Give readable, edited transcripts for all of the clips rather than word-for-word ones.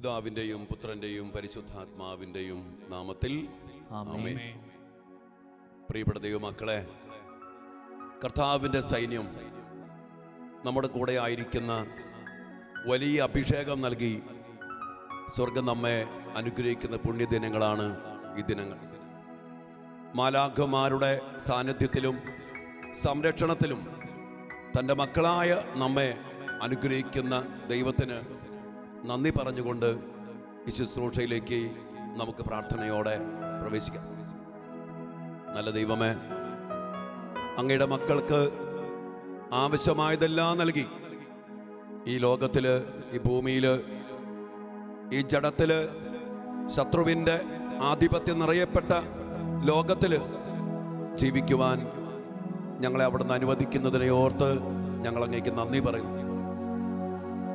പിതാവിന്റെയും പുത്രന്റെയും പരിശുദ്ധാത്മാവിന്റെയും നാമത്തിൽ ആമേൻ. പ്രിയപ്പെട്ട ദൈവമക്കളെ, കർത്താവിന്റെ സൈന്യം നമ്മുടെ കൂടെ ആയിരിക്കുന്ന വലിയ അഭിഷേകം നൽകി സ്വർഗം നമ്മെ അനുഗ്രഹിക്കുന്ന പുണ്യദിനങ്ങളാണ് ഈ ദിനങ്ങൾ. മാലാഖമാരുടെ സാന്നിധ്യത്തിലും സംരക്ഷണത്തിലും തൻ്റെ മക്കളായ നമ്മെ അനുഗ്രഹിക്കുന്ന ദൈവത്തിന് നന്ദി പറഞ്ഞുകൊണ്ട് ഈ ശുശ്രൂഷയിലേക്ക് നമുക്ക് പ്രാർത്ഥനയോടെ പ്രവേശിക്കാം. നല്ല ദൈവമേ, അങ്ങയുടെ മക്കൾക്ക് ആവശ്യമായതെല്ലാം നൽകി ഈ ലോകത്തില്, ഈ ഭൂമിയില്, ഈ ജഡത്തില്, ശത്രുവിൻ്റെ ആധിപത്യം നിറയപ്പെട്ട ലോകത്തില് ജീവിക്കുവാൻ ഞങ്ങളെ അവിടുന്ന് അനുവദിക്കുന്നതിനെ ഓർത്ത് ഞങ്ങൾ അങ്ങേക്ക് നന്ദി പറയുന്നു.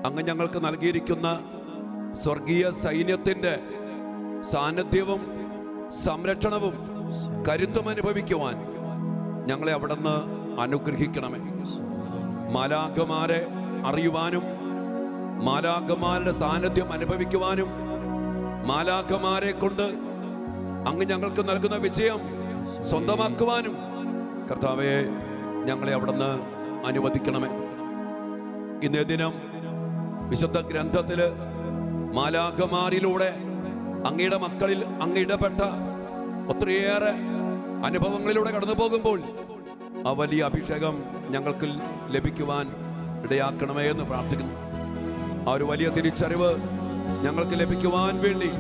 അങ്ങ് ഞങ്ങൾക്ക് നൽകിയിരിക്കുന്ന സ്വർഗീയ സൈന്യത്തിൻ്റെ സാന്നിധ്യവും സംരക്ഷണവും കരുത്തും അനുഭവിക്കുവാൻ ഞങ്ങളെ അവിടുന്ന് അനുഗ്രഹിക്കണമേ. മാലാഖമാരെ അറിയുവാനും മാലാഖമാരുടെ സാന്നിധ്യം അനുഭവിക്കുവാനും മാലാഖമാരെ കൊണ്ട് അങ്ങ് ഞങ്ങൾക്ക് നൽകുന്ന വിജയം സ്വന്തമാക്കുവാനും കർത്താവേ ഞങ്ങളെ അവിടുന്ന് അനുവദിക്കണമേ. ഇന്നേ ദിനം വിശുദ്ധ ഗ്രന്ഥത്തില് മാലാഖമാരിലൂടെ അങ്ങയുടെ മക്കളിൽ അങ്ങ് ഇടപെട്ട ഒത്തിരിയേറെ അനുഭവങ്ങളിലൂടെ കടന്നു പോകുമ്പോൾ ആ വലിയ അഭിഷേകം ഞങ്ങൾക്ക് ലഭിക്കുവാൻ ഇടയാക്കണമേ എന്ന് പ്രാർത്ഥിക്കുന്നു. ആ ഒരു വലിയ തിരിച്ചറിവ് ഞങ്ങൾക്ക് ലഭിക്കുവാൻ വേണ്ടി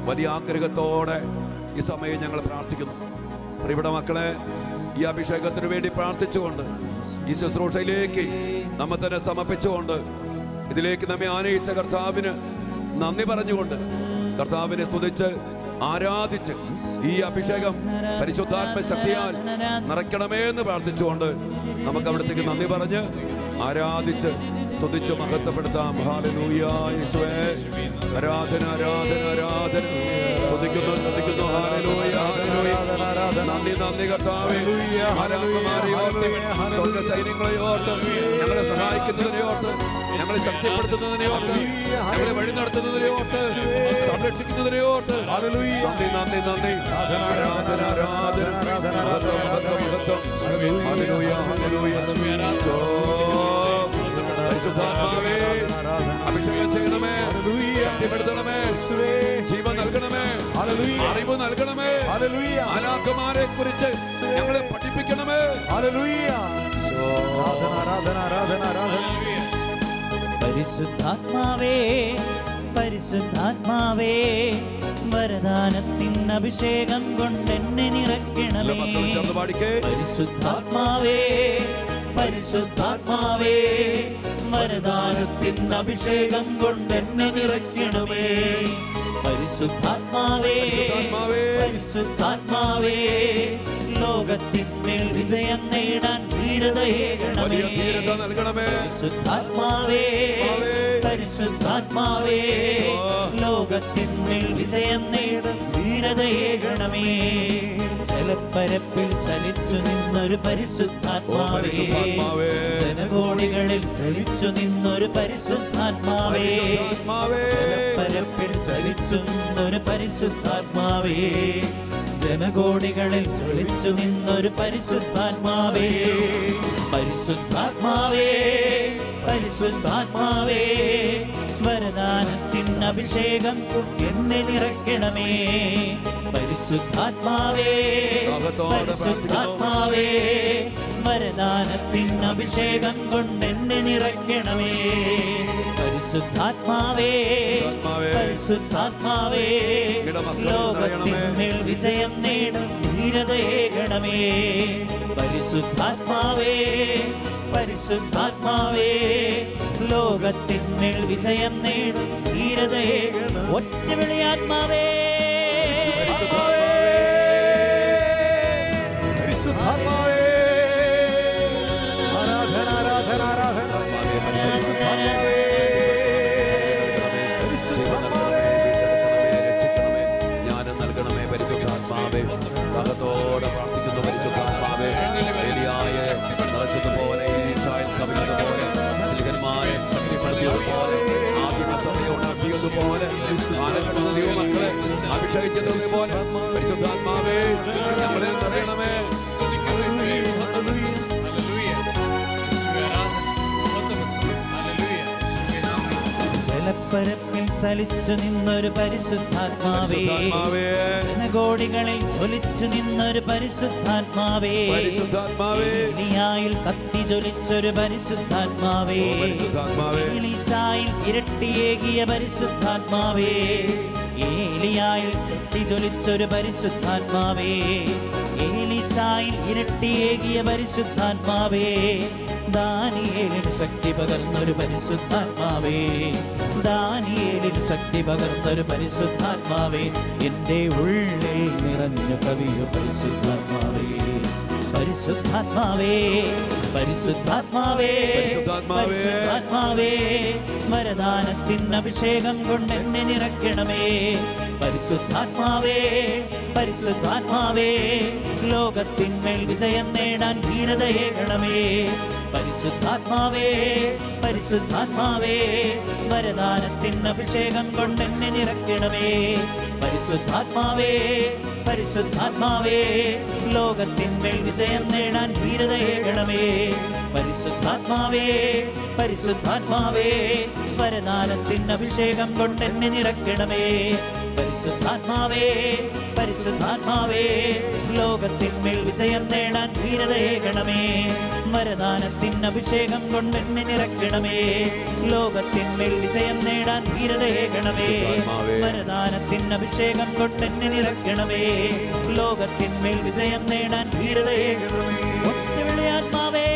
വലിയ ആഗ്രഹത്തോടെ ഈ സമയം ഞങ്ങൾ പ്രാർത്ഥിക്കുന്നു. പ്രിയപ്പെട്ട മക്കളെ, ഈ അഭിഷേകത്തിന് വേണ്ടി പ്രാർത്ഥിച്ചുകൊണ്ട് ഈ ശുശ്രൂഷയിലേക്ക് നമ്മെ തന്നെ സമർപ്പിച്ചുകൊണ്ട് ഇതിലേക്ക് നമ്മെ ആനയിച്ച കർത്താവിന് നന്ദി പറഞ്ഞുകൊണ്ട് കർത്താവിനെ സ്തുതിച്ച് ആരാധിച്ച് ഈ അഭിഷേകം പരിശുദ്ധാത്മ ശക്തിയാൽ നിറയ്ക്കണമേ എന്ന് പ്രാർത്ഥിച്ചുകൊണ്ട് നമുക്ക് അവിടത്തേക്ക് നന്ദി പറഞ്ഞ് ആരാധിച്ച് സ്തുതിച്ച് മഹത്വപ്പെടുത്താം. ഹല്ലേലൂയ യേശുവേ, ആരാധന ആരാധന ആരാധന. സ്തുതിക്കുന്നു സ്തുതിക്കുന്നു. Hallelujah hallelujah. നന്ദി നന്ദി കർത്താവേ. മാലാഖമാരെ ഓർത്ത്, സ്വർഗ്ഗ സൈന്യങ്ങളെ ഓർത്ത്, ഞങ്ങളെ സഹായിക്കുന്നതിനെ ഓർത്ത്, ഞങ്ങളെ ശക്തിപ്പെടുത്തുന്നതിനെ ഓർത്ത്, ഞങ്ങളെ വഴി നടത്തുന്നതിനെ ഓർത്ത്, സംരക്ഷിക്കുന്നതിനെ ഓർത്ത് നന്ദി നന്ദി നന്ദി. ആരാധന ആരാധന മഹത്വം മഹത്വം മഹത്വം. Hallelujah hallelujah. പരിശുദ്ധാത്മാവേ, അഭിഷേകം ചെയ്യണമേ, ശക്തിപ്പെടുത്തണമേ, ജീവൻ നൽകണമേ, അറിവ് നൽകണമേ, മാലാഖമാരെ കുറിച്ച് ഞങ്ങളെ പഠിപ്പിക്കണമേ. പരിശുദ്ധാത്മാവേ പരിശുദ്ധാത്മാവേ, വരദാനത്തിൻ അഭിഷേകം കൊണ്ടെന്നെ നിറയ്ക്കണമേ. പരിശുദ്ധാത്മാവേ പരിശുദ്ധാത്മാവേ, വരദാനത്തിൻ അഭിഷേകം കൊണ്ടെന്നെ നിറയ്ക്കണമേ. പരിശുദ്ധാത്മാവേ പരിശുദ്ധാത്മാവേ, ലോകത്തിന്മേൽ വിജയം നേടാൻ ധീരതയേകണമേ. പരിശുദ്ധാത്മാവേ പരിശുദ്ധാത്മാവേ, ലോകത്തിന്മേൽ വിജയം നേടാൻ ധീരതയേകണമേ. ജലപ്പരപ്പിൽ ചലിച്ചു നിന്നൊരു പരിശുദ്ധാത്മാവേ, ജനകോടികളിൽ ചലിച്ചു നിന്നൊരു പരിശുദ്ധാത്മാവേ, ജലപ്പരപ്പിൽ ചലിച്ചു നിന്നൊരു പരിശുദ്ധാത്മാവേ, ജനകോടികളിൽ ചൊലിച്ചു നിന്നൊരു പരിശുദ്ധാത്മാവേ. പരിശുദ്ധാത്മാവേ പരിശുദ്ധാത്മാവേ, വരദാനത്തിൻ അഭിഷേകം എന്നെ നിറയ്ക്കണമേ. പരിശുദ്ധാത്മാവേ പരിശുദ്ധാത്മാവേ, വരദാനത്തിൻ അഭിഷേകം കൊണ്ടെന്നെ നിറയ്ക്കണമേ. പരിശുദ്ധാത്മാവേ പരിശുദ്ധാത്മാവേ, ലോകത്തിന്മേൽ വിജയം നേടും ധീരതയേകണമേ. പരിശുദ്ധാത്മാവേ പരിശുദ്ധാത്മാവേ, ലോകത്തിന്മേൽ വിജയം നേടും ധീരതയേകണം. ഒറ്റ വിളിയാത്മാവേ പരിശുദ്ധാത്മാവേ, ആരാധന ആരാധന ആരാധന. ജ്ഞാനം നൽകണമേ പരിശുദ്ധാത്മാവേ. ദാഹത്തോടെ പ്രാർത്ഥിക്കുന്നു പരിശുദ്ധാത്മാവേ. ഏലിയായ നിറച്ചതുപോലെ, ഈശായിൽ കവിഞ്ഞതുപോലെ, സ്ലീഹന്മാരെ ശക്തിപ്പെടുത്തിയതുപോലെ, ആദിമസഭയെ ഉണർത്തിയതുപോലെ അഭിഷേകിച്ചതുപോലെ പരിശുദ്ധാത്മാവേ ഞങ്ങളെ നിറയണമേ. ജലപ്പരപ്പിൽ ചലിച്ചു നിന്നൊരു പരിശുദ്ധാത്മാവേ, ജനകോടികളിൽ ജ്വലിച്ചു നിന്നൊരു പരിശുദ്ധാത്മാവേ, ഏലിയായിൽ കത്തി ജ്വലിച്ചൊരു പരിശുദ്ധാത്മാവേ, എലീശായിൽ ഇരട്ടിയേകിയ പരിശുദ്ധാത്മാവേ, ഏലിയായിൽ കത്തി ജ്വലിച്ചൊരു പരിശുദ്ധാത്മാവേ, എലീശായിൽ ഇരട്ടിയേകിയ പരിശുദ്ധാത്മാവേ, ദാനിയേലിന് ശക്തി പകർന്നൊരു പരിശുദ്ധാത്മാവേ, ദാനിയേലിന് ശക്തി പകർന്നൊരു പരിശുദ്ധാത്മാവേ, എൻ്റെ ഉള്ളിൽ നിറഞ്ഞു കവിയോ പരിശുദ്ധാത്മാവേ, പരിശുദ്ധാത്മാവേ, പരിശുദ്ധാത്മാവേ, പരിശുദ്ധാത്മാവേ, വരദാനത്തിൻ അഭിഷേകം കൊണ്ട് എന്നെ നിറയ്ക്കണമേ, പരിശുദ്ധാത്മാവേ, പരിശുദ്ധാത്മാവേ, ലോകത്തിന്മേൽ വിജയം നേടാൻ ധീരതയേകണമേ, പരിശുദ്ധാത്മാവേ, പരിശുദ്ധാത്മാവേ, വരദാനത്തിൻ അഭിഷേകം കൊണ്ട് എന്നെ നിറയ്ക്കണമേ, പരിശുദ്ധാത്മാവേ, പരിശുദ്ധാത്മാവേ, ലോകത്തിന്മേൽ വിജയം നേടാൻ ധീരതയേകണമേ, പരിശുദ്ധാത്മാവേ, പരിശുദ്ധാത്മാവേ, വരദാനത്തിൻ അഭിഷേകം കൊണ്ട് എന്നെ നിറയ്ക്കണമേ, പരിശുദ്ധാത്മാവേ, പരിശുദ്ധാത്മാവേ, ലോകത്തിന്മേൽ വിജയം നേടാൻ ധീരതയേകണമേ, വരദാനത്തിൻ അഭിഷേകം കൊണ്ട് എന്നെ നിറയ്ക്കണമേ, ലോകത്തിന്മേൽ വിജയം നേടാൻ ധീരതയേകണമേ, വരദാനത്തിൻ അഭിഷേകം കൊണ്ട് എന്നെ നിറയ്ക്കണമേ, ലോകത്തിന്മേൽ വിജയം നേടാൻ ധീരതയേകണമേ. ആത്മാവേ,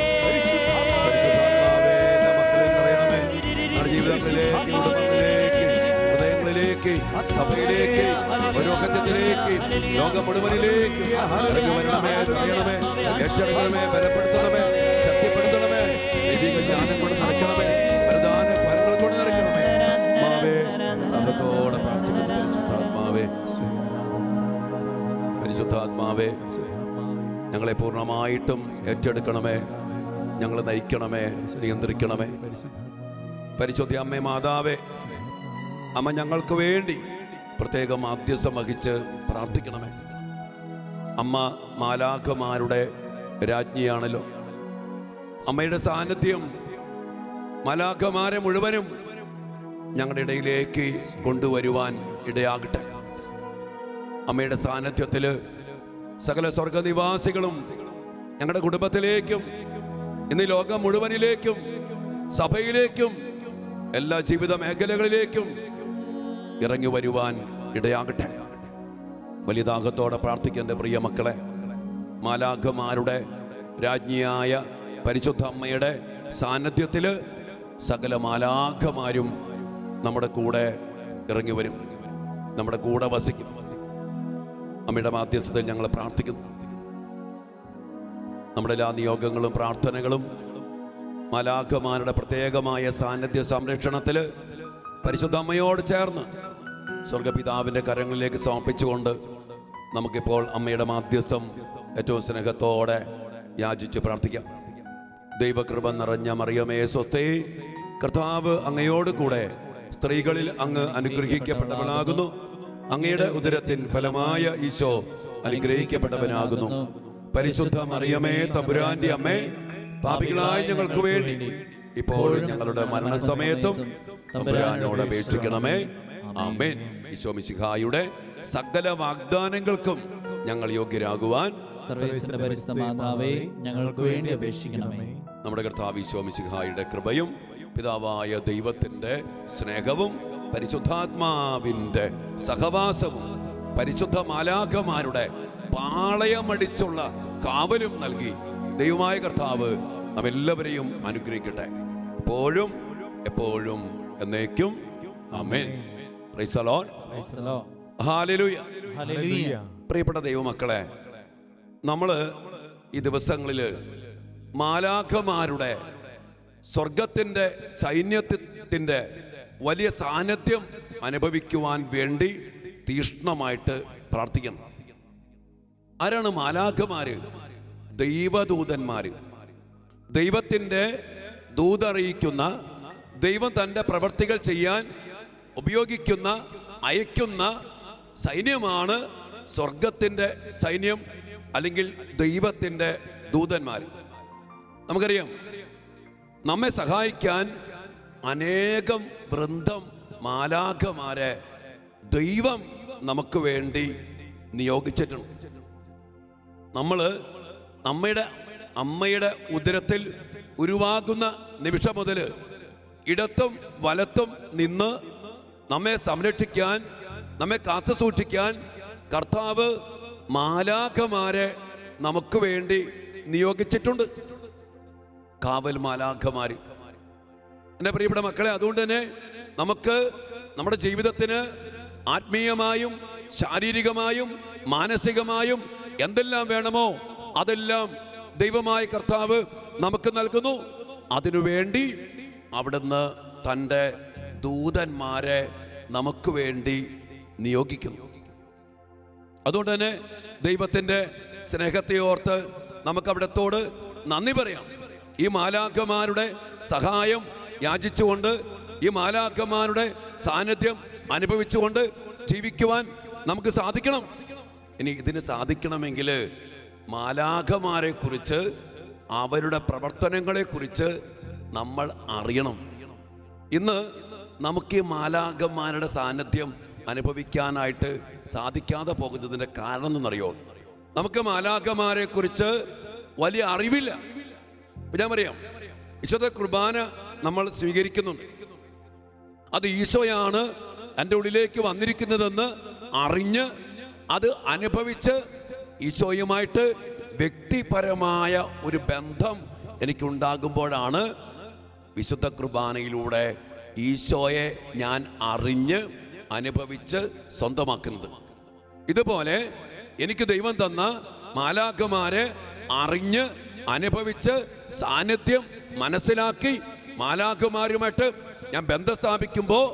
ഹൃദയങ്ങളിലേക്ക്, സഭയിലേക്ക്, ലോകത്തിലേക്ക്, ലോകം മുഴുവനിലേക്ക് വരണമേ, അറിയണമേ, ഏറ്റെടുക്കണമേ, ബലപ്പെടുത്തണമേ, ശക്തിപ്പെടുത്തണമേ, ദൈവിക ജ്ഞാനം കൊണ്ട് നിറയ്ക്കണമേ, വരദാന ഫലങ്ങൾ കൊണ്ട് നിറയ്ക്കണമേ. ആത്മാവേ, അകത്തോടെ പ്രാർത്ഥിക്കുന്ന പരിശുദ്ധാത്മാവേ, പരിശുദ്ധാത്മാവേ, ഞങ്ങളെ പൂർണ്ണമായിട്ടും ഏറ്റെടുക്കണമേ, ഞങ്ങളെ നയിക്കണമേ, നിയന്ത്രിക്കണമേ. പരിശുദ്ധ അമ്മേ മാതാവേ, അമ്മ ഞങ്ങൾക്ക് വേണ്ടി പ്രത്യേകം മാധ്യസ്ഥം വഹിച്ച് പ്രാർത്ഥിക്കണമേ. അമ്മ മാലാഖമാരുടെ രാജ്ഞിയാണല്ലോ. അമ്മയുടെ സാന്നിധ്യം മാലാഖമാരെ മുഴുവനും ഞങ്ങളുടെ ഇടയിലേക്ക് കൊണ്ടുവരുവാൻ ഇടയാകട്ടെ. അമ്മയുടെ സാന്നിധ്യത്തിൽ സകല സ്വർഗനിവാസികളും ഞങ്ങളുടെ കുടുംബത്തിലേക്കും ഇന്ന് ലോകം മുഴുവനിലേക്കും സഭയിലേക്കും എല്ലാ ജീവിത മേഖലകളിലേക്കും ഇറങ്ങി വരുവാൻ ഇടയാകട്ടെ. വലിയ ദാഹത്തോടെ പ്രാർത്ഥിക്കേണ്ട പ്രിയ മക്കളെ, മാലാഖമാരുടെ രാജ്ഞിയായ പരിശുദ്ധ അമ്മയുടെ സാന്നിധ്യത്തിൽ സകല മാലാഖമാരും നമ്മുടെ കൂടെ ഇറങ്ങി വരും, നമ്മുടെ കൂടെ വസിക്കും. അമ്മയുടെ മാധ്യസ്ഥതയിൽ ഞങ്ങൾ പ്രാർത്ഥിക്കുന്നു. നമ്മുടെ എല്ലാ നിയോഗങ്ങളും പ്രാർത്ഥനകളും മാലാഖമാരുടെ പ്രത്യേകമായ സാന്നിധ്യ സംരക്ഷണത്തിൽ പരിശുദ്ധ അമ്മയോട് ചേർന്ന് സ്വർഗപിതാവിൻ്റെ കരങ്ങളിലേക്ക് സമർപ്പിച്ചുകൊണ്ട് നമുക്കിപ്പോൾ അമ്മയുടെ മാധ്യസ്ഥം ഏറ്റവും സ്നേഹത്തോടെ യാചിച്ച് പ്രാർത്ഥിക്കാം. ദൈവകൃപ നിറഞ്ഞ മറിയമേ സ്വസ്തി, കർത്താവ് അങ്ങയോട് കൂടെ സ്ത്രീകളിൽ അങ്ങ് അനുഗ്രഹിക്കപ്പെട്ടവനാകുന്നു. അങ്ങയുടെ ഉദരത്തിൻ ഫലമായ ഈശോ അനുഗ്രഹിക്കപ്പെട്ടവനാകുന്നു. പരിശുദ്ധ മറിയമേ തമ്പുരാന്റെ അമ്മേ, പാപികളായ ഞങ്ങൾക്ക് വേണ്ടി ഇപ്പോഴും ഞങ്ങളുടെ മരണസമയത്തും തമ്പുരാനോട് അപേക്ഷിക്കണമേ. ആമേൻ. ഈശോ മിശിഹായുടെ സകല വാഗ്ദാനങ്ങൾക്കും ഞങ്ങൾ യോഗ്യരാകുവാൻ സർവ്വേശ്വരന്റെ പരിശുദ്ധ മാതാവേ, ഞങ്ങൾക്ക് വേണ്ടി അപേക്ഷിക്കണമേ. നമ്മുടെ കർത്താവ് ഈശോ മിശിഹായുടെ കൃപയും പിതാവായ ദൈവത്തിന്റെ സ്നേഹവും പരിശുദ്ധാത്മാവിന്റെ സഹവാസവും പരിശുദ്ധ മാലാഖമാരുടെ പാളയമടിച്ചുള്ള കാവലും നൽകി ദൈവമായ കർത്താവ് നമ്മെല്ലാവരെയും അനുഗ്രഹിക്കട്ടെ, എപ്പോഴും എപ്പോഴും എന്നേക്കും. ആമേൻ. Praise the lord. ഹല്ലേലൂയ. ഹല്ലേലൂയ. പ്രിയപ്പെട്ട ദൈവമക്കളെ, നമ്മൾ ഈ ദിവസങ്ങളിൽ മാലാഖമാരുടെ സ്വർഗത്തിൻ്റെ സൈന്യത്തിൻ്റെ വലിയ സാന്നിധ്യം അനുഭവിക്കുവാൻ വേണ്ടി തീഷ്ണമായിട്ട് പ്രാർത്ഥിക്കണം. ആരാണ് മാലാഖമാര്? ദൈവദൂതന്മാര്. ദൈവത്തിൻ്റെ ദൂതറിയിക്കുന്ന, ദൈവം തൻ്റെ പ്രവർത്തികൾ ചെയ്യാൻ ഉപയോഗിക്കുന്ന, അയക്കുന്ന സൈന്യമാണ് സ്വർഗത്തിൻ്റെ സൈന്യം, അല്ലെങ്കിൽ ദൈവത്തിൻ്റെ ദൂതന്മാർ. നമുക്കറിയാം, നമ്മെ സഹായിക്കാൻ അനേകം വൃന്ദം മാലാഖമാരെ ദൈവം നമുക്ക് വേണ്ടി നിയോഗിച്ചിട്ടുണ്ട്. നമ്മൾ അമ്മയുടെ ഉദരത്തിൽ ഉരുവാകുന്ന നിമിഷം മുതൽ ഇടത്തും വലത്തും നിന്ന് നമ്മെ സംരക്ഷിക്കാൻ, നമ്മെ കാത്തു സൂക്ഷിക്കാൻ കർത്താവ് മാലാഖമാരെ നമുക്ക് വേണ്ടി നിയോഗിച്ചിട്ടുണ്ട്. കാവൽ മാലാഖമാര്. എൻ്റെ പ്രിയപ്പെട്ട മക്കളെ, അതുകൊണ്ട് തന്നെ നമുക്ക് നമ്മുടെ ജീവിതത്തിന് ആത്മീയമായും ശാരീരികമായും മാനസികമായും എന്തെല്ലാം വേണമോ അതെല്ലാം ദൈവമായ കർത്താവ് നമുക്ക് നൽകുന്നു. അതിനുവേണ്ടി അവിടുന്ന് തൻ്റെ ദൂതന്മാരെ നമുക്ക് വേണ്ടി നിയോഗിക്കുന്നു. അതുകൊണ്ട് തന്നെ ദൈവത്തിൻ്റെ സ്നേഹത്തെ ഓർത്ത് നമുക്ക് അവിടത്തോട് നന്ദി പറയാം. ഈ മാലാഖമാരുടെ സഹായം യാചിച്ചുകൊണ്ട്, ഈ മാലാഖമാരുടെ സാന്നിധ്യം അനുഭവിച്ചുകൊണ്ട് ജീവിക്കുവാൻ നമുക്ക് സാധിക്കണം. ഇനി ഇതിന് സാധിക്കണമെങ്കിൽ മാലാഖമാരെ കുറിച്ച്, അവരുടെ പ്രവർത്തനങ്ങളെ കുറിച്ച് നമ്മൾ അറിയണം. ഇന്ന് നമുക്ക് ഈ മാലാഖമാരുടെ സാന്നിധ്യം അനുഭവിക്കാനായിട്ട് സാധിക്കാതെ പോകുന്നതിൻ്റെ കാരണം എന്നറിയോ? നമുക്ക് മാലാഖമാരെ കുറിച്ച് വലിയ അറിവില്ല. ഞാൻ പറയാം, വിശുദ്ധ കുർബാന നമ്മൾ സ്വീകരിക്കുന്നുണ്ട്. അത് ഈശോയാണ് എൻ്റെ ഉള്ളിലേക്ക് വന്നിരിക്കുന്നതെന്ന് അറിഞ്ഞ് അത് അനുഭവിച്ച് ഈശോയുമായിട്ട് വ്യക്തിപരമായ ഒരു ബന്ധം എനിക്കുണ്ടാകുമ്പോഴാണ് വിശുദ്ധ കുർബാനയിലൂടെ ഈശോയെ ഞാൻ അറിഞ്ഞ് അനുഭവിച്ച് സ്വന്തമാക്കുന്നത്. ഇതുപോലെ എനിക്ക് ദൈവം തന്ന മാലാഖമാരെ അറിഞ്ഞ് അനുഭവിച്ച് സാന്നിധ്യം മനസ്സിലാക്കി മാലാഖമാരുമായിട്ട് ഞാൻ ബന്ധം സ്ഥാപിക്കുമ്പോൾ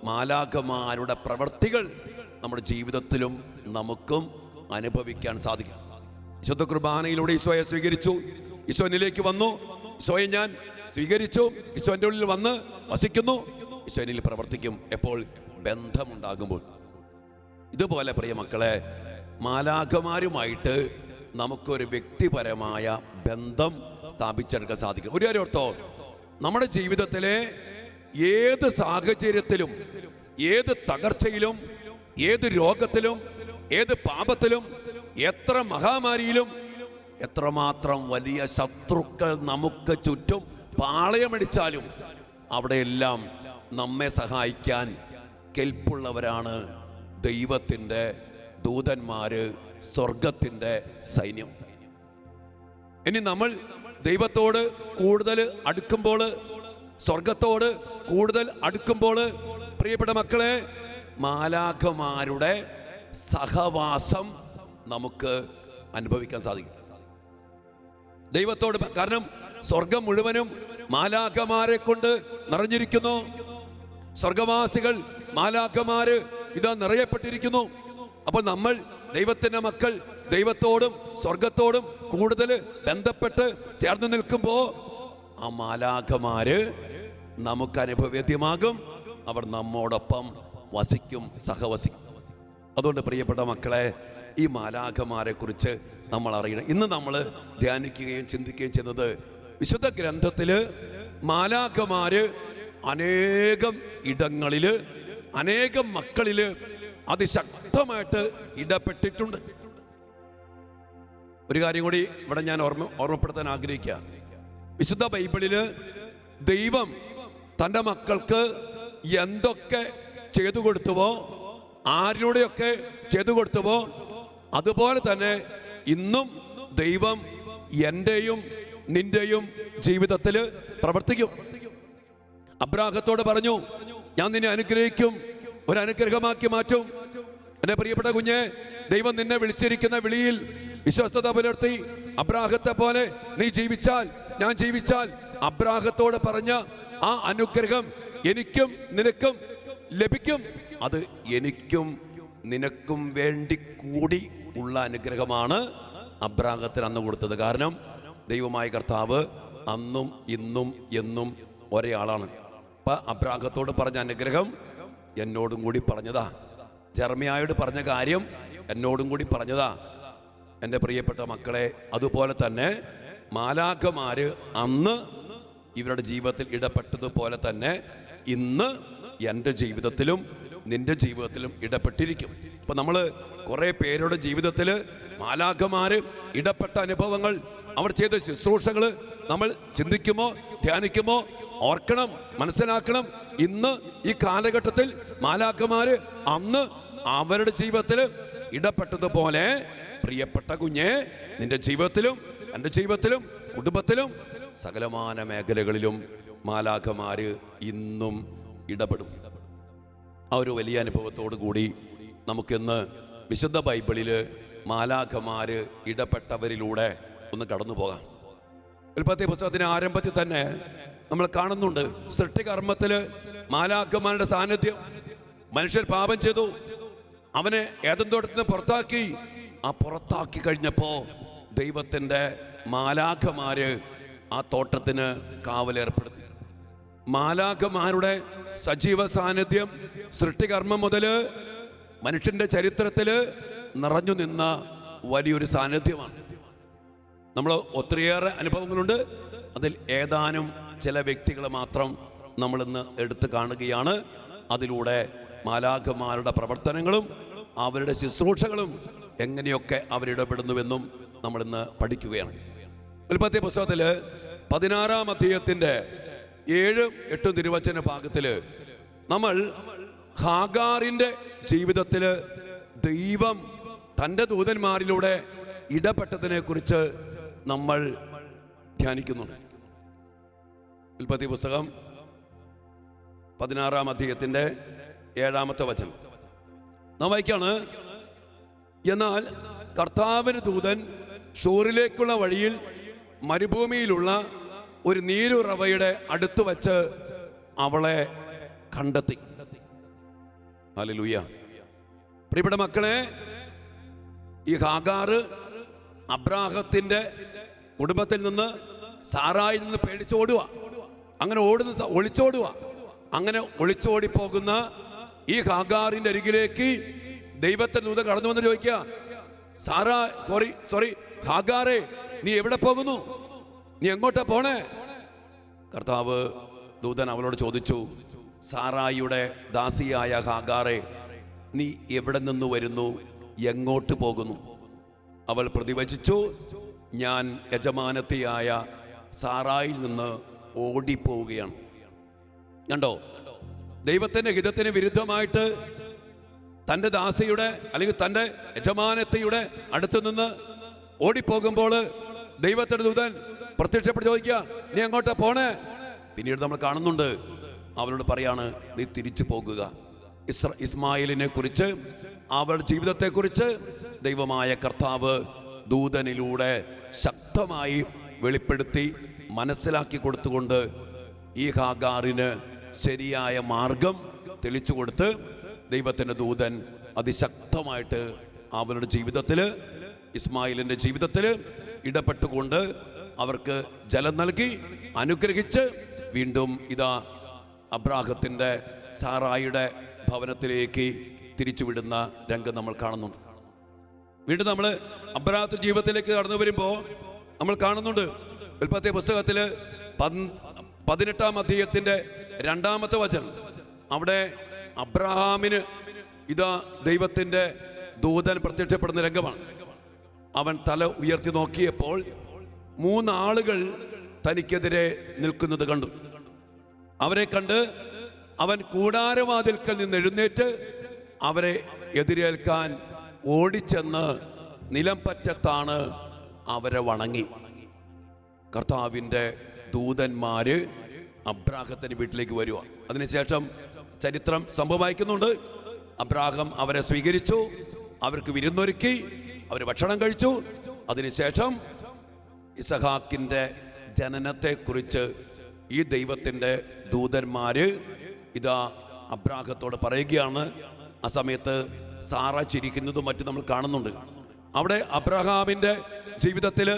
മാലാഖമാരുടെ പ്രവൃത്തികൾ നമ്മുടെ ജീവിതത്തിലും നമുക്കും അനുഭവിക്കാൻ സാധിക്കും. വിശുദ്ധ കുർബാനയിലൂടെ ഈശോയെ സ്വീകരിച്ചു, ഈശോ എന്നിലേക്ക് വന്നു, ഈശോയെ ഞാൻ സ്വീകരിച്ചു, ഈശോ എൻ്റെ ഉള്ളിൽ വന്ന് വസിക്കുന്നു, ഈശോ എന്നിൽ പ്രവർത്തിക്കും. എപ്പോൾ? ബന്ധമുണ്ടാകുമ്പോൾ. ഇതുപോലെ പ്രിയ മക്കളെ, മാലാഖമാരുമായിട്ട് നമുക്കൊരു വ്യക്തിപരമായ ബന്ധം സ്ഥാപിച്ചെടുക്കാൻ സാധിക്കും. ഒരു കാര്യം ഓർത്തോ, നമ്മുടെ ജീവിതത്തിലെ ഏത് സാഹചര്യത്തിലും, ഏത് തകർച്ചയിലും, ഏത് രോഗത്തിലും, ഏത് പാപത്തിലും, എത്ര മഹാമാരിയിലും, എത്രമാത്രം വലിയ ശത്രുക്കൾ നമുക്ക് ചുറ്റും പാളയമടിച്ചാലും അവിടെയെല്ലാം നമ്മെ സഹായിക്കാൻ കെൽപ്പുള്ളവരാണ് ദൈവത്തിൻ്റെ ദൂതന്മാര്, സ്വർഗത്തിൻ്റെ സൈന്യം. ഇനി നമ്മൾ ദൈവത്തോട് കൂടുതൽ അടുക്കുമ്പോൾ, സ്വർഗത്തോട് കൂടുതൽ അടുക്കുമ്പോൾ, പ്രിയപ്പെട്ട മക്കളെ, മാലാഖമാരുടെ സഹവാസം നമുക്ക് അനുഭവിക്കാൻ സാധിക്കും. ദൈവത്തോട്, കാരണം സ്വർഗം മുഴുവനും മാലാഖമാരെ കൊണ്ട് നിറഞ്ഞിരിക്കുന്നു. സ്വർഗവാസികൾ മാലാഖമാര് ഇതാ നിറയപ്പെട്ടിരിക്കുന്നു. അപ്പോൾ നമ്മൾ ദൈവത്തിൻ്റെ മക്കൾ ദൈവത്തോടും സ്വർഗത്തോടും കൂടുതൽ ബന്ധപ്പെട്ട് ചേർന്ന് നിൽക്കുമ്പോൾ ആ മാലാഖമാര് നമുക്ക് അനുഭവേദ്യമാകും. അവർ നമ്മോടൊപ്പം വസിക്കും, സഹവസിക്കും. അതുകൊണ്ട് പ്രിയപ്പെട്ട മക്കളെ, ഈ മാലാഖമാരെ കുറിച്ച് നമ്മൾ അറിയണം. ഇന്ന് നമ്മൾ ധ്യാനിക്കുകയും ചിന്തിക്കുകയും ചെയ്യുന്നത്, വിശുദ്ധ ഗ്രന്ഥത്തില് മാലാഖമാര് അനേകം ഇടങ്ങളില്, അനേകം മക്കളില് അതിശക്തമായിട്ട് ഇടപെട്ടിട്ടുണ്ട്. ഒരു കാര്യം കൂടി ഇവിടെ ഞാൻ ഓർമ്മപ്പെടുത്താൻ ആഗ്രഹിക്കുക. വിശുദ്ധ ബൈബിളില് ദൈവം തൻ്റെ മക്കൾക്ക് എന്തൊക്കെ ചെയ്തു കൊടുത്തുവോ, ആരിലൂടെയൊക്കെ ചെയ്തു കൊടുത്തുവോ, അതുപോലെ തന്നെ ഇന്നും ദൈവം എൻ്റെയും നിന്റെയും ജീവിതത്തിൽ പ്രവർത്തിക്കും. അബ്രാഹത്തോട് പറഞ്ഞു, ഞാൻ നിന്നെ അനുഗ്രഹിക്കും, ഒരു അനുഗ്രഹമാക്കി മാറ്റും. എൻ്റെ പ്രിയപ്പെട്ട കുഞ്ഞെ, ദൈവം നിന്നെ വിളിച്ചിരിക്കുന്ന വിളിയിൽ വിശ്വസ്തത പുലർത്തി അബ്രാഹത്തെ പോലെ നീ ജീവിച്ചാൽ, ഞാൻ ജീവിച്ചാൽ, അബ്രാഹത്തോട് പറഞ്ഞ ആ അനുഗ്രഹം എനിക്കും നിനക്കും ലഭിക്കും. അത് എനിക്കും നിനക്കും വേണ്ടി കൂടി ഉള്ള അനുഗ്രഹമാണ് അബ്രാഹത്തിന് അന്ന് കൊടുത്തത്. കാരണം ദൈവമായ കർത്താവ് അന്നും ഇന്നും എന്നും ഒരേ ആളാണ്. അപ്പൊ അബ്രാഹത്തോട് പറഞ്ഞ അനുഗ്രഹം എന്നോടും കൂടി പറഞ്ഞതാ. ജെറമ്യായോട് പറഞ്ഞ കാര്യം എന്നോടും കൂടി പറഞ്ഞതാ. എൻ്റെ പ്രിയപ്പെട്ട മക്കളെ, അതുപോലെ തന്നെ മാലാഖമാര് അന്ന് ഇവരുടെ ജീവിതത്തിൽ ഇടപെട്ടതുപോലെ തന്നെ ഇന്ന് എൻ്റെ ജീവിതത്തിലും നിന്റെ ജീവിതത്തിലും ഇടപെട്ടിരിക്കും. ഇപ്പൊ നമ്മൾ കുറെ പേരുടെ ജീവിതത്തിൽ മാലാഖമാര് ഇടപെട്ട അനുഭവങ്ങൾ, അവർ ചെയ്ത ശുശ്രൂഷകൾ നമ്മൾ ചിന്തിക്കുമോ, ധ്യാനിക്കുമോ? ഓർക്കണം, മനസ്സിലാക്കണം. ഇന്ന് ഈ കാലഘട്ടത്തിൽ മാലാഖമാര് അന്ന് അവരുടെ ജീവിതത്തിൽ ഇടപെട്ടതുപോലെ പ്രിയപ്പെട്ട കുഞ്ഞെ, നിന്റെ ജീവിതത്തിലും എൻ്റെ ജീവിതത്തിലും കുടുംബത്തിലും സകലമാന മേഖലകളിലും മാലാഖമാര് ഇന്നും ഇടപെടും. ആ ഒരു വലിയ അനുഭവത്തോടു കൂടി നമുക്കിന്ന് വിശുദ്ധ ബൈബിളില് മാലാഖമാര് ഇടപെട്ടവരിലൂടെ ഒന്ന് കടന്നു പോകാം. ഉൽപ്പത്തി പുസ്തകത്തിന്റെ ആരംഭത്തിൽ തന്നെ നമ്മൾ കാണുന്നുണ്ട് സൃഷ്ടികർമ്മത്തില് മാലാഖമാരുടെ സാന്നിധ്യം. മനുഷ്യൻ പാപം ചെയ്തു, അവനെ ഏദൻ തോട്ടത്തിൽ നിന്ന് പുറത്താക്കി. ആ പുറത്താക്കി കഴിഞ്ഞപ്പോ ദൈവത്തിന്റെ മാലാഖമാര് ആ തോട്ടത്തിന് കാവലേർപ്പെടുത്തി. മാലാഖമാരുടെ സജീവ സാന്നിധ്യം സൃഷ്ടികർമ്മം മുതല് മനുഷ്യന്റെ ചരിത്രത്തില് നിറഞ്ഞു നിന്ന വലിയൊരു സാന്നിധ്യമാണ്. നമ്മൾ ഒത്തിരിയേറെ അനുഭവങ്ങളുണ്ട്. അതിൽ ഏതാനും ചില വ്യക്തികളെ മാത്രം നമ്മളിന്ന് എടുത്തു കാണുകയാണ്. അതിലൂടെ മാലാഖമാരുടെ പ്രവർത്തനങ്ങളും അവരുടെ ശുശ്രൂഷകളും എങ്ങനെയൊക്കെ അവരിടപെടുന്നുവെന്നും നമ്മളിന്ന് പഠിക്കുകയാണ്. ഉൽപ്പത്തി പുസ്തകത്തില് 16-ാം അധ്യായത്തിന്റെ 7-8 തിരുവചന ഭാഗത്തില് നമ്മൾ ഹാഗാറിന്റെ ജീവിതത്തില് ദൈവം തൻ്റെ ദൂതന്മാരിലൂടെ ഇടപെട്ടതിനെ കുറിച്ച് നമ്മൾ ധ്യാനിക്കുന്നുണ്ട്. ഉൽപ്പത്തി പുസ്തകം 16-ാം അധ്യായത്തിന്റെ 7-ാമത്തെ വചനം നാം വായിക്കാണ്. എന്നാൽ കർത്താവിന് ദൂതൻ ഷൂറിലേക്കുള്ള വഴിയിൽ മരുഭൂമിയിലുള്ള ഒരു നീരുറവയുടെ അടുത്ത് വച്ച് അവളെ കണ്ടെത്തി. ഹല്ലേലൂയ. പ്രിയപ്പെട്ട മക്കളെ, ഈ ഹാഗാറ് അബ്രാഹത്തിന്റെ കുടുംബത്തിൽ നിന്ന്, സാറായിൽ നിന്ന് പേടിച്ചോടുക. അങ്ങനെ ഒളിച്ചോടുക. അങ്ങനെ ഒളിച്ചോടിപ്പോകുന്ന ഈ ഹാഗാറിന്റെ അരികിലേക്ക് ദൈവത്തിന്റെ ദൂതൻ കടന്നു വന്ന് ചോദിക്കുക, ഹാഗാറെ, നീ എവിടെ പോകുന്നു? നീ എങ്ങോട്ടാ പോണേ? കർത്താവ് ദൂതൻ അവളോട് ചോദിച്ചു, സാറായിയുടെ ദാസിയായ ഹാഗാറെ, നീ എവിടെ നിന്ന് വരുന്നു? എങ്ങോട്ട് പോകുന്നു? അവൾ പ്രതിവചിച്ചു, ഞാൻ യജമാനത്തിയായ സാറായിൽ നിന്ന് ഓടിപ്പോവുകയാണ്. കണ്ടോ, ദൈവത്തിന്റെ ഹിതത്തിന് വിരുദ്ധമായിട്ട് തൻ്റെ ദാസിയുടെ അല്ലെങ്കിൽ തൻ്റെ യജമാനത്തിയുടെ അടുത്തു നിന്ന് ഓടിപ്പോകുമ്പോൾ ദൈവത്തിന്റെ ദൂതൻ പ്രത്യക്ഷപ്പെട്ട് ചോദിക്കുക, നീ എങ്ങോട്ടാ പോണേ? പിന്നീട് നമ്മൾ കാണുന്നുണ്ട്, അവരോട് പറയാണ്, നീ തിരിച്ചു പോകുക. ഇസ്മായിലിനെ കുറിച്ച്, അവളുടെ ജീവിതത്തെക്കുറിച്ച് ദൈവമായ കർത്താവ് ദൂതനിലൂടെ ശക്തമായി വെളിപ്പെടുത്തി മനസ്സിലാക്കി കൊടുത്തുകൊണ്ട് ഈ ഹാഗാറിന് ശരിയായ മാർഗം തെളിച്ചു കൊടുത്ത് ദൈവത്തിന്റെ ദൂതൻ അതിശക്തമായിട്ട് അവരുടെ ജീവിതത്തിൽ, ഇസ്മായിലിന്റെ ജീവിതത്തിൽ ഇടപെട്ടുകൊണ്ട് അവർക്ക് ജലം നൽകി അനുഗ്രഹിച്ച് വീണ്ടും ഇതാ അബ്രാഹത്തിന്റെ സാറായിയുടെ ഭവനത്തിലേക്ക് തിരിച്ചുവിടുന്ന രംഗം നമ്മൾ കാണുന്നുണ്ട്. വീണ്ടും നമ്മൾ അബ്രാഹത്തിന്റെ ജീവിതത്തിലേക്ക് കടന്നു വരുമ്പോൾ നമ്മൾ കാണുന്നുണ്ട് ഉൽപ്പത്തി പുസ്തകത്തില് 18-ാം അധ്യായത്തിന്റെ 2-ാമത്തെ വചനം. അവിടെ അബ്രഹാമിന് ഇതാ ദൈവത്തിന്റെ ദൂതൻ പ്രത്യക്ഷപ്പെടുന്ന രംഗമാണ്. അവൻ തല ഉയർത്തി നോക്കിയപ്പോൾ 3 ആളുകൾ തനിക്കെതിരെ നിൽക്കുന്നത് കണ്ടു. അവരെ കണ്ട് അവൻ കൂടാരവാതിൽക്കൽ നിന്ന് എഴുന്നേറ്റ് അവരെ എതിരേൽക്കാൻ ഓടിച്ചെന്ന് നിലംപറ്റത്താണ് അവരെ വണങ്ങി. കർത്താവിൻ്റെ ദൂതന്മാര് അബ്രാഹത്തിന്റെ വീട്ടിലേക്ക് വരുക. അതിനുശേഷം ചരിത്രം സംഭവിക്കുന്നുണ്ട്. അബ്രാഹം അവരെ സ്വീകരിച്ചു, അവർക്ക് വിരുന്നൊരുക്കി, അവർ ഭക്ഷണം കഴിച്ചു. അതിനുശേഷം ഇസഹാക്കിന്റെ ജനനത്തെക്കുറിച്ച് ഈ ദൈവത്തിന്റെ ദൂതന്മാര് ഇതാ അബ്രാഹത്തോട് പറയുകയാണ്. ആ സമയത്ത് സാറ ചിരിക്കുന്നതും മറ്റും നമ്മൾ കാണുന്നുണ്ട്. അവിടെ അബ്രഹാമിന്റെ ജീവിതത്തിൽ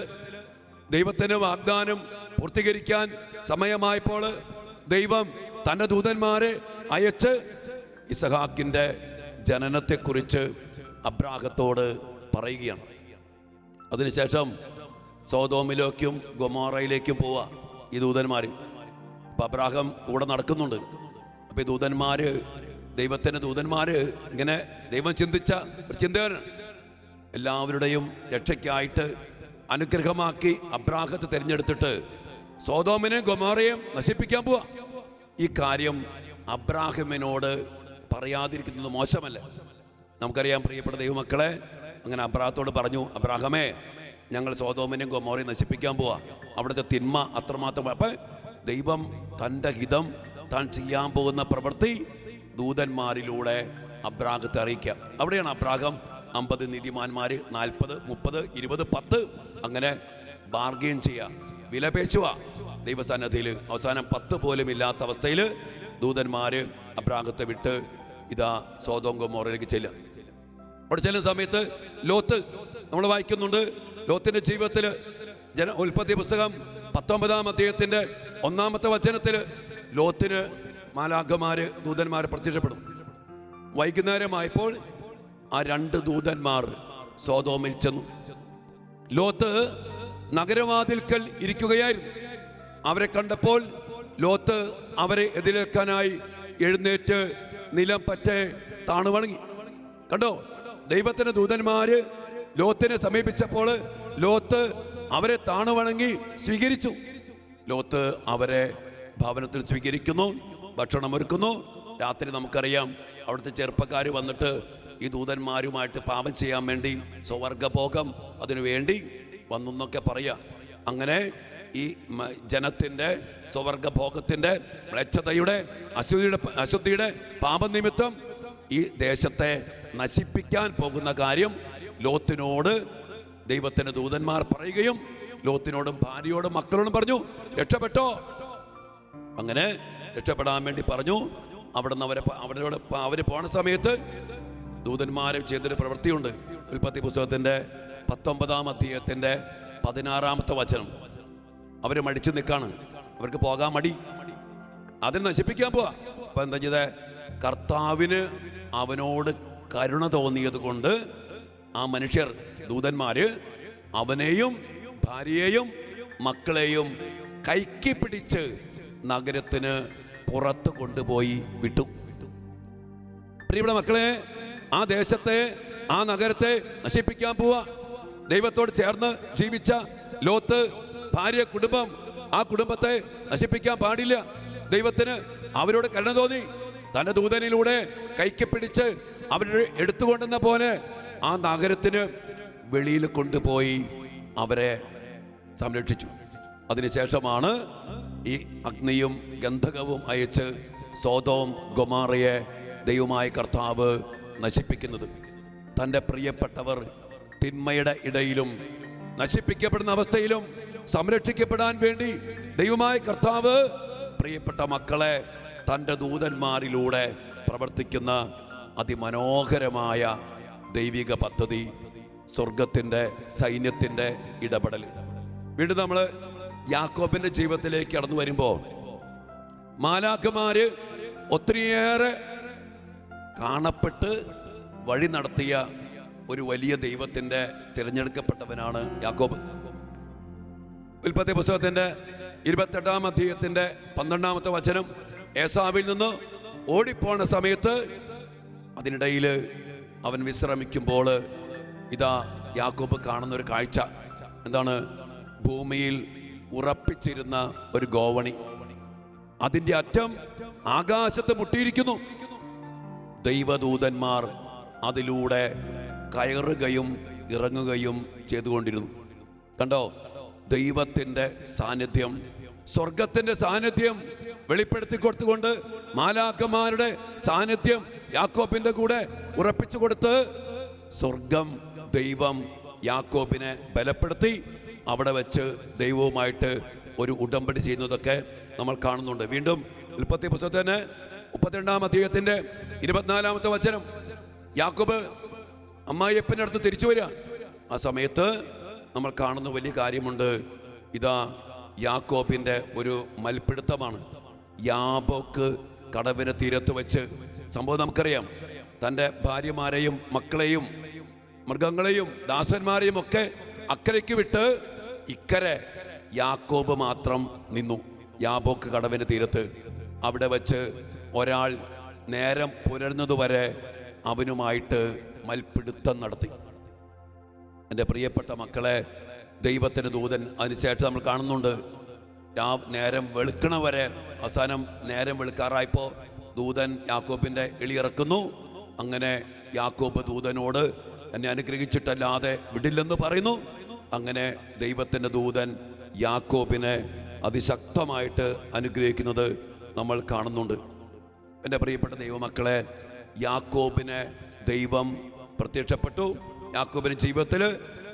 ദൈവത്തിന് വാഗ്ദാനം പൂർത്തീകരിക്കാൻ സമയമായപ്പോൾ ദൈവം തൻ്റെ ദൂതന്മാരെ അയച്ച് ഇസഹാക്കിന്റെ ജനനത്തെക്കുറിച്ച് അബ്രാഹത്തോട് പറയുകയാണ്. അതിനുശേഷം സോദോമിലേക്കും ഗൊമോറയിലേക്കും പോവുക ഈ ദൂതന്മാർ. അപ്പം അബ്രാഹം കൂടെ നടക്കുന്നുണ്ട്. അപ്പം ഈ ദൂതന്മാർ, ദൈവത്തിൻ്റെ ദൂതന്മാർ ഇങ്ങനെ ദൈവം ചിന്തിച്ച ഒരു ചിന്തകനാണ്. എല്ലാവരുടെയും രക്ഷയ്ക്കായിട്ട് അനുഗ്രഹമാക്കി അബ്രാഹത്തെ തിരഞ്ഞെടുത്തിട്ട് സോദോമിനെയും ഗൊമോറയെയും നശിപ്പിക്കാൻ പോവാ. ഈ കാര്യം അബ്രാഹിമിനോട് പറയാതിരിക്കുന്നത് മോശമല്ല. നമുക്കറിയാം പ്രിയപ്പെട്ട ദൈവമക്കളെ, അങ്ങനെ അബ്രാഹത്തോട് പറഞ്ഞു, അബ്രാഹമേ, ഞങ്ങൾ സോദോമിനെയും ഗൊമോറയും നശിപ്പിക്കാൻ പോവാ. അവിടുത്തെ തിന്മ അത്രമാത്രം. അപ്പം ദൈവം തൻ്റെ ഹിതം, താൻ ചെയ്യാൻ പോകുന്ന പ്രവൃത്തി ദൂതന്മാരിലൂടെ അബ്രാഹത്തെ അറിയിക്കാം. അവിടെയാണ് അബ്രാഹം 50 നീതിമാന്മാർ, 40, 30, 20, 10 അങ്ങനെ ബാർഗെയിൻ ചെയ്യുക, വിലപേശുക ദൈവസന്നിധിയിൽ. അവസാനം 10 പോലും ഇല്ലാത്ത അവസ്ഥയിൽ ദൂതന്മാർ അബ്രാഹത്തെ വിട്ട് ഇതാ സോദോം ഗൊമോറയിലേക്ക് ചെല്ലുക. അവിടെ ചെല്ലുന്ന സമയത്ത് ലോത്ത് നമ്മൾ വായിക്കുന്നുണ്ട്. ലോത്തിന്റെ ജീവിതത്തിൽ ഉൽപ്പത്തി പുസ്തകം 19-ാം അധ്യായത്തിന്റെ 1-ാമത്തെ വചനത്തിൽ ലോത്തിന് മാലാഖമാര്, ദൂതന്മാർ പ്രത്യക്ഷപ്പെടും. വൈകുന്നേരമായപ്പോൾ ആ 2 ദൂതന്മാർ സോദോമിൽ ചെന്നു. ലോത്ത് നഗരവാതിൽക്കൽ ഇരിക്കുകയായിരുന്നു. അവരെ കണ്ടപ്പോൾ ലോത്ത് അവരെ എതിരേൽക്കാനായി എഴുന്നേറ്റ് നിലം പറ്റെ താണു വണങ്ങി. കണ്ടോ, ദൈവത്തിന്റെ ദൂതന്മാര് ലോത്തിനെ സമീപിച്ചപ്പോൾ ലോത്ത് അവരെ താണു വണങ്ങി സ്വീകരിച്ചു. ലോത്ത് അവരെ ഭവനത്തിൽ സ്വീകരിക്കുന്നു, ഭക്ഷണം ഒരുക്കുന്നു. രാത്രി നമുക്കറിയാം അവിടുത്തെ ചെറുപ്പക്കാർ വന്നിട്ട് ഈ ദൂതന്മാരുമായിട്ട് പാപം ചെയ്യാൻ വേണ്ടി സ്വർഗഭോഗം അതിനു വേണ്ടി വന്നു എന്നൊക്കെ പറയാം. അങ്ങനെ ഈ ജനത്തിൻ്റെ സ്വർഗഭോഗത്തിൻ്റെ മ്ലേച്ഛതയുടെ അശുദ്ധിയുടെ പാപനിമിത്തം ഈ ദേശത്തെ നശിപ്പിക്കാൻ പോകുന്ന കാര്യം ലോത്തിനോട് ദൈവത്തിന്റെ ദൂതന്മാർ പറയുകയും ലോത്തിനോടും ഭാര്യയോടും മക്കളോടും പറഞ്ഞു, രക്ഷപ്പെട്ടോ. അങ്ങനെ രക്ഷപ്പെടാൻ വേണ്ടി പറഞ്ഞു. അവിടുന്ന് അവര് പോണ സമയത്ത് ദൂതന്മാരെ ചെയ്തൊരു പ്രവൃത്തിയുണ്ട്. ഉൽപ്പത്തി പുസ്തകത്തിന്റെ 19-ാം അധ്യായത്തിന്റെ 16-ാമത്തെ വചനം. അവര് മടിച്ചു നിൽക്കാണ്, അവർക്ക് പോകാൻ മടി, അതിനെ നശിപ്പിക്കാൻ പോവാ. അപ്പൊ എന്താ ചെയ്തേ? കർത്താവിന് അവനോട് കരുണ തോന്നിയത് കൊണ്ട് ആ മനുഷ്യർ, ദൂതന്മാര്, അവനെയും ഭാര്യയെയും മക്കളെയും കൈക്ക് പിടിച്ച് നഗരത്തിന് പുറത്ത് കൊണ്ടുപോയി വിട്ടു. പ്രിയപ്പെട്ട മക്കളെ, ആ ദേശത്തെ, ആ നഗരത്തെ നശിപ്പിക്കാൻ പോവാ. ദൈവത്തോട് ചേർന്ന് ജീവിച്ച ലോത്ത്, ഭാര്യ, കുടുംബം, ആ കുടുംബത്തെ നശിപ്പിക്കാൻ പാടില്ല. ദൈവത്തിന് അവരോട് കരുണ തോന്നി. തന്റെ ദൂതനിലൂടെ കൈക്ക് പിടിച്ച് അവരെ എടുത്തുകൊണ്ടെന്ന പോലെ ആ നഗരത്തിന് വെളിയിൽ കൊണ്ടുപോയി അവരെ സംരക്ഷിച്ചു. അതിനുശേഷമാണ് ഈ അഗ്നിയും ഗന്ധകവും അയച്ച് സോദോം ഗൊമോറയെ ദൈവമായ കർത്താവ് നശിപ്പിക്കുന്നത്. തൻ്റെ പ്രിയപ്പെട്ടവർ തിന്മയുടെ ഇടയിലും നശിപ്പിക്കപ്പെടുന്ന അവസ്ഥയിലും സംരക്ഷിക്കപ്പെടാൻ വേണ്ടി ദൈവമായ കർത്താവ് പ്രിയപ്പെട്ട മക്കളെ തൻ്റെ ദൂതന്മാരിലൂടെ പ്രവർത്തിക്കുന്ന അതിമനോഹരമായ ദൈവിക പദ്ധതി, സ്വർഗത്തിൻ്റെ സൈന്യത്തിൻ്റെ ഇടപെടൽ. വീണ്ടും നമ്മൾ യാക്കോബിന്റെ ജീവിതത്തിലേക്ക് കടന്നു വരുമ്പോൾ മാലാഖമാര് ഒത്തിരിയേറെ കാണപ്പെട്ട് വഴി നടത്തിയ ഒരു വലിയ ദൈവത്തിന്റെ തിരഞ്ഞെടുക്കപ്പെട്ടവനാണ് യാക്കോബ്. ഉൽപ്പത്തി പുസ്തകത്തിന്റെ 28-ാം അധ്യായത്തിന്റെ 12-ാമത്തെ വചനം. ഏസാവിൽ നിന്ന് ഓടിപ്പോണ സമയത്ത് അതിനിടയിൽ അവൻ വിശ്രമിക്കുമ്പോൾ ഇതാ യാക്കോബ് കാണുന്ന ഒരു കാഴ്ച. എന്താണ്? ഭൂമിയിൽ ഉറപ്പിച്ചിരുന്ന ഒരു ഗോവണി, അതിൻ്റെ അറ്റം ആകാശത്ത് മുട്ടിയിരിക്കുന്നു. ദൈവദൂതന്മാർ അതിലൂടെ കയറുകയും ഇറങ്ങുകയും ചെയ്തുകൊണ്ടിരുന്നു. കണ്ടോ? ദൈവത്തിൻ്റെ സാന്നിധ്യം, സ്വർഗത്തിൻ്റെ സാന്നിധ്യം വെളിപ്പെടുത്തി കൊടുത്തുകൊണ്ട് മാലാഖമാരുടെ സാന്നിധ്യം യാക്കോബിന്റെ കൂടെ ഉറപ്പിച്ചു കൊടുത്ത് സ്വർഗം, ദൈവം യാക്കോബിനെ ബലപ്പെടുത്തി അവിടെ വെച്ച് ദൈവവുമായിട്ട് ഒരു ഉടമ്പടി ചെയ്യുന്നതൊക്കെ നമ്മൾ കാണുന്നുണ്ട്. വീണ്ടും ഉൽപ്പത്തി പുസ്തകത്തിന് 32-ാം അധ്യായത്തിന്റെ 24-ാമത്തെ വചനം. യാക്കോബ് അമ്മായിയപ്പൻ്റെ അടുത്ത് തിരിച്ചു വരിക. ആ സമയത്ത് നമ്മൾ കാണുന്ന വലിയ കാര്യമുണ്ട്. ഇതാ യാക്കോബിന്റെ ഒരു മൽപ്പിടുത്തമാണ്. യാബോക്ക് കടവിന് തീരത്ത് വെച്ച്, സംഭവം നമുക്കറിയാം, തൻ്റെ ഭാര്യമാരെയും മക്കളെയും മൃഗങ്ങളെയും ദാസന്മാരെയും ഒക്കെ അക്കരയ്ക്ക് വിട്ട് ഇക്കരെ യാക്കോബ് മാത്രം നിന്നു. യാബോക്ക് കടവിന് തീരത്ത്. അവിടെ വച്ച് ഒരാൾ നേരം പുലരുന്നതുവരെ അവനുമായിട്ട് മൽപ്പിടുത്തം നടത്തി. എൻ്റെ പ്രിയപ്പെട്ട മക്കളെ, ദൈവത്തിൻ്റെ ദൂതൻ അതിനുശേഷം നമ്മൾ കാണുന്നുണ്ട്, നേരം വെളുക്കണവരെ, അവസാനം നേരം വെളുക്കാറായപ്പോൾ ദൂതൻ യാക്കോബിൻ്റെ എളിയിറക്കുന്നു. അങ്ങനെ യാക്കോബ് ദൂതനോട് എന്നെ അനുഗ്രഹിച്ചിട്ടല്ലാതെ വിടില്ലെന്ന് പറയുന്നു. അങ്ങനെ ദൈവത്തിൻ്റെ ദൂതൻ യാക്കോബിനെ അതിശക്തമായിട്ട് അനുഗ്രഹിക്കുന്നത് നമ്മൾ കാണുന്നുണ്ട്. എൻ്റെ പ്രിയപ്പെട്ട ദൈവമക്കളെ, യാക്കോബിനെ ദൈവം പ്രത്യക്ഷപ്പെട്ടു. യാക്കോബിൻ്റെ ജീവിതത്തിൽ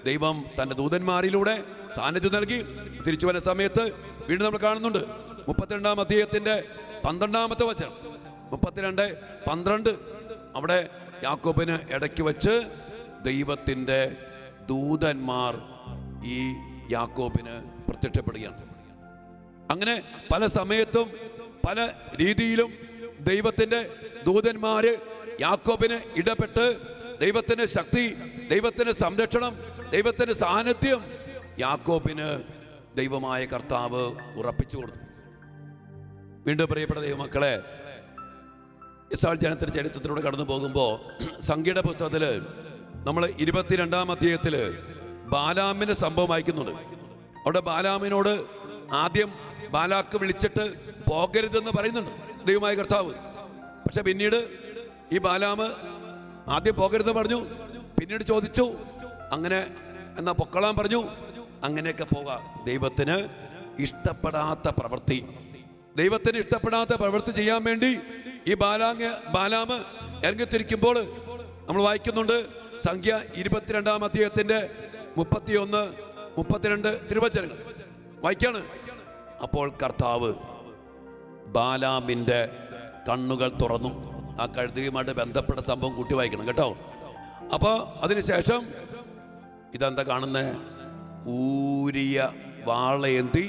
ദൈവം തൻ്റെ ദൂതന്മാരിലൂടെ സാന്നിധ്യം നൽകി. തിരിച്ചു വരുന്ന സമയത്ത് വീണ്ടും നമ്മൾ കാണുന്നുണ്ട് 32-ാം അധ്യായത്തിൻ്റെ 12-ാമത്തെ വചനം, 32:12. അവിടെ യാക്കോബിന് ഇടയ്ക്ക് വെച്ച് ദൈവത്തിൻ്റെ ദൂതന്മാർ ഈ യാക്കോബിന് പ്രത്യക്ഷപ്പെടുകയാണ്. അങ്ങനെ പല സമയത്തും പല രീതിയിലും ദൈവത്തിൻ്റെ ദൂതന്മാര് യാക്കോബിന് ഇടപെട്ട് ദൈവത്തിൻ്റെ ശക്തി, ദൈവത്തിൻ്റെ സംരക്ഷണം, ദൈവത്തിൻ്റെ സാന്നിധ്യം യാക്കോബിന് ദൈവമായ കർത്താവ് ഉറപ്പിച്ചു കൊടുത്തു. വീണ്ടും പ്രിയപ്പെട്ട ദൈവമക്കളെ, ഇസ്രായേൽ ജനത്തിന്റെ ചരിത്രത്തിലൂടെ കടന്നു പോകുമ്പോൾ സംഖ്യയുടെ പുസ്തകത്തിൽ നമ്മൾ 22-ാം അധ്യായത്തിൽ ബാലാമിന്റെ സംഭവം വായിക്കുന്നുണ്ട്. അവിടെ ബാലാമിനോട് ആദ്യം ബാലാക്ക് വിളിച്ചിട്ട് പോകരുതെന്ന് പറയുന്നുണ്ട് ദൈവമായ കർത്താവ്. പക്ഷെ പിന്നീട് ഈ ബാലാമ് ആദ്യം പോകരുതെന്ന് പറഞ്ഞു, പിന്നീട് ചോദിച്ചു, അങ്ങനെ എന്നാ പൊക്കളാൻ പറഞ്ഞു. അങ്ങനെയൊക്കെ പോകാം. ദൈവത്തിന് ഇഷ്ടപ്പെടാത്ത പ്രവൃത്തി, ദൈവത്തിന് ഇഷ്ടപ്പെടാത്ത പ്രവൃത്തി ചെയ്യാൻ വേണ്ടി ഈ ബാലാമ് ഇറങ്ങിത്തിരിക്കുമ്പോൾ നമ്മൾ വായിക്കുന്നുണ്ട് സംഖ്യ 22-ാം അധ്യായത്തിന്റെ 31, 32 തിരുവചനങ്ങൾ വായിക്കാണ്. അപ്പോൾ കർത്താവ് ബാലാമിന്റെ കണ്ണുകൾ തുറന്നു. ആ കഴുതയുമായിട്ട് ബന്ധപ്പെട്ട സംഭവം കൂട്ടി വായിക്കണം കേട്ടോ. അപ്പോൾ അതിനുശേഷം ഇതെന്താ കാണുന്നേ? ഊരിയ വാളയേന്തി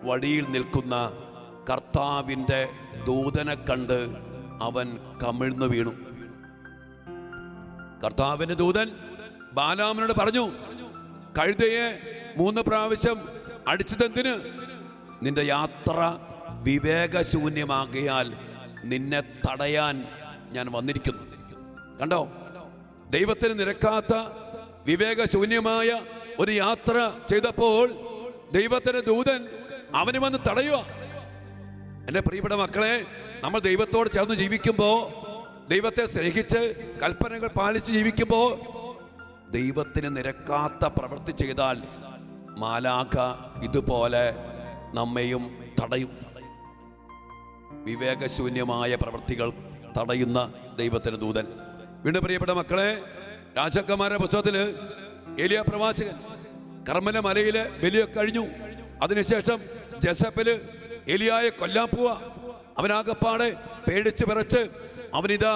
വഴിയിൽ നിൽക്കുന്ന കർത്താവിൻ്റെ ദൂതനെ കണ്ട് അവൻ കമിഴ്ന്നു വീണു. കർത്താവിൻ്റെ ദൂതൻ ബാലാമിനോട് പറഞ്ഞു, കഴുതയെ 3 പ്രാവശ്യം അടിച്ചതെന്തിന്? നിന്റെ യാത്ര വിവേകശൂന്യമാകിയാൽ നിന്നെ തടയാൻ ഞാൻ വന്നിരിക്കുന്നു. കണ്ടോ, ദൈവത്തിന് നിരക്കാത്ത വിവേകശൂന്യമായ ഒരു യാത്ര ചെയ്തപ്പോൾ ദൈവത്തിന്റെ ദൂതൻ അവന് വന്ന് തടയുക. എൻ്റെ പ്രിയപ്പെട്ട മക്കളെ, നമ്മൾ ദൈവത്തോട് ചേർന്ന് ജീവിക്കുമ്പോൾ, ദൈവത്തെ സ്നേഹിച്ച് കൽപ്പനകൾ പാലിച്ച് ജീവിക്കുമ്പോൾ, ദൈവത്തിന് നിരക്കാത്ത പ്രവൃത്തി ചെയ്താൽ മാലാഖ ഇതുപോലെ നമ്മയും തടയും. വിവേകശൂന്യമായ പ്രവൃത്തികൾ തടയുന്ന ദൈവത്തിന് ദൂതൻ. വീണ്ടും പ്രിയപ്പെട്ട മക്കളെ, രാജാക്കന്മാരുടെ പുസ്തകത്തിൽ ഏലിയ പ്രവാചകൻ കർമ്മല മലയിലെ ബലിയൊക്കെ കഴിഞ്ഞു. അതിനുശേഷം ജസപ്പല് ഏലിയായെ കൊല്ലാൻ പോവാ. അവനാകപ്പാടെ പേടിച്ച് വിറച്ച് അവനിതാ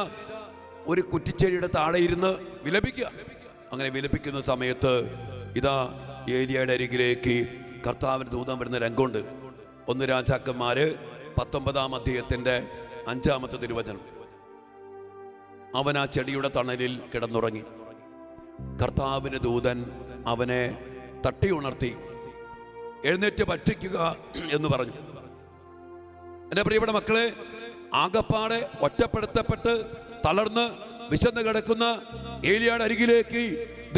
ഒരു കുറ്റിച്ചെടിയുടെ താഴെ ഇരുന്ന് വിലപിക്കുക. അങ്ങനെ വിലപിക്കുന്ന സമയത്ത് ഇതാ ഏലിയയുടെ അരികിലേക്ക് കർത്താവിന് ദൂതൻ വരുന്ന രംഗമുണ്ട്. 1 രാജാക്കന്മാര് 19-ാം അധ്യായത്തിന്റെ 5-ാമത്തെ തിരുവചനം. അവൻ ആ ചെടിയുടെ തണലിൽ കിടന്നുറങ്ങി. കർത്താവിന് ദൂതൻ അവനെ തട്ടി ഉണർത്തി, എഴുന്നേറ്റ് ഭക്ഷിക്കുക എന്ന് പറഞ്ഞു. എൻ്റെ പ്രിയപ്പെട്ട മക്കളെ, ആകപ്പാടെ ഒറ്റപ്പെടുത്തപ്പെട്ട് തളർന്ന് വിശന്ന് കിടക്കുന്ന ഏലിയയുടെ അരികിലേക്ക്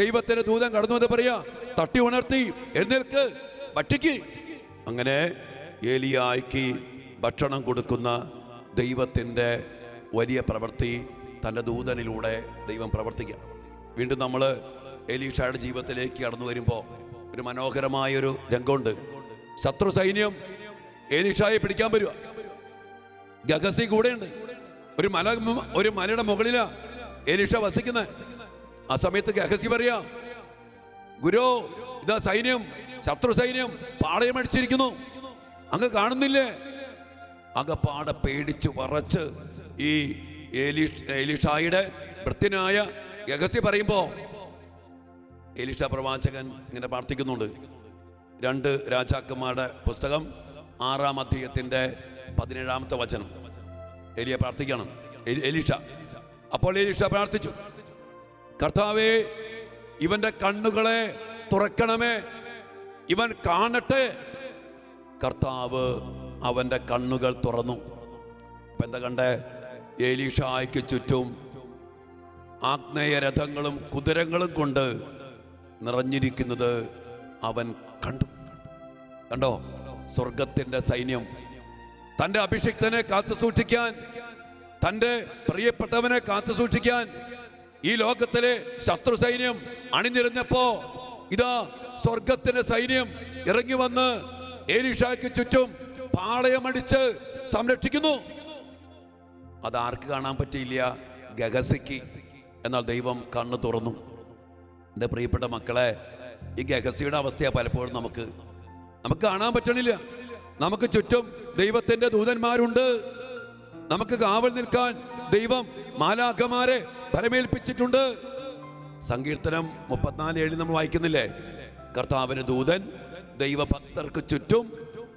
ദൈവത്തിന്റെ ദൂതൻ കടന്നു വന്ന് പറയാ, തട്ടി ഉണർത്തി, എഴുന്നേൽക്ക്, ഭക്ഷിക്ക്. അങ്ങനെ ഏലിയായ്ക്ക് ഭക്ഷണം കൊടുക്കുന്ന ദൈവത്തിൻ്റെ വലിയ പ്രവൃത്തി തൻ്റെ ദൂതനിലൂടെ ദൈവം പ്രവർത്തിക്കുക. വീണ്ടും നമ്മൾ എലീഷയുടെ ജീവിതത്തിലേക്ക് കടന്നു വരുമ്പോൾ ഒരു മനോഹരമായൊരു രംഗമുണ്ട്. ശത്രു സൈന്യം എലീഷയെ പിടിക്കാൻ വരുക. ഗഹസി കൂടെയുണ്ട്. ഒരു മലയുടെ മുകളിലാ എലീഷ വസിക്കുന്നത്. ആ സമയത്ത് ഗഹസി പറയാ, ഗുരു, ഇതാ സൈന്യം, ശത്രു സൈന്യം പാളയമടിച്ചിരിക്കുന്നു, അങ്ങ് കാണുന്നില്ലേ? അകപ്പാടെ പേടിച്ചു വറച്ച് ഈ എലീഷായുടെ ഭൃത്യനായ ഗഹസി പറയുമ്പോ എലീഷ പ്രവാചകൻ ഇങ്ങനെ പ്രാർത്ഥിക്കുന്നുണ്ട്. 2 രാജാക്കന്മാരുടെ പുസ്തകം 6-ാം അധ്യായത്തിന്റെ 17-ാമത്തെ വചനം. എലിയ പ്രാർത്ഥിക്കണം. എലീഷ അപ്പോൾ എലീഷ പ്രാർത്ഥിച്ചു, കർത്താവേ, ഇവന്റെ കണ്ണുകളെ തുറക്കണമേ, ഇവൻ കാണട്ടെ. കർത്താവ് അവന്റെ കണ്ണുകൾ തുറന്നു. ഇപ്പൊ എന്താ കണ്ടേ? എലീഷായ്ക്ക് ചുറ്റും ആഗ്നേയ രഥങ്ങളും കുതിരകളും കൊണ്ട് നിറഞ്ഞിരിക്കുന്നത് അവൻ കണ്ടു. കണ്ടോ? സ്വർഗത്തിന്റെ സൈന്യം തന്റെ അഭിഷിക്തനെ കാത്തു സൂക്ഷിക്കാൻ, തന്റെ പ്രിയപ്പെട്ടവനെ കാത്തു സൂക്ഷിക്കാൻ ഈ ലോകത്തിലെ ശത്രു സൈന്യം അണിനിരഞ്ഞപ്പോ ഇതാ സ്വർഗത്തിന്റെ സൈന്യം ഇറങ്ങി വന്ന് എലീഷായ്ക്ക് ചുറ്റും പാളയമടിച്ച് സംരക്ഷിക്കുന്നു. അതാർക്ക് കാണാൻ പറ്റിയില്ല? ഗഹസിക്ക്. എന്നാൽ ദൈവം കണ്ണു തുറന്നു. എൻ്റെ പ്രിയപ്പെട്ട മക്കളെ, ഈ ഗഹസിയുടെ അവസ്ഥയാണ് പലപ്പോഴും നമുക്ക് കാണാൻ പറ്റണില്ല. നമുക്ക് ചുറ്റും ദൈവത്തിന്റെ ദൂതന്മാരുണ്ട്. നമുക്ക് കാവൽ നിൽക്കാൻ ദൈവം മാലാഖമാരെ പരമേൽപ്പിച്ചിട്ടുണ്ട്. സങ്കീർത്തനം 34:7 നമ്മൾ വായിക്കുന്നില്ലേ? കർത്താവിന് ദൂതൻ ദൈവഭക്തർക്ക് ചുറ്റും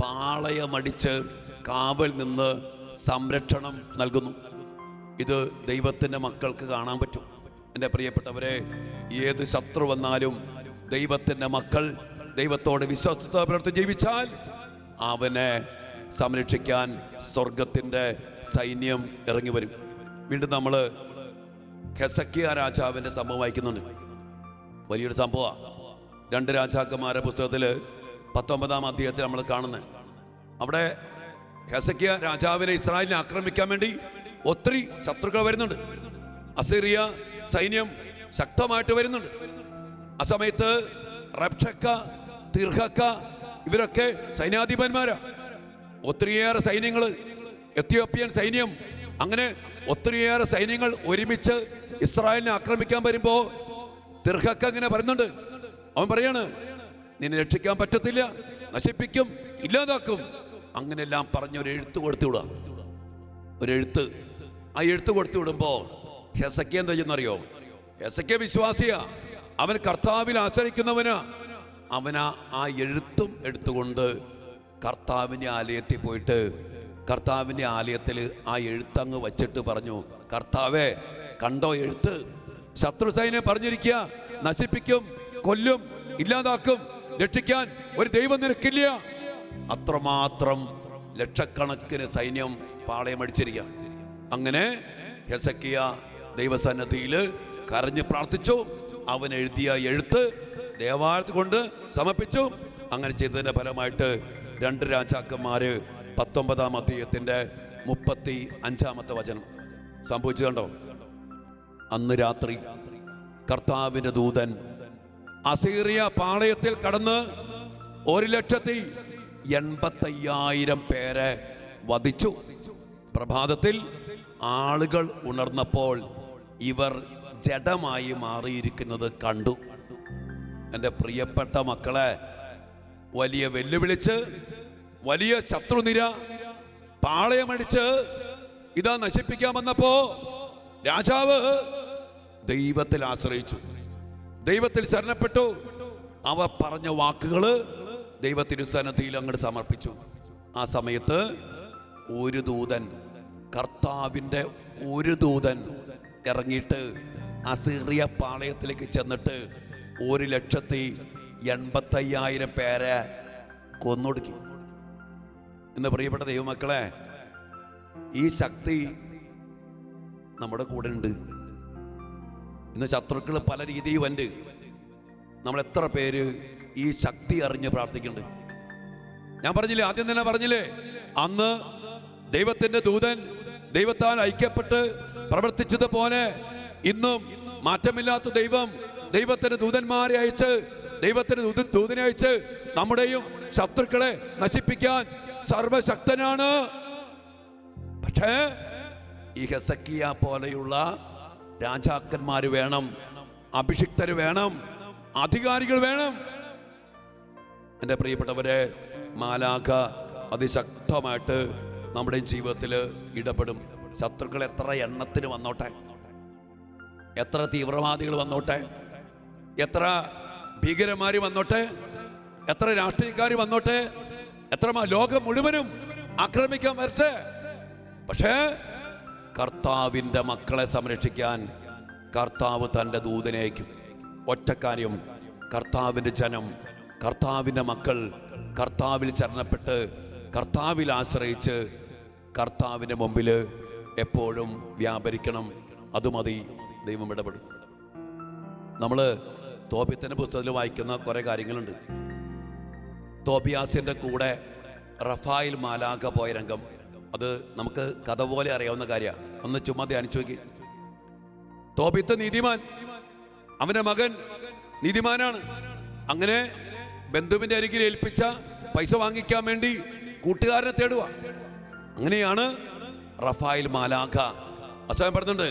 പാളയമടിച്ച് കാവൽ നിന്ന് സംരക്ഷണം നൽകുന്നു. ഇത് ദൈവത്തിന്റെ മക്കൾക്ക് കാണാൻ പറ്റും. എൻ്റെ പ്രിയപ്പെട്ടവരെ, ഏത് ശത്രു വന്നാലും ദൈവത്തിന്റെ മക്കൾ ദൈവത്തോട് വിശ്വസ്തത പുലർത്തി ജീവിച്ചാൽ അവനെ സംരക്ഷിക്കാൻ സ്വർഗത്തിന്റെ സൈന്യം ഇറങ്ങി വരും. വീണ്ടും നമ്മൾ ഹെസക്കിയ രാജാവിന്റെ സംഭവം വായിക്കുന്നുണ്ട്. വലിയൊരു സംഭവമാണ്. 2 രാജാക്കന്മാരുടെ പുസ്തകത്തിൽ 19-ാം അധ്യായത്തിൽ നമ്മൾ കാണുന്നത്. അവിടെ ഹെസക്കിയ രാജാവിനെ ഇസ്രായേലിനെ ആക്രമിക്കാൻ വേണ്ടി ഒത്തിരി ശത്രുക്കൾ വരുന്നുണ്ട്. അസീറിയ സൈന്യം ശക്തമായിട്ട് വരുന്നുണ്ട്. ആ സമയത്ത് റബ്ഷക്ക, തിർഹക്ക ഇവരൊക്കെ സൈന്യാധിപന്മാരാ. ഒത്തിരിയേറെ സൈന്യങ്ങൾ, എത്യോപ്യൻ സൈന്യം, അങ്ങനെ ഒത്തിരിയേറെ സൈന്യങ്ങൾ ഒരുമിച്ച് ഇസ്രായേലിനെ ആക്രമിക്കാൻ വരുമ്പോ തിർഹക്ക ഇങ്ങനെ പറയുന്നുണ്ട്. അവൻ പറയാണ്, നിന്നെ രക്ഷിക്കാൻ പറ്റത്തില്ല, നശിപ്പിക്കും, ഇല്ലാതാക്കും. അങ്ങനെല്ലാം പറഞ്ഞ ഒരു എഴുത്ത് കൊടുത്തു വിടുക. ഒരു എഴുത്ത്. ആ എഴുത്ത് കൊടുത്തു വിടുമ്പോ ഹെസക്കിയ എന്താ ചെയ്യുന്നറിയോ? ഹെസക്കിയ വിശ്വാസിയാ, അവൻ കർത്താവിൽ ആശ്രയിക്കുന്നവനാ. അവനാ ആ എഴുത്തും എടുത്തുകൊണ്ട് കർത്താവിൻ്റെ ആലയത്തിൽ പോയിട്ട് കർത്താവിൻ്റെ ആലയത്തിൽ ആ എഴുത്തങ്ങ് വച്ചിട്ട് പറഞ്ഞു, കർത്താവേ, കണ്ടോ എഴുത്ത്? ശത്രു സൈന്യം പറഞ്ഞിരിക്കുക, നശിപ്പിക്കും, കൊല്ലും, ഇല്ലാതാക്കും, രക്ഷിക്കാൻ ഒരു ദൈവം നിനക്കില്ല. അത്രമാത്രം ലക്ഷക്കണക്കിന് സൈന്യം പാളയമടിച്ചിരിക്കുക. അങ്ങനെ ഹെസക്കിയ ദൈവസന്നിധിയിൽ കരഞ്ഞ് പ്രാർത്ഥിച്ചു. അവൻ എഴുതിയ എഴുത്ത് ദേവാലയത്തിൽ കൊണ്ട് സമർപ്പിച്ചു. അങ്ങനെ ചെയ്തതിന്റെ ഫലമായിട്ട് 2 രാജാക്കന്മാര് 19-ാം അധ്യായത്തിന്റെ 35-ാമത്തെ വചനം സംഭവിച്ചു. കണ്ടോ? അന്ന് രാത്രി കർത്താവിന്റെ ദൂതൻ അസീറിയ പാളയത്തിൽ കടന്ന് 1,85,000 പേരെ വധിച്ചു. പ്രഭാതത്തിൽ ആളുകൾ ഉണർന്നപ്പോൾ ഇവർ ജഡമായി മാറിയിരിക്കുന്നത് കണ്ടു. എൻ്റെ പ്രിയപ്പെട്ട മക്കളെ, വലിയ വെല്ലുവിളിച്ച് വലിയ ശത്രുനിര പാളയമടിച്ച് ഇതാ നശിപ്പിക്കാൻ വന്നപ്പോ രാജാവ് ദൈവത്തിൽ ആശ്രയിച്ചു, ദൈവത്തിൽ ശരണപ്പെട്ടു. അവ പറഞ്ഞ വാക്കുകള് ദൈവത്തിരുസന്നിധിയിൽ അങ്ങോട്ട് സമർപ്പിച്ചു. ആ സമയത്ത് ഒരു ദൂതൻ, കർത്താവിൻ്റെ ഒരു ദൂതൻ ഇറങ്ങിയിട്ട് അസീറിയ പാളയത്തിലേക്ക് ചെന്നിട്ട് 1,85,000 പേരെ കൊന്നൊടുക്കി. എന്ന് പ്രിയപ്പെട്ട ദൈവമക്കളെ, ഈ ശക്തി നമ്മുടെ കൂടെ ഉണ്ട്. ഇന്ന് ശത്രുക്കൾ പല രീതിയിൽ വണ്ട്. നമ്മൾ എത്ര പേര് ഈ ശക്തി അറിഞ്ഞ് പ്രാർത്ഥിക്കുന്നുണ്ട്? ഞാൻ പറഞ്ഞില്ലേ, ആദ്യം തന്നെ പറഞ്ഞില്ലേ, അന്ന് ദൈവത്തിന്റെ ദൂതൻ ദൈവത്താൽ ഐക്യപ്പെട്ട് പ്രവർത്തിച്ചതുപോലെ ഇന്നും മാറ്റമില്ലാത്ത ദൈവം ദൈവത്തിന്റെ ദൂതന്മാരെ അയച്ച്, ദൈവത്തിന്റെ ദൂതനെ അയച്ച് നമ്മുടെയും ശത്രുക്കളെ നശിപ്പിക്കാൻ സർവശക്തനാണ്. പക്ഷേ ഈ ഹെസക്കിയ പോലെയുള്ള രാജാക്കന്മാര് വേണം, അഭിഷിക്തര് വേണം, അധികാരികൾ വേണം. എൻ്റെ പ്രിയപ്പെട്ടവരെ, മാലാഖ അതിശക്തമായിട്ട് നമ്മുടെ ജീവിതത്തിൽ ഇടപെടും. ശത്രുക്കൾ എത്ര എണ്ണത്തിന് വന്നോട്ടെ, എത്ര തീവ്രവാദികൾ വന്നോട്ടെ, എത്ര ഭീകരന്മാര് വന്നോട്ടെ, എത്ര രാഷ്ട്രീയക്കാർ വന്നോട്ടെ, എത്ര ലോകം മുഴുവനും ആക്രമിക്കാൻ വരട്ടെ, പക്ഷേ കർത്താവിൻ്റെ മക്കളെ സംരക്ഷിക്കാൻ കർത്താവ് തൻ്റെ ദൂതനേക്കും. ഒറ്റക്കാര്യം, കർത്താവിൻ്റെ ജനം, കർത്താവിൻ്റെ മക്കൾ കർത്താവിൽ ശരണപ്പെട്ട് കർത്താവിൽ ആശ്രയിച്ച് കർത്താവിൻ്റെ മുമ്പിൽ എപ്പോഴും വ്യാപരിക്കണം. അത് മതി, ദൈവം ഇടപെടും. നമ്മൾ തോബിത്തിൻ്റെ പുസ്തകത്തിൽ വായിക്കുന്ന കുറേ കാര്യങ്ങളുണ്ട്. തോബിയാസിൻ്റെ കൂടെ റഫായിൽ മാലാഖ പോയ രംഗം, അത് നമുക്ക് കഥ പോലെ അറിയാവുന്ന കാര്യമാണ്. ഒന്ന് ചുമ്മാ ധ്യാനിച്ചു നോക്കി. തോബിത്ത് നീതിമാൻ, അവൻ്റെ മകൻ നീതിമാനാണ്. അങ്ങനെ ബന്ധുവിൻ്റെ അരികിൽ ഏൽപ്പിച്ച പൈസ വാങ്ങിക്കാൻ വേണ്ടി കൂട്ടുകാരനെ തേടുക. അങ്ങനെയാണ് റഫായിൽ മാലാഖ. അസമയം പറഞ്ഞിട്ടുണ്ട്,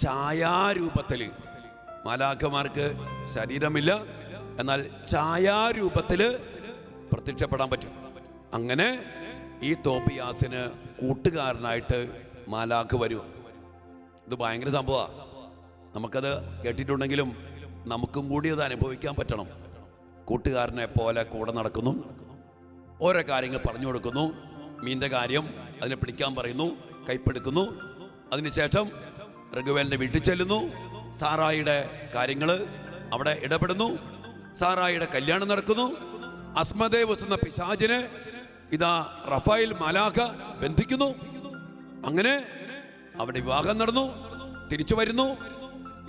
ഛായാരൂപത്തിൽ, മാലാഖമാർക്ക് ശരീരമില്ല, എന്നാൽ ഛായാരൂപത്തിൽ പ്രത്യക്ഷപ്പെടാൻ പറ്റും. അങ്ങനെ ഈ തോബിയാസിന് കൂട്ടുകാരനായിട്ട് മാലാഖ വരും. ഇത് ഭയങ്കര സംഭവമാണ്. നമുക്കത് കേട്ടിട്ടുണ്ടെങ്കിലും നമുക്കും കൂടി അത് അനുഭവിക്കാൻ പറ്റണം. കൂട്ടുകാരനെ പോലെ കൂടെ നടക്കുന്നു, ഓരോ കാര്യങ്ങൾ പറഞ്ഞു കൊടുക്കുന്നു. മീൻ്റെ കാര്യം അതിനെ പിടിക്കാൻ പറയുന്നു, കൈപ്പെടുക്കുന്നു. അതിനുശേഷം റഘുവേലിൻ്റെ വീട്ടിൽ ചെല്ലുന്നു. സാറായിയുടെ കാര്യങ്ങൾ അവിടെ ഇടപെടുന്നു. സാറായിയുടെ കല്യാണം നടക്കുന്നു. അസ്മദേവസ് എന്ന പിശാചിനെ ഇതാ റഫായിൽ മാലാഖ ബന്ധിക്കുന്നു. അങ്ങനെ അവിടെ വിവാഹം നടന്നു. തിരിച്ചു വരുന്നു.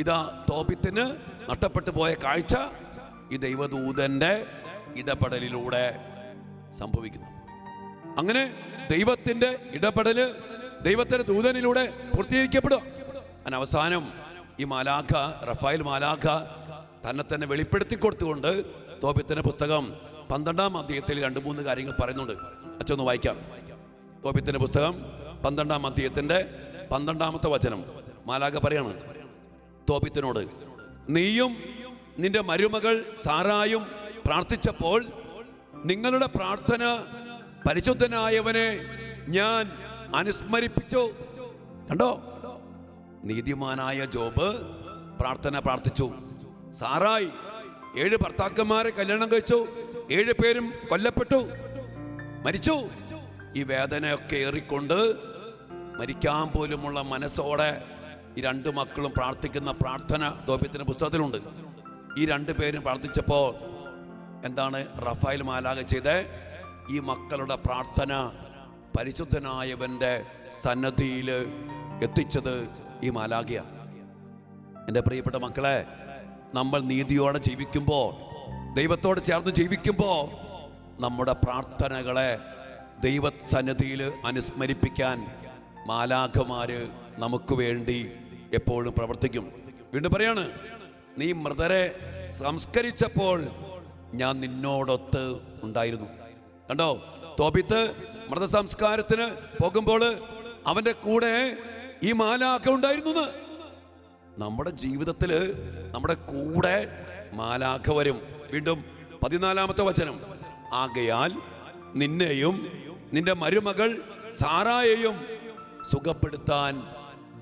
ഇതാ തോബിത്തിന് നഷ്ടപ്പെട്ടു പോയ കാഴ്ച ഈ ദൈവദൂതന്റെ ഇടപെടലിലൂടെ സംഭവിക്കുന്നു. അങ്ങനെ ദൈവത്തിന്റെ ഇടപെടല് ദൈവത്തിന്റെ ദൂതനിലൂടെ പൂർത്തീകരിക്കപ്പെടുക. അങ്ങനെ അവസാനം ഈ മാലാഖ, റഫായിൽ മാലാഖ തന്നെ വെളിപ്പെടുത്തി കൊടുത്തുകൊണ്ട് തോബിത്തിന്റെ പുസ്തകം 12-ാം അധ്യായത്തിൽ 2-3 കാര്യങ്ങൾ പറയുന്നുണ്ട്. അച്ഛനൊന്ന് വായിക്കാം. തോബിത്തിന്റെ പുസ്തകം 12-ാം അധ്യായത്തിന്റെ 12-ാമത്തെ വചനം. മാലാഖ പറയാണ് തോബിത്തിനോട്, നീയും നിന്റെ മരുമകൾ സാറായും പ്രാർത്ഥിച്ചപ്പോൾ നിങ്ങളുടെ പ്രാർത്ഥന പരിശുദ്ധനായവനെ ഞാൻ അനുസ്മരിപ്പിച്ചു. കണ്ടോ, നീതിമാനായ ജോബ് പ്രാർത്ഥിച്ചു. സാറായി 7 ഭർത്താക്കന്മാരെ കല്യാണം കഴിച്ചു. 7 പേരും കൊല്ലപ്പെട്ടു, മരിച്ചു. ഈ വേദനയൊക്കെ ഏറിക്കൊണ്ട് മരിക്കാൻ പോലുമുള്ള മനസ്സോടെ ഈ 2 മക്കളും പ്രാർത്ഥിക്കുന്ന പ്രാർത്ഥന തോബിത്തിന്റെ പുസ്തകത്തിലുണ്ട്. ഈ 2 പേരും പ്രാർത്ഥിച്ചപ്പോൾ എന്താണ് റഫായിൽ മാലാഖ ചെയ്തേ? ഈ മക്കളുടെ പ്രാർത്ഥന പരിശുദ്ധനായവന്റെ സന്നദ്ധിയിൽ എത്തിച്ചത് ഈ മാലാഖയാണ്. എൻ്റെ പ്രിയപ്പെട്ട മക്കളെ, നമ്മൾ നീതിയോടെ ജീവിക്കുമ്പോൾ, ദൈവത്തോട് ചേർന്ന് ജീവിക്കുമ്പോൾ നമ്മുടെ പ്രാർത്ഥനകളെ ദൈവസന്നിധിയിൽ അനുസ്മരിപ്പിക്കാൻ മാലാഖമാര് നമുക്ക് വേണ്ടി എപ്പോഴും പ്രവർത്തിക്കും. വീണ്ടും പറയാണ്, നീ മൃതരെ സംസ്കരിച്ചപ്പോൾ ഞാൻ നിന്നോടൊത്ത് ഉണ്ടായിരുന്നു. കണ്ടോ, തോബിത്ത് മൃതസംസ്കാരത്തിന് പോകുമ്പോൾ അവന്റെ കൂടെ ഈ മാലാഖ ഉണ്ടായിരുന്നു. നമ്മുടെ ജീവിതത്തിൽ നമ്മുടെ കൂടെ മാലാഖ വരും. വീണ്ടും 14-ാമത്തെ വചനം, ആകയാൽ നിന്നെയും നിന്റെ മരുമകൾ സാറായെയും സുഖപ്പെടുത്താൻ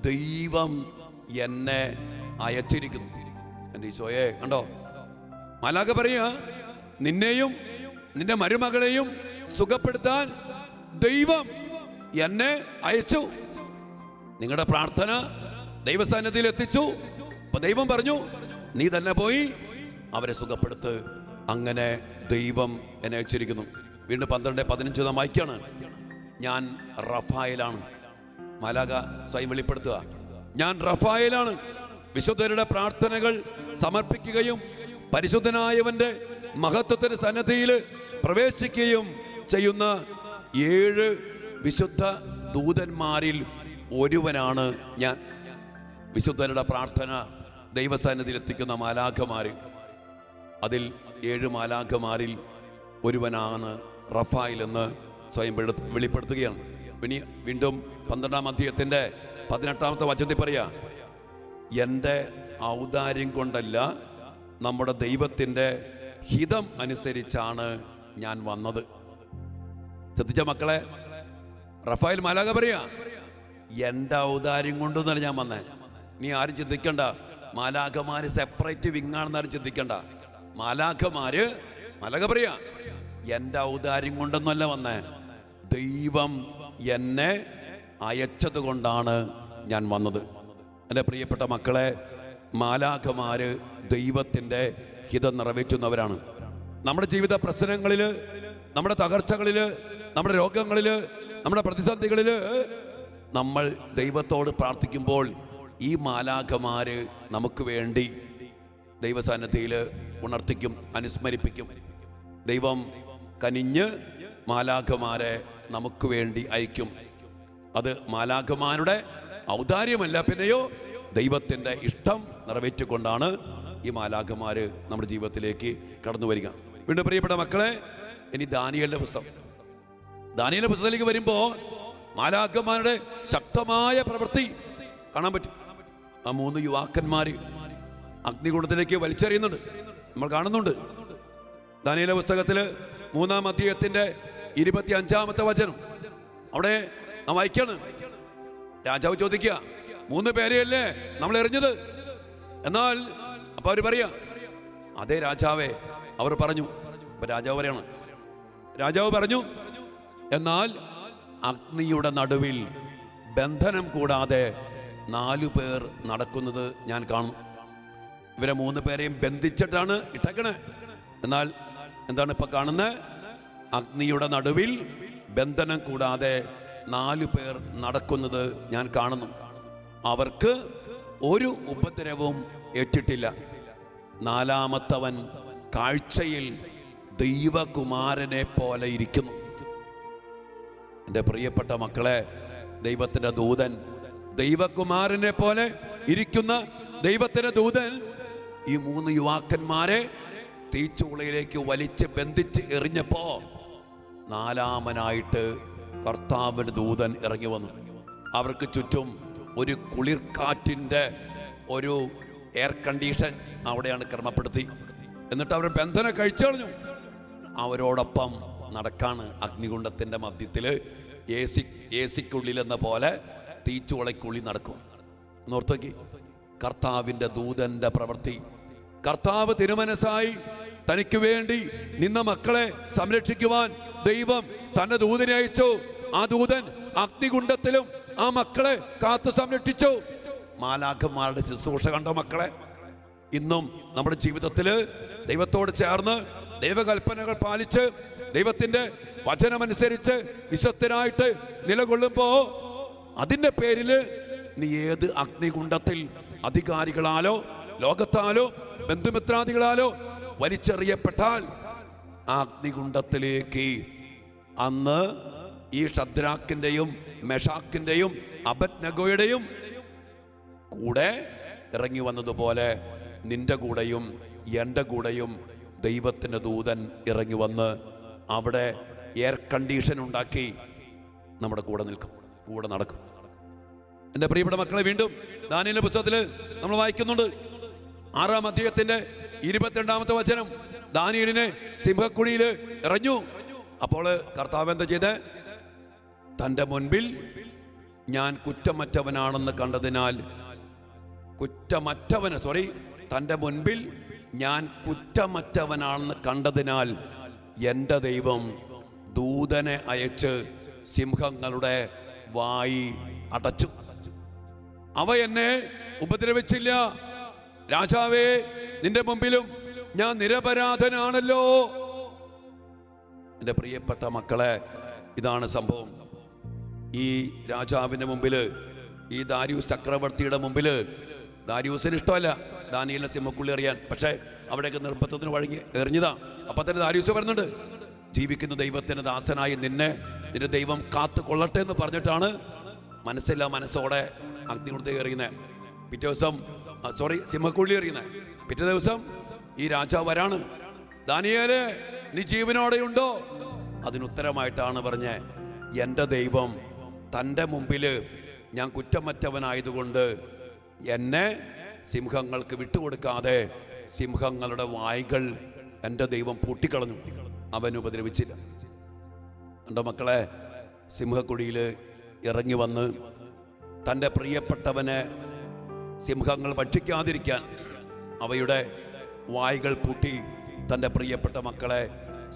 ദൈവം എന്നെ അയച്ചിരിക്കുന്നു. എൻ്റെ ഈശോയെ, കണ്ടോ, മാലാഖ പറയാ, നിന്നെയും നിന്റെ മരുമകളെയും സുഖപ്പെടുത്താൻ ദൈവം എന്നെ അയച്ചു. നിങ്ങളുടെ പ്രാർത്ഥന ദൈവസന്നിധിയിൽ എത്തിച്ചു. അപ്പൊ ദൈവം പറഞ്ഞു, നീ തന്നെ പോയി അവരെ സുഖപ്പെടുത്ത്. അങ്ങനെ ദൈവം എന്നെ അയച്ചിരിക്കുന്നു. വീണ്ടും 12:15 നാം വായിക്കാണ്, ഞാൻ റഫായിലാണ്. മാലാഖ സ്വയം വെളിപ്പെടുത്തുക, ഞാൻ റഫായിലാണ്. വിശുദ്ധരുടെ പ്രാർത്ഥനകൾ സമർപ്പിക്കുകയും പരിശുദ്ധനായവന്റെ മഹത്വത്തിന്റെ സന്നിധിയിൽ പ്രവേശിക്കുകയും ചെയ്യുന്ന 7 വിശുദ്ധ ദൂതന്മാരിൽ ഒരുവനാണ് ഞാൻ. വിശുദ്ധരുടെ പ്രാർത്ഥന ദൈവസന്നിധിയിൽ എത്തിക്കുന്ന മാലാഖമാര്, അതിൽ 7 മാലാഖമാരിൽ ഒരുവനാണ് റഫായിൽ എന്ന് സ്വയം വെളിപ്പെടുത്തുകയാണ്. പിന്നെ വീണ്ടും 12-ാം അധ്യായത്തിന്റെ 18-ാമത്തെ വചനത്തിൽ പറയാ, എൻ്റെ ഔദാര്യം കൊണ്ടല്ല, നമ്മുടെ ദൈവത്തിൻ്റെ ഹിതം അനുസരിച്ചാണ് ഞാൻ വന്നത്. ശ്രദ്ധിച്ച മക്കളെ, റഫായിൽ മാലാഖ പറയാ, എൻ്റെ ഔദാര്യം കൊണ്ടൊന്നല്ല ഞാൻ വന്നേ. നീ ആരും ചിന്തിക്കണ്ട മാലാഖമാര് സെപ്പറേറ്റ് വിങ്ങാണെന്ന് ആരും ചിന്തിക്കണ്ട. മാലാഖ പറയാ, എൻ്റെ ഔദാര്യം കൊണ്ടൊന്നല്ല വന്നേ, ദൈവം എന്നെ അയച്ചത് കൊണ്ടാണ് ഞാൻ വന്നത്. എൻ്റെ പ്രിയപ്പെട്ട മക്കളെ, മാലാഖമാര് ദൈവത്തിൻ്റെ ഹിതം നിറവേറ്റുന്നവരാണ്. നമ്മുടെ ജീവിത പ്രശ്നങ്ങളിൽ, നമ്മുടെ തകർച്ചകളിൽ, നമ്മുടെ രോഗങ്ങളിൽ, നമ്മുടെ പ്രതിസന്ധികളിൽ നമ്മൾ ദൈവത്തോട് പ്രാർത്ഥിക്കുമ്പോൾ ഈ മാലാഖമാര് നമുക്ക് വേണ്ടി ദൈവസന്നിധിയിൽ ഉണർത്തിക്കും, അനുസ്മരിപ്പിക്കും. ദൈവം കനിഞ്ഞ് മാലാഖമാരെ നമുക്ക് വേണ്ടി അയക്കും. അത് മാലാഖമാരുടെ ഔദാര്യമല്ല, പിന്നെയോ ദൈവത്തിൻ്റെ ഇഷ്ടം നിറവേറ്റിക്കൊണ്ടാണ് ഈ മാലാഖമാര് നമ്മുടെ ജീവിതത്തിലേക്ക് കടന്നു വരിക. വീണ്ടും പ്രിയപ്പെട്ട മക്കളെ, ഇനി ദാനിയേലിന്റെ പുസ്തകത്തിലേക്ക് വരുമ്പോൾ മാലാഖമാരുടെ ശക്തമായ പ്രവൃത്തി കാണാൻ പറ്റും. ആ 3 യുവാക്കന്മാര് അഗ്നികുണ്ഡത്തിലേക്ക് വലിച്ചെറിയുന്നുണ്ട്, നമ്മൾ കാണുന്നുണ്ട്. ദാനിയേലിന്റെ പുസ്തകത്തില് 3-ാം അധ്യായത്തിന്റെ 25-ാമത്തെ വചനം അവിടെ നാം വായിക്കാണ്. രാജാവ് ചോദിക്കുക, 3 പേരെയല്ലേ നമ്മൾ എറിഞ്ഞത്? എന്നാൽ അപ്പൊ അവര് പറയാ, അതേ രാജാവേ. അവർ പറഞ്ഞു. അപ്പൊ രാജാവ് പറഞ്ഞു, എന്നാൽ അഗ്നിയുടെ നടുവിൽ ബന്ധനം കൂടാതെ 4 പേർ നടക്കുന്നത് ഞാൻ കാണുന്നു. ഇവരെ 3 പേരെയും ബന്ധിച്ചിട്ടാണ് ഇട്ടേക്കണേ. എന്നാൽ എന്താണ് ഇപ്പൊ കാണുന്നത്? അഗ്നിയുടെ നടുവിൽ ബന്ധനം കൂടാതെ 4 പേർ നടക്കുന്നത് ഞാൻ കാണുന്നു. അവർക്ക് ഒരു ഉപദ്രവവും ഏറ്റിട്ടില്ല. 4-മത്തവൻ കാഴ്ചയിൽ ദൈവകുമാരനെ പോലെ ഇരിക്കുന്നു. എൻ്റെ പ്രിയപ്പെട്ട മക്കളെ, ദൈവത്തിൻ്റെ ദൂതൻ ദൈവകുമാരനെ പോലെ ഇരിക്കുന്ന ദൈവത്തിൻ്റെ ദൂതൻ ഈ 3 യുവാക്കന്മാരെ തീച്ചൂളയിലേക്ക് വലിച്ച് ബന്ധിച്ച് എറിഞ്ഞപ്പോ 4-മനായിട്ട് കർത്താവിൻ്റെ ദൂതൻ ഇറങ്ങി വന്നു. അവർക്ക് ചുറ്റും ഒരു കുളിർക്കാറ്റിൻ്റെ ഒരു എയർ കണ്ടീഷൻ അവിടെയാണ് ക്രമപ്പെടുത്തി. എന്നിട്ട് അവർ ബന്ധനം കഴിച്ചു. അവരോടൊപ്പം നടക്കാണ്. അഗ്നികുണ്ഡത്തിൻ്റെ മധ്യത്തിൽ ഏസിക്കുള്ളിൽ എന്ന പോലെ തീച്ചുളയ്ക്കുള്ളിൽ നടക്കും. നോർത്തേക്ക് കർത്താവിൻ്റെ ദൂതന്റെ പ്രവൃത്തി. കർത്താവ് തിരുമനസ്സായി തനിക്ക് വേണ്ടി നിന്ന മക്കളെ സംരക്ഷിക്കുവാൻ ദൈവം തന്റെ ദൂതനെ അയച്ചു. ആ ദൂതൻ അഗ്നികുണ്ഡത്തിലും ആ മക്കളെ കാത്തു സംരക്ഷിച്ചു. മാലാഖമാരുടെ ശുശ്രൂഷ കണ്ട മക്കളെ, ഇന്നും നമ്മുടെ ജീവിതത്തിൽ ദൈവത്തോട് ചേർന്ന് ദൈവകൽപ്പനകൾ പാലിച്ച് ദൈവത്തിന്റെ വചനമനുസരിച്ച് വിശ്വസ്തനായിട്ട് നിലകൊള്ളുമ്പോ അതിന്റെ പേരിൽ നീ ഏത് അഗ്നികുണ്ഡത്തിൽ അധികാരികളാലോ ലോകത്താലോ ബന്ധുമിത്രാദികളാലോ വലിച്ചെറിയപ്പെട്ടാൽ ആ അഗ്നികുണ്ഡത്തിലേക്ക് അന്ന് ഈ ഷദ്രാക്കിന്റെയും മെഷാക്കിന്റെയും അബദ്നഗോയുടെയും കൂടെ ഇറങ്ങി വന്നതുപോലെ നിന്റെ കൂടെയും എൻ്റെ കൂടെയും ദൈവത്തിൻ്റെ ദൂതൻ ഇറങ്ങി വന്ന് അവിടെ എയർ കണ്ടീഷൻ ഉണ്ടാക്കി നമ്മുടെ കൂടെ നിൽക്കും, കൂടെ നടക്കും. എൻ്റെ പ്രിയപ്പെട്ട മക്കളെ, വീണ്ടും ദാനിയേലിന്റെ പുസ്തകത്തിൽ നമ്മൾ വായിക്കുന്നുണ്ട്. 6-ാം അധ്യായത്തിന്റെ 22-ാമത്തെ വചനം. ദാനിയേലിനെ സിംഹക്കുഴിയിൽ എറിഞ്ഞു. അപ്പോൾ കർത്താവ് എന്താ ചെയ്ത്? തൻ്റെ മുൻപിൽ ഞാൻ കുറ്റമറ്റവനാണെന്ന് കണ്ടതിനാൽ തൻ്റെ മുൻപിൽ ഞാൻ കുറ്റമറ്റവനാണെന്ന് കണ്ടതിനാൽ എൻ്റെ ദൈവം ദൂതനെ അയച്ച് സിംഹങ്ങളുടെ വായി അടച്ചു. അവ എന്നെ ഉപദ്രവിച്ചില്ല. രാജാവേ, നിന്റെ മുമ്പിലും ഞാൻ നിരപരാധനാണല്ലോ. എൻ്റെ പ്രിയപ്പെട്ട മക്കളെ, ഇതാണ് സംഭവം. ഈ രാജാവിൻ്റെ മുമ്പിൽ, ഈ ദാരിയൂസ് ചക്രവർത്തിയുടെ മുമ്പിൽ, ദാരിയൂസിന് ഇഷ്ടമല്ല ദാനിയേലിനെ സിംഹക്കുള്ളി എറിയാൻ, പക്ഷേ അവിടേക്ക് നിർബന്ധത്തിന് വഴങ്ങി എറിഞ്ഞതാ. അപ്പൊ തന്നെ ദാരിയൂസ് പറയുന്നുണ്ട്, ജീവിക്കുന്ന ദൈവത്തിന് ദാസനായി നിന്റെ ദൈവം കാത്തു കൊള്ളട്ടെ എന്ന് പറഞ്ഞിട്ടാണ് മനസ്സോടെ അഗ്നികുണ്ഡത്തിൽ എറിയുന്നത്. പിറ്റേ ദിവസം സിംഹക്കുള്ളി എറിയുന്നത്. പിറ്റേ ദിവസം ഈ രാജാവ് വരാണ്, ദാനിയേലേ, നീ ജീവനോടെയുണ്ടോ? അതിനുത്തരമായിട്ടാണ് പറഞ്ഞ്, എൻ്റെ ദൈവം തൻ്റെ മുമ്പിൽ ഞാൻ കുറ്റമറ്റവനായതുകൊണ്ട് എന്നെ സിംഹങ്ങൾക്ക് വിട്ടുകൊടുക്കാതെ സിംഹങ്ങളുടെ വായ്കൾ എൻ്റെ ദൈവം പൂട്ടിക്കളഞ്ഞു, അവൻ ഉപദ്രവിച്ചില്ല. എൻ്റെ മക്കളെ, സിംഹക്കുഴിയിൽ ഇറങ്ങി വന്ന് തൻ്റെ പ്രിയപ്പെട്ടവനെ സിംഹങ്ങൾ ഭക്ഷിക്കാതിരിക്കാൻ അവയുടെ വായ്കൾ പൂട്ടി തൻ്റെ പ്രിയപ്പെട്ട മക്കളെ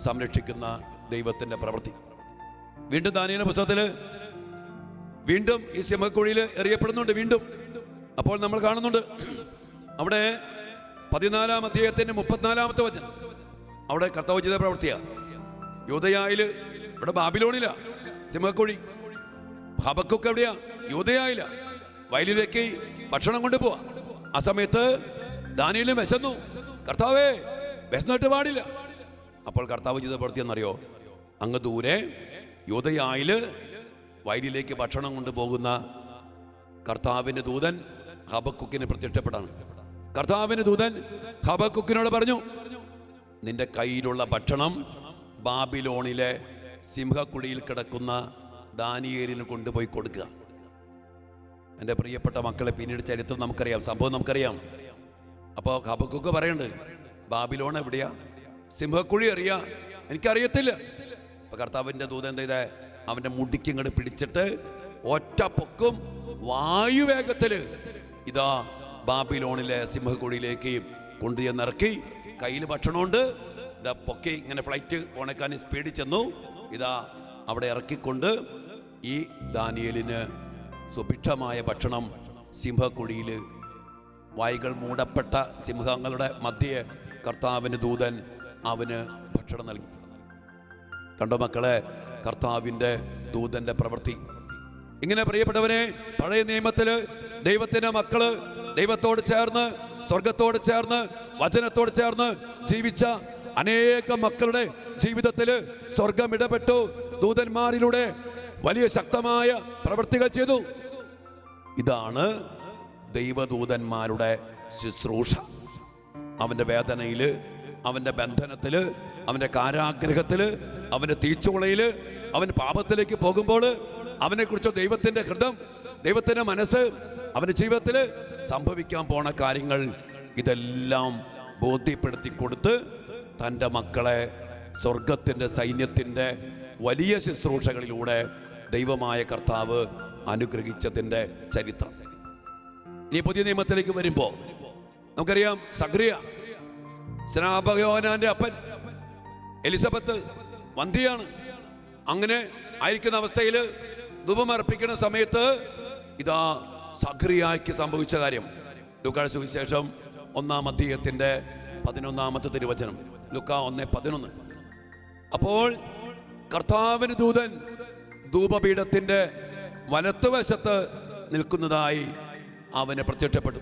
സംരക്ഷിക്കുന്ന ദൈവത്തിൻ്റെ പ്രവൃത്തി. വീണ്ടും ദാനിയേലിന്റെ പുസ്തകത്തിൽ വീണ്ടും ഈ സിംഹക്കുഴിയിൽ എറിയപ്പെടുന്നുണ്ട് വീണ്ടും. അപ്പോൾ നമ്മൾ കാണുന്നുണ്ട് അവിടെ 14-ാം അധ്യായത്തിന്റെ 34-ാമത്തെ വചനം. അവിടെ കർത്താവ് ചെയ്ത പ്രവൃത്തിയാണ്. യൂദയായില്, ഇവിടെ ബാബിലോണില സിംഹക്കുഴി. ഹബക്കൂക്ക് എവിടെയാ? യൂദയായില്ല. വയലിലേക്ക് ഭക്ഷണം കൊണ്ടുപോവാ. ആ സമയത്ത് ദാനിയേലും വിശന്നു. കർത്താവേ, വിശന്നിട്ട് പാടില്ല. അപ്പോൾ കർത്താവ് ചെയ്ത പ്രവൃത്തി എന്നറിയോ? അങ്ങ് ദൂരെ യൂദയായില് വയലിലേക്ക് ഭക്ഷണം കൊണ്ടുപോകുന്ന കർത്താവിന്റെ ദൂതൻ ഹബക്കൂക്കിന് പ്രത്യക്ഷപ്പെടാണ്. കർത്താവിന്റെ ദൂതൻ ഹബക്കൂക്കിനോട് പറഞ്ഞു, നിന്റെ കയ്യിലുള്ള ഭക്ഷണം ബാബിലോണിലെ സിംഹക്കുഴിയിൽ കിടക്കുന്ന ദാനിയേലിന് കൊണ്ടുപോയി കൊടുക്കുക. എൻ്റെ പ്രിയപ്പെട്ട മക്കളെ, പിന്നീട് ചരിത്രം നമുക്കറിയാം, സംഭവം നമുക്കറിയാം. അപ്പോൾ ഹബക്കൂക്ക് പറയുന്നുണ്ട്, ബാബിലോൺ എവിടെയാ? സിംഹക്കുഴി അറിയാ? എനിക്കറിയത്തില്ല. അപ്പൊ കർത്താവിന്റെ ദൂതൻ എന്ത് ചെയ്തേ? അവന്റെ മുടിക്ക് ഇങ്ങോട്ട് പിടിച്ചിട്ട് ഒറ്റ പൊക്കും വായുവേഗത്തില് ഇതാ ബാബിലോണിലെ സിംഹക്കുഴിയിലേക്ക് കൊണ്ടുചെന്നിറക്കി. കയ്യിൽ ഭക്ഷണമുണ്ട്. ഇതാ പൊക്കി ഇങ്ങനെ ഫ്ലൈറ്റ് ഓണക്കാൻ സ്പീഡിൽ ചെന്നു. ഇതാ അവിടെ ഇറക്കിക്കൊണ്ട് ഈ ദാനിയേലിന് സുഭിക്ഷമായ ഭക്ഷണം സിംഹക്കുഴിയിൽ, വായ്കൾ മൂടപ്പെട്ട സിംഹങ്ങളുടെ മധ്യേ കർത്താവിന് ദൂതൻ അവന് ഭക്ഷണം നൽകി. കണ്ടോ മക്കളെ, കർത്താവിൻ്റെ ദൂതന്റെ പ്രവൃത്തി. ഇങ്ങനെ പ്രിയപ്പെട്ടവരെ, പഴയ നിയമത്തില് ദൈവത്തിന്റെ മക്കള് ദൈവത്തോട് ചേർന്ന്, സ്വർഗത്തോട് ചേർന്ന്, വചനത്തോട് ചേർന്ന് ജീവിച്ച അനേകം മക്കളുടെ ജീവിതത്തില് സ്വർഗം ഇടപെട്ടു. ദൂതന്മാരിലൂടെ വലിയ ശക്തമായ പ്രവൃത്തികൾ ചെയ്തു. ഇതാണ് ദൈവദൂതന്മാരുടെ ശുശ്രൂഷ. അവന്റെ വേദനയില്, അവന്റെ ബന്ധനത്തില്, അവന്റെ കാരാഗ്രഹത്തില്, അവന്റെ തീച്ചുളയില്, അവൻ പാപത്തിലേക്ക് പോകുമ്പോൾ അവനെ കുറിച്ച് ദൈവത്തിന്റെ ഹൃദയം, ദൈവത്തിന്റെ മനസ്സ്, അവന്റെ ജീവിതത്തിൽ സംഭവിക്കാൻ പോണ കാര്യങ്ങൾ ഇതെല്ലാം ബോധ്യപ്പെടുത്തി കൊടുത്ത് തൻ്റെ മക്കളെ സ്വർഗത്തിന്റെ സൈന്യത്തിന്റെ വലിയ ശുശ്രൂഷകളിലൂടെ ദൈവമായ കർത്താവ് അനുഗ്രഹിച്ചതിൻ്റെ ചരിത്രം. ഇനി പുതിയ നിയമത്തിലേക്ക് വരുമ്പോൾ നമുക്കറിയാം, സഖറിയ സ്നാപകയോഹന്നാന്റെ അപ്പൻ, എലിസബത്ത് വന്ധ്യയാണ്. അങ്ങനെ ആയിരിക്കുന്ന അവസ്ഥയിൽ ധൂപമർപ്പിക്കുന്ന സമയത്ത് ഇതാ സഖറിയായ്ക്ക് സംഭവിച്ച കാര്യം. ലൂക്കായുടെ സുവിശേഷം 1-ാം അധ്യായത്തിന്റെ 11-ാമത്തെ തിരുവചനം, ലൂക്കാ 1:11. അപ്പോൾ കർത്താവിന് ദൂതൻ ധൂപപീഠത്തിന്റെ വലത്തുവശത്ത് നിൽക്കുന്നതായി അവന് പ്രത്യക്ഷപ്പെട്ടു.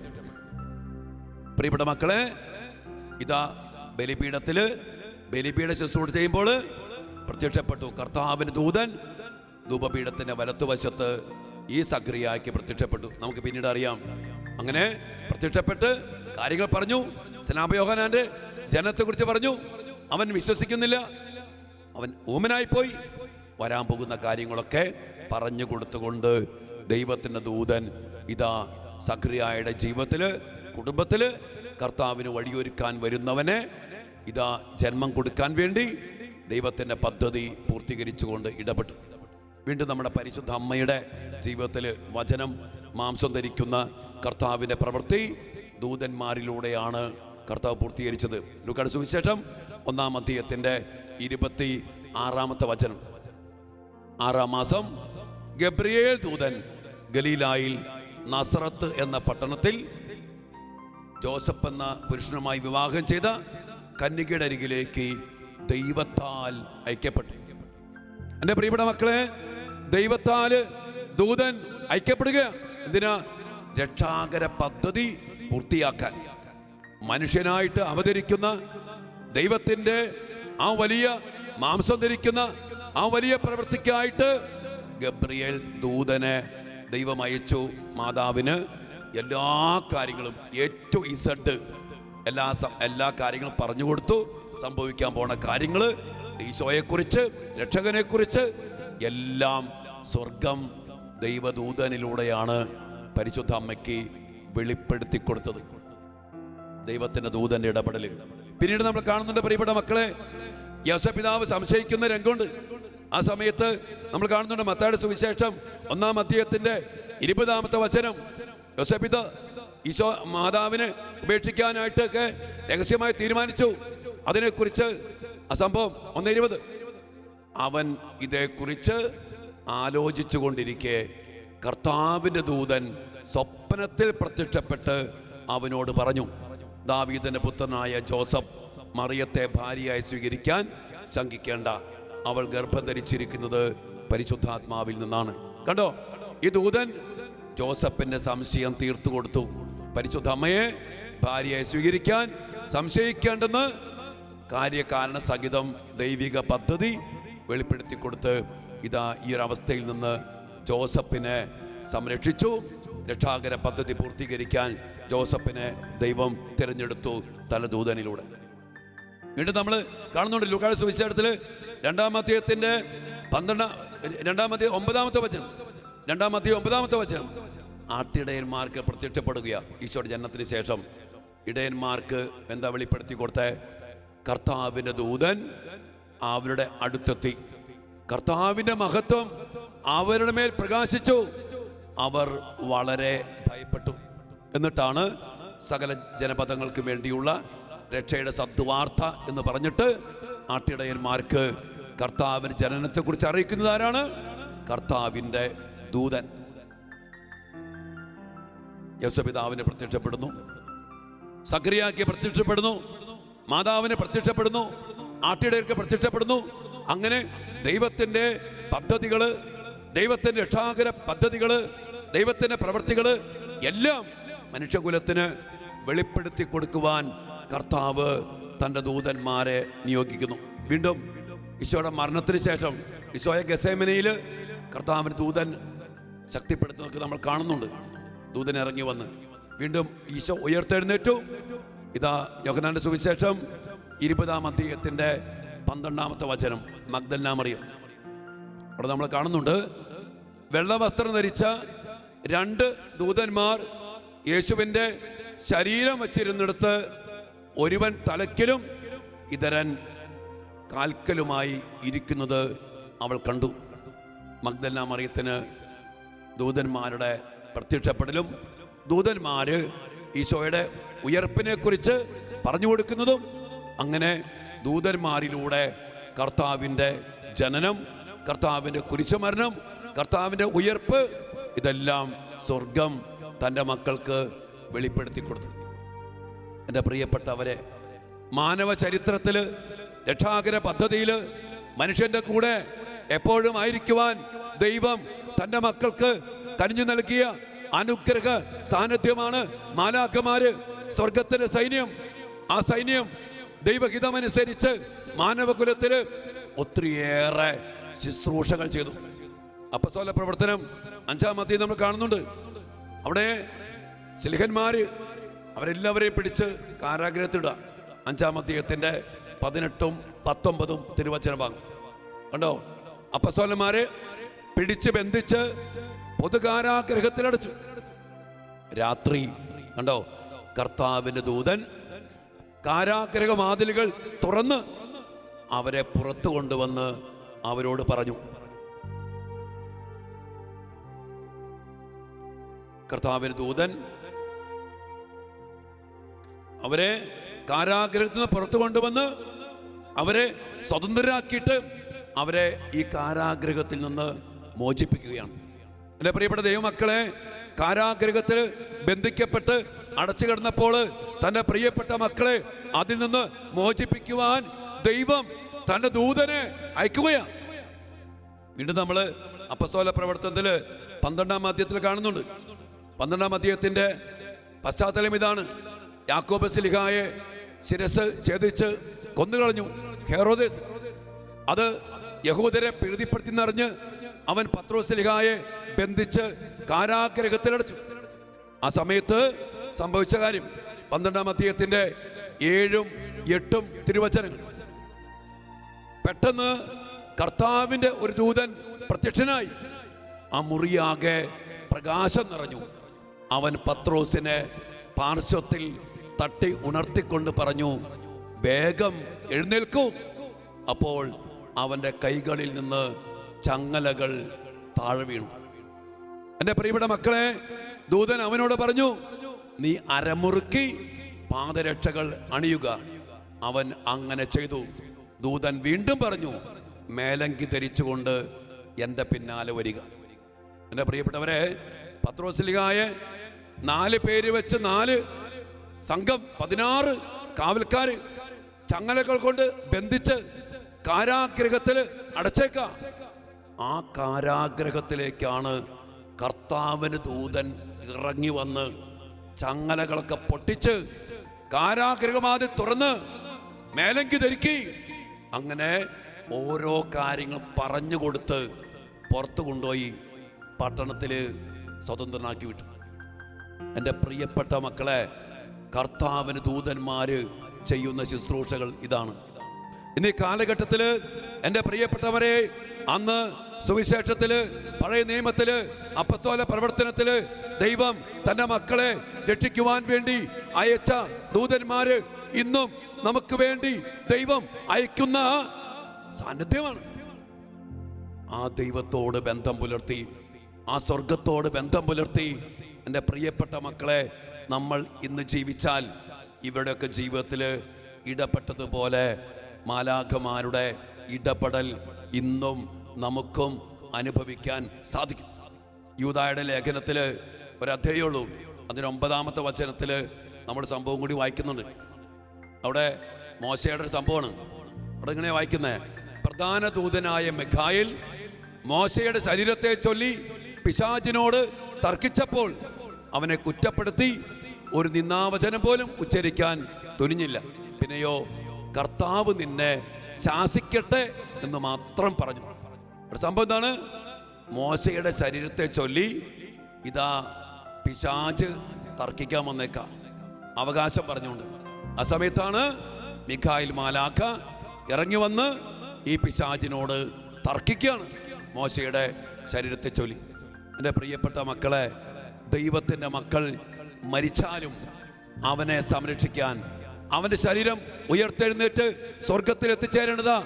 പ്രിയപ്പെട്ട മക്കളെ, ഇതാ ബലിപീഠ ശുശ്രൂഷ ചെയ്യുമ്പോൾ പ്രത്യക്ഷപ്പെട്ടു കർത്താവിന് ദൂതൻ ധൂപപീഠത്തിന്റെ വലത്തുവശത്ത് ഈ സഖറിയായ്ക്ക് പ്രത്യക്ഷപ്പെട്ടു. നമുക്ക് പിന്നീട് അറിയാം. അങ്ങനെ പ്രത്യക്ഷപ്പെട്ട് കാര്യങ്ങൾ പറഞ്ഞു. സ്നാപകയോഹന്നാന്റെ ജനത്തെ കുറിച്ച് പറഞ്ഞു. അവൻ വിശ്വസിക്കുന്നില്ല, അവൻ ഊമനായിപ്പോയി. വരാൻ പോകുന്ന കാര്യങ്ങളൊക്കെ പറഞ്ഞു കൊടുത്തുകൊണ്ട് ദൈവത്തിന്റെ ദൂതൻ ഇതാ സഖറിയായുടെ ജീവിതത്തില്, കുടുംബത്തില് കർത്താവിന് വഴിയൊരുക്കാൻ വരുന്നവനെ ഇതാ ജന്മം കൊടുക്കാൻ വേണ്ടി ദൈവത്തിന്റെ പദ്ധതി പൂർത്തീകരിച്ചുകൊണ്ട് ഇടപെട്ടു. വീണ്ടും നമ്മുടെ പരിശുദ്ധ അമ്മയുടെ ജീവിതത്തിൽ വചനം മാംസം ധരിക്കുന്ന കർത്താവിന്റെ പ്രവൃത്തി ദൂതന്മാരിലൂടെയാണ് കർത്താവ് പൂർത്തീകരിച്ചത്. ലൂക്കായുടെ സുവിശേഷം 1-ാം അധ്യായത്തിന്റെ 26-ാമത്തെ വചനം. 6-ാം മാസം ഗബ്രിയേൽ ദൂതൻ ഗലീലായിൽ നസറത്ത് എന്ന പട്ടണത്തിൽ ജോസഫ് എന്ന പുരുഷനുമായി വിവാഹം ചെയ്ത കന്യകയുടെ അരികിലേക്ക് ദൈവത്താൽ അയക്കപ്പെട്ടു. എൻ്റെ പ്രിയപ്പെട്ട മക്കളെ, ദൈവത്താല് ദൂതൻ അയക്കപ്പെടുക എന്തിനാ? രക്ഷാകര പദ്ധതി പൂർത്തിയാക്കാൻ. മനുഷ്യനായിട്ട് അവതരിക്കുന്ന ദൈവത്തിന്റെ ആ വലിയ മാംസം ധരിക്കുന്ന ആ വലിയ പ്രവൃത്തിക്കായിട്ട് ഗബ്രിയേൽ ദൂതനെ ദൈവം അയച്ചു. മാതാവിന് എല്ലാ കാര്യങ്ങളും എല്ലാ കാര്യങ്ങളും പറഞ്ഞു കൊടുത്തു. സംഭവിക്കാൻ പോണ കാര്യങ്ങള്, ഈശോയെക്കുറിച്ച്, രക്ഷകനെക്കുറിച്ച് എല്ലാം സ്വർഗം ദൈവദൂതനിലൂടെയാണ് പരിശുദ്ധ അമ്മയ്ക്ക് വെളിപ്പെടുത്തി കൊടുത്തത്. ദൈവത്തിന്റെ ദൂതന്റെ ഇടപെടല് പിന്നീട് നമ്മൾ കാണുന്നുണ്ട്. പ്രിയപ്പെട്ട മക്കളെ, യോസേപ്പിതാവ് സംശയിക്കുന്ന രംഗമുണ്ട്. ആ സമയത്ത് നമ്മൾ കാണുന്നുണ്ട് മത്തായിയുടെ സുവിശേഷം 1-ാം അധ്യായത്തിന്റെ 20-ാമത്തെ വചനം. യോസേപ്പിത ഈശോ മാതാവിനെ ഉപേക്ഷിക്കാനായിട്ടൊക്കെ രഹസ്യമായി തീരുമാനിച്ചു. അതിനെക്കുറിച്ച് ആ സംഭവം 1:20. അവൻ ഇതേക്കുറിച്ച് ആലോചിച്ചു കൊണ്ടിരിക്കെ കർത്താവിൻ്റെ ദൂതൻ സ്വപ്നത്തിൽ പ്രത്യക്ഷപ്പെട്ട് അവനോട് പറഞ്ഞു, ദാവീദിന്റെ പുത്രനായ ജോസഫ് മറിയത്തെ ഭാര്യയായി സ്വീകരിക്കാൻ ശങ്കിക്കേണ്ട, അവൾ ഗർഭം ധരിച്ചിരിക്കുന്നത് പരിശുദ്ധാത്മാവിൽ നിന്നാണ്. കണ്ടോ, ഈ ദൂതൻ ജോസഫിന്റെ സംശയം തീർത്തു കൊടുത്തു. പരിശുദ്ധ അമ്മയെ ഭാര്യയായി സ്വീകരിക്കാൻ സംശയിക്കേണ്ടെന്ന് കാര്യകാരണ സഹിതം ദൈവിക പദ്ധതി വെളിപ്പെടുത്തി കൊടുത്ത് ഇതാ ഈ ഒരു അവസ്ഥയിൽ നിന്ന് ജോസഫിനെ സംരക്ഷിച്ചു. രക്ഷാകര പദ്ധതി പൂർത്തീകരിക്കാൻ ജോസഫിനെ ദൈവം തിരഞ്ഞെടുത്തു തലദൂതനിലൂടെ. വീണ്ടും നമ്മൾ കാണുന്നുണ്ട് ലൂക്കായുടെ സുവിശേഷത്തിൽ 2-ാം അധ്യായത്തിന്റെ 9-ാമത്തെ വചനം. ആട്ടിടയന്മാർക്ക് പ്രത്യക്ഷപ്പെടുകയാണ് ഈശോയുടെ ജനനത്തിന് ശേഷം. ഇടയന്മാർക്ക് എന്താ വെളിപ്പെടുത്തി കൊടുത്തേ? കർത്താവിൻ്റെ ദൂതൻ അവരുടെ അടുത്തെത്തി. കർത്താവിൻ്റെ മഹത്വം അവരുടെ മേൽ പ്രകാശിച്ചു. അവർ വളരെ ഭയപ്പെട്ടു. എന്നിട്ടാണ് സകല ജനപദങ്ങൾക്കും വേണ്ടിയുള്ള രക്ഷയുടെ സദ്വാർത്ത എന്ന് പറഞ്ഞിട്ട് ആട്ടിടയന്മാർക്ക് കർത്താവിൻ്റെ ജനനത്തെക്കുറിച്ച് അറിയിക്കുന്നത് ആരാണ്? കർത്താവിൻ്റെ ദൂതൻ. യോസേപ്പിതാവിന് പ്രത്യക്ഷപ്പെടുന്നു, സക്കറിയായ്ക്ക് പ്രത്യക്ഷപ്പെടുന്നു, മാതാവിന് പ്രത്യക്ഷപ്പെടുന്നു, ആട്ടിടയർക്ക് പ്രത്യക്ഷപ്പെടുന്നു. അങ്ങനെ ദൈവത്തിൻ്റെ പദ്ധതികള്, ദൈവത്തിൻ്റെ രക്ഷാകര പദ്ധതികള്, ദൈവത്തിൻ്റെ പ്രവൃത്തികള് എല്ലാം മനുഷ്യകുലത്തിന് വെളിപ്പെടുത്തി കൊടുക്കുവാൻ കർത്താവ് തൻ്റെ ദൂതന്മാരെ നിയോഗിക്കുന്നു. വീണ്ടും ഈശോയുടെ മരണത്തിന് ശേഷം ഈശോയെ ഗെസേമനയിൽ കർത്താവിന് ദൂതൻ ശക്തിപ്പെടുത്തുന്നതൊക്കെ നമ്മൾ കാണുന്നുണ്ട്. ദൂതൻ ഇറങ്ങി വന്ന് വീണ്ടും ഈശോ ഉയർത്തെഴുന്നേറ്റു. ഇതാ യോഹന്നാന്റെ സുവിശേഷം 20-ാം അധ്യായത്തിന്റെ 12-ാമത്തെ വചനം. മഗ്ദലന മറിയം, അവിടെ നമ്മൾ കാണുന്നുണ്ട്, വെള്ളവസ്ത്രം ധരിച്ച 2 ദൂതന്മാർ യേശുവിൻ്റെ ശരീരം വച്ചിരുന്നിടത്ത് ഒരുവൻ തലയ്ക്കലും ഇതരൻ കാൽക്കലുമായി ഇരിക്കുന്നത് അവൾ കണ്ടു. മഗ്ദലന മറിയത്തിന് ദൂതന്മാരുടെ പ്രത്യക്ഷപ്പെടലും ദൂതന്മാര് ഈശോയുടെ ഉയർപ്പിനെ കുറിച്ച് പറഞ്ഞു കൊടുക്കുന്നതും, അങ്ങനെ ദൂതന്മാരിലൂടെ കർത്താവിൻ്റെ ജനനം, കർത്താവിൻ്റെ കുരിശുമരണം, കർത്താവിൻ്റെ ഉയർപ്പ് ഇതെല്ലാം സ്വർഗം തൻ്റെ മക്കൾക്ക് വെളിപ്പെടുത്തി കൊടുത്തു. എൻ്റെ പ്രിയപ്പെട്ടവരെ, മാനവ ചരിത്രത്തിൽ രക്ഷാകര പദ്ധതിയിൽ മനുഷ്യൻ്റെ കൂടെ എപ്പോഴും ആയിരിക്കുവാൻ ദൈവം തൻ്റെ മക്കൾക്ക് കനിഞ്ഞു നൽകിയ അനുഗ്രഹ സാന്നിധ്യമാണ് മാലാഖമാര്, സ്വർഗത്തിന്റെ സൈന്യം. ആ സൈന്യം ദൈവഹിതമനുസരിച്ച് മാനവകുലത്തില് ഒത്തിരിയേറെ ശുശ്രൂഷകൾ ചെയ്തു. അപ്പസ്തോല പ്രവർത്തനം 5-ാം അധ്യായം നമ്മൾ കാണുന്നുണ്ട്. അവിടെ ശ്ലീഹന്മാര് അവരെല്ലാവരെയും പിടിച്ച് കാരാഗ്രഹത്തിടുക. 5-ാം അധ്യായത്തിന്റെ 18-ഉം 19-ഉം തിരുവചന ഭാഗം കണ്ടോ. അപ്പസ്തോലന്മാരെ പിടിച്ച് ബന്ധിച്ച് പൊതുകാരാഗ്രഹത്തിലടച്ചു. രാത്രി കണ്ടോ, കർത്താവിന്റെ ദൂതൻ കാരാഗ്രഹ വാതിലുകൾ തുറന്ന് അവരെ പുറത്തു കൊണ്ടുവന്ന് അവരോട് പറഞ്ഞു. കർത്താവിന്റെ ദൂതൻ അവരെ കാരാഗ്രഹത്തിൽ നിന്ന് പുറത്തു കൊണ്ടുവന്ന് അവരെ സ്വതന്ത്രരാക്കിയിട്ട് അവരെ ഈ കാരാഗ്രഹത്തിൽ നിന്ന് മോചിപ്പിക്കുകയാണ്. എൻ്റെ പ്രിയപ്പെട്ട ദൈവമക്കളെ, കാരാഗ്രഹത്തിൽ ബന്ധിക്കപ്പെട്ട് അടച്ചു കിടന്നപ്പോൾ തൻ്റെ പ്രിയപ്പെട്ട മക്കളെ അതിൽ നിന്ന് മോചിപ്പിക്കുവാൻ ദൈവം തൻ്റെ ദൂതനെ അയക്കുകയാണ്. വീണ്ടും നമ്മൾ അപ്പസ്തോല പ്രവർത്തനത്തിൽ 12-ാം അധ്യായത്തിൽ കാണുന്നുണ്ട്. 12-ാം അധ്യായത്തിന്റെ പശ്ചാത്തലം ഇതാണ്. യാക്കോബ് ശ്ലീഹായെ ശിരസ് ഛേദിച്ച് കൊന്നുകളഞ്ഞു ഹെരോദേസ്. അത് യഹൂദരെ പ്രീതിപ്പെടുത്തിയെന്നറിഞ്ഞ് അവൻ പത്രോസ് ശ്ലീഹായെ ബന്ധിച്ച് കാരാഗ്രഹത്തിലടച്ചു. ആ സമയത്ത് സംഭവിച്ച കാര്യം 12-ാം അധ്യായത്തിന്റെ 7-ഉം 8-ഉം തിരുവചനങ്ങൾ. പെട്ടെന്ന് കർത്താവിന്റെ ഒരു ദൂതൻ പ്രത്യക്ഷനായി. ആ മുറിയാകെ പ്രകാശം നിറഞ്ഞു. അവൻ പത്രോസിനെ പാർശ്വത്തിൽ തട്ടി ഉണർത്തിക്കൊണ്ട് പറഞ്ഞു, വേഗം എഴുന്നേൽക്കൂ. അപ്പോൾ അവന്റെ കൈകളിൽ നിന്ന് ചങ്ങലകൾ താഴെ വീണു. എൻ്റെ പ്രിയപ്പെട്ട മക്കളെ, ദൂതൻ അവനോട് പറഞ്ഞു, നീ അരമുറുക്കി പാദരക്ഷകൾ അണിയുക. അവൻ അങ്ങനെ ചെയ്തു. ദൂതൻ വീണ്ടും പറഞ്ഞു, മേലങ്കി ധരിച്ചുകൊണ്ട് എൻ്റെ പിന്നാലെ വരിക. എൻ്റെ പ്രിയപ്പെട്ടവരെ, പത്രോസ്ലീഹായെ 4 പേര് വെച്ച് 4 സംഘം 16 കാവൽക്കാര് ചങ്ങലകൾ കൊണ്ട് ബന്ധിച്ച് കാരാഗ്രഹത്തിൽ അടച്ചേക്കാം. ആ കാരാഗ്രഹത്തിലേക്കാണ് കർത്താവിന് ദൂതൻ ഇറങ്ങി വന്ന് ചങ്ങലകളൊക്കെ പൊട്ടിച്ച് കാരാഗ്രഹമാതി തുറന്ന് മേലങ്കി ധരിക്കി അങ്ങനെ ഓരോ കാര്യങ്ങൾ പറഞ്ഞു കൊടുത്ത് പുറത്തു കൊണ്ടുപോയി പട്ടണത്തില് സ്വതന്ത്രനാക്കി വിട്ടു. എൻ്റെ പ്രിയപ്പെട്ട മക്കളെ, കർത്താവിന് ദൂതന്മാര് ചെയ്യുന്ന ശുശ്രൂഷകൾ ഇതാണ്. ഇന്നീ കാലഘട്ടത്തില് എൻ്റെ പ്രിയപ്പെട്ടവരെ, അന്ന് സുവിശേഷത്തില്, പഴയ നിയമത്തില്, അപ്പസ്തോല പ്രവർത്തനത്തില് ദൈവം തന്റെ മക്കളെ രക്ഷിക്കുവാൻ വേണ്ടി അയച്ച ദൂതന്മാര് ഇന്നും നമുക്ക് വേണ്ടി ദൈവം അയക്കുന്ന സാന്നിധ്യമാണ്. ആ ദൈവത്തോട് ബന്ധം പുലർത്തി, ആ സ്വർഗത്തോട് ബന്ധം പുലർത്തി എൻ്റെ പ്രിയപ്പെട്ട മക്കളെ, നമ്മൾ ഇന്ന് ജീവിച്ചാൽ ഇവരുടെയൊക്കെ ജീവിതത്തിൽ ഇടപെട്ടതുപോലെ മാലാഖമാരുടെ ഇടപെടൽ ഇന്നും നമുക്കും അനുഭവിക്കാൻ സാധിക്കും. യൂദായുടെ ലേഖനത്തിൽ ഒരു അധ്യായമുള്ളൂ, അതിന് 9-ാമത്തെ വചനത്തിൽ നമ്മൾ സംഭവം കൂടി വായിക്കുന്നുണ്ട്. അവിടെ മോശയുടെ ഒരു സംഭവമാണ്. അവിടെ ഇങ്ങനെ വായിക്കുന്നത്: പ്രധാന ദൂതനായ മിഖായേൽ മോശയുടെ ശരീരത്തെ ചൊല്ലി പിശാചിനോട് തർക്കിച്ചപ്പോൾ അവനെ കുറ്റപ്പെടുത്തി ഒരു നിന്ദാവചനം പോലും ഉച്ചരിക്കാൻ തുനിഞ്ഞില്ല. പിന്നെയോ കർത്താവ് നിന്നെ ശാസിക്കട്ടെ എന്ന് മാത്രം പറഞ്ഞു. ഒരു സംഭവം എന്താണ്? മോശയുടെ ശരീരത്തെ ചൊല്ലി ഇതാ പിശാച് തർക്കിക്കാൻ വന്നേക്കാം, അവകാശം പറഞ്ഞുകൊണ്ട്. ആ സമയത്താണ് മിഖായേൽ മാലാഖ ഇറങ്ങി വന്ന് ഈ പിശാചിനോട് തർക്കിക്കുകയാണ് മോശയുടെ ശരീരത്തെ ചൊല്ലി. എൻ്റെ പ്രിയപ്പെട്ട മക്കളെ, ദൈവത്തിൻ്റെ മക്കൾ മരിച്ചാലും അവനെ സംരക്ഷിക്കാൻ, അവന്റെ ശരീരം ഉയർത്തെഴുന്നേറ്റ് സ്വർഗത്തിൽ എത്തിച്ചേരേണ്ടതാ.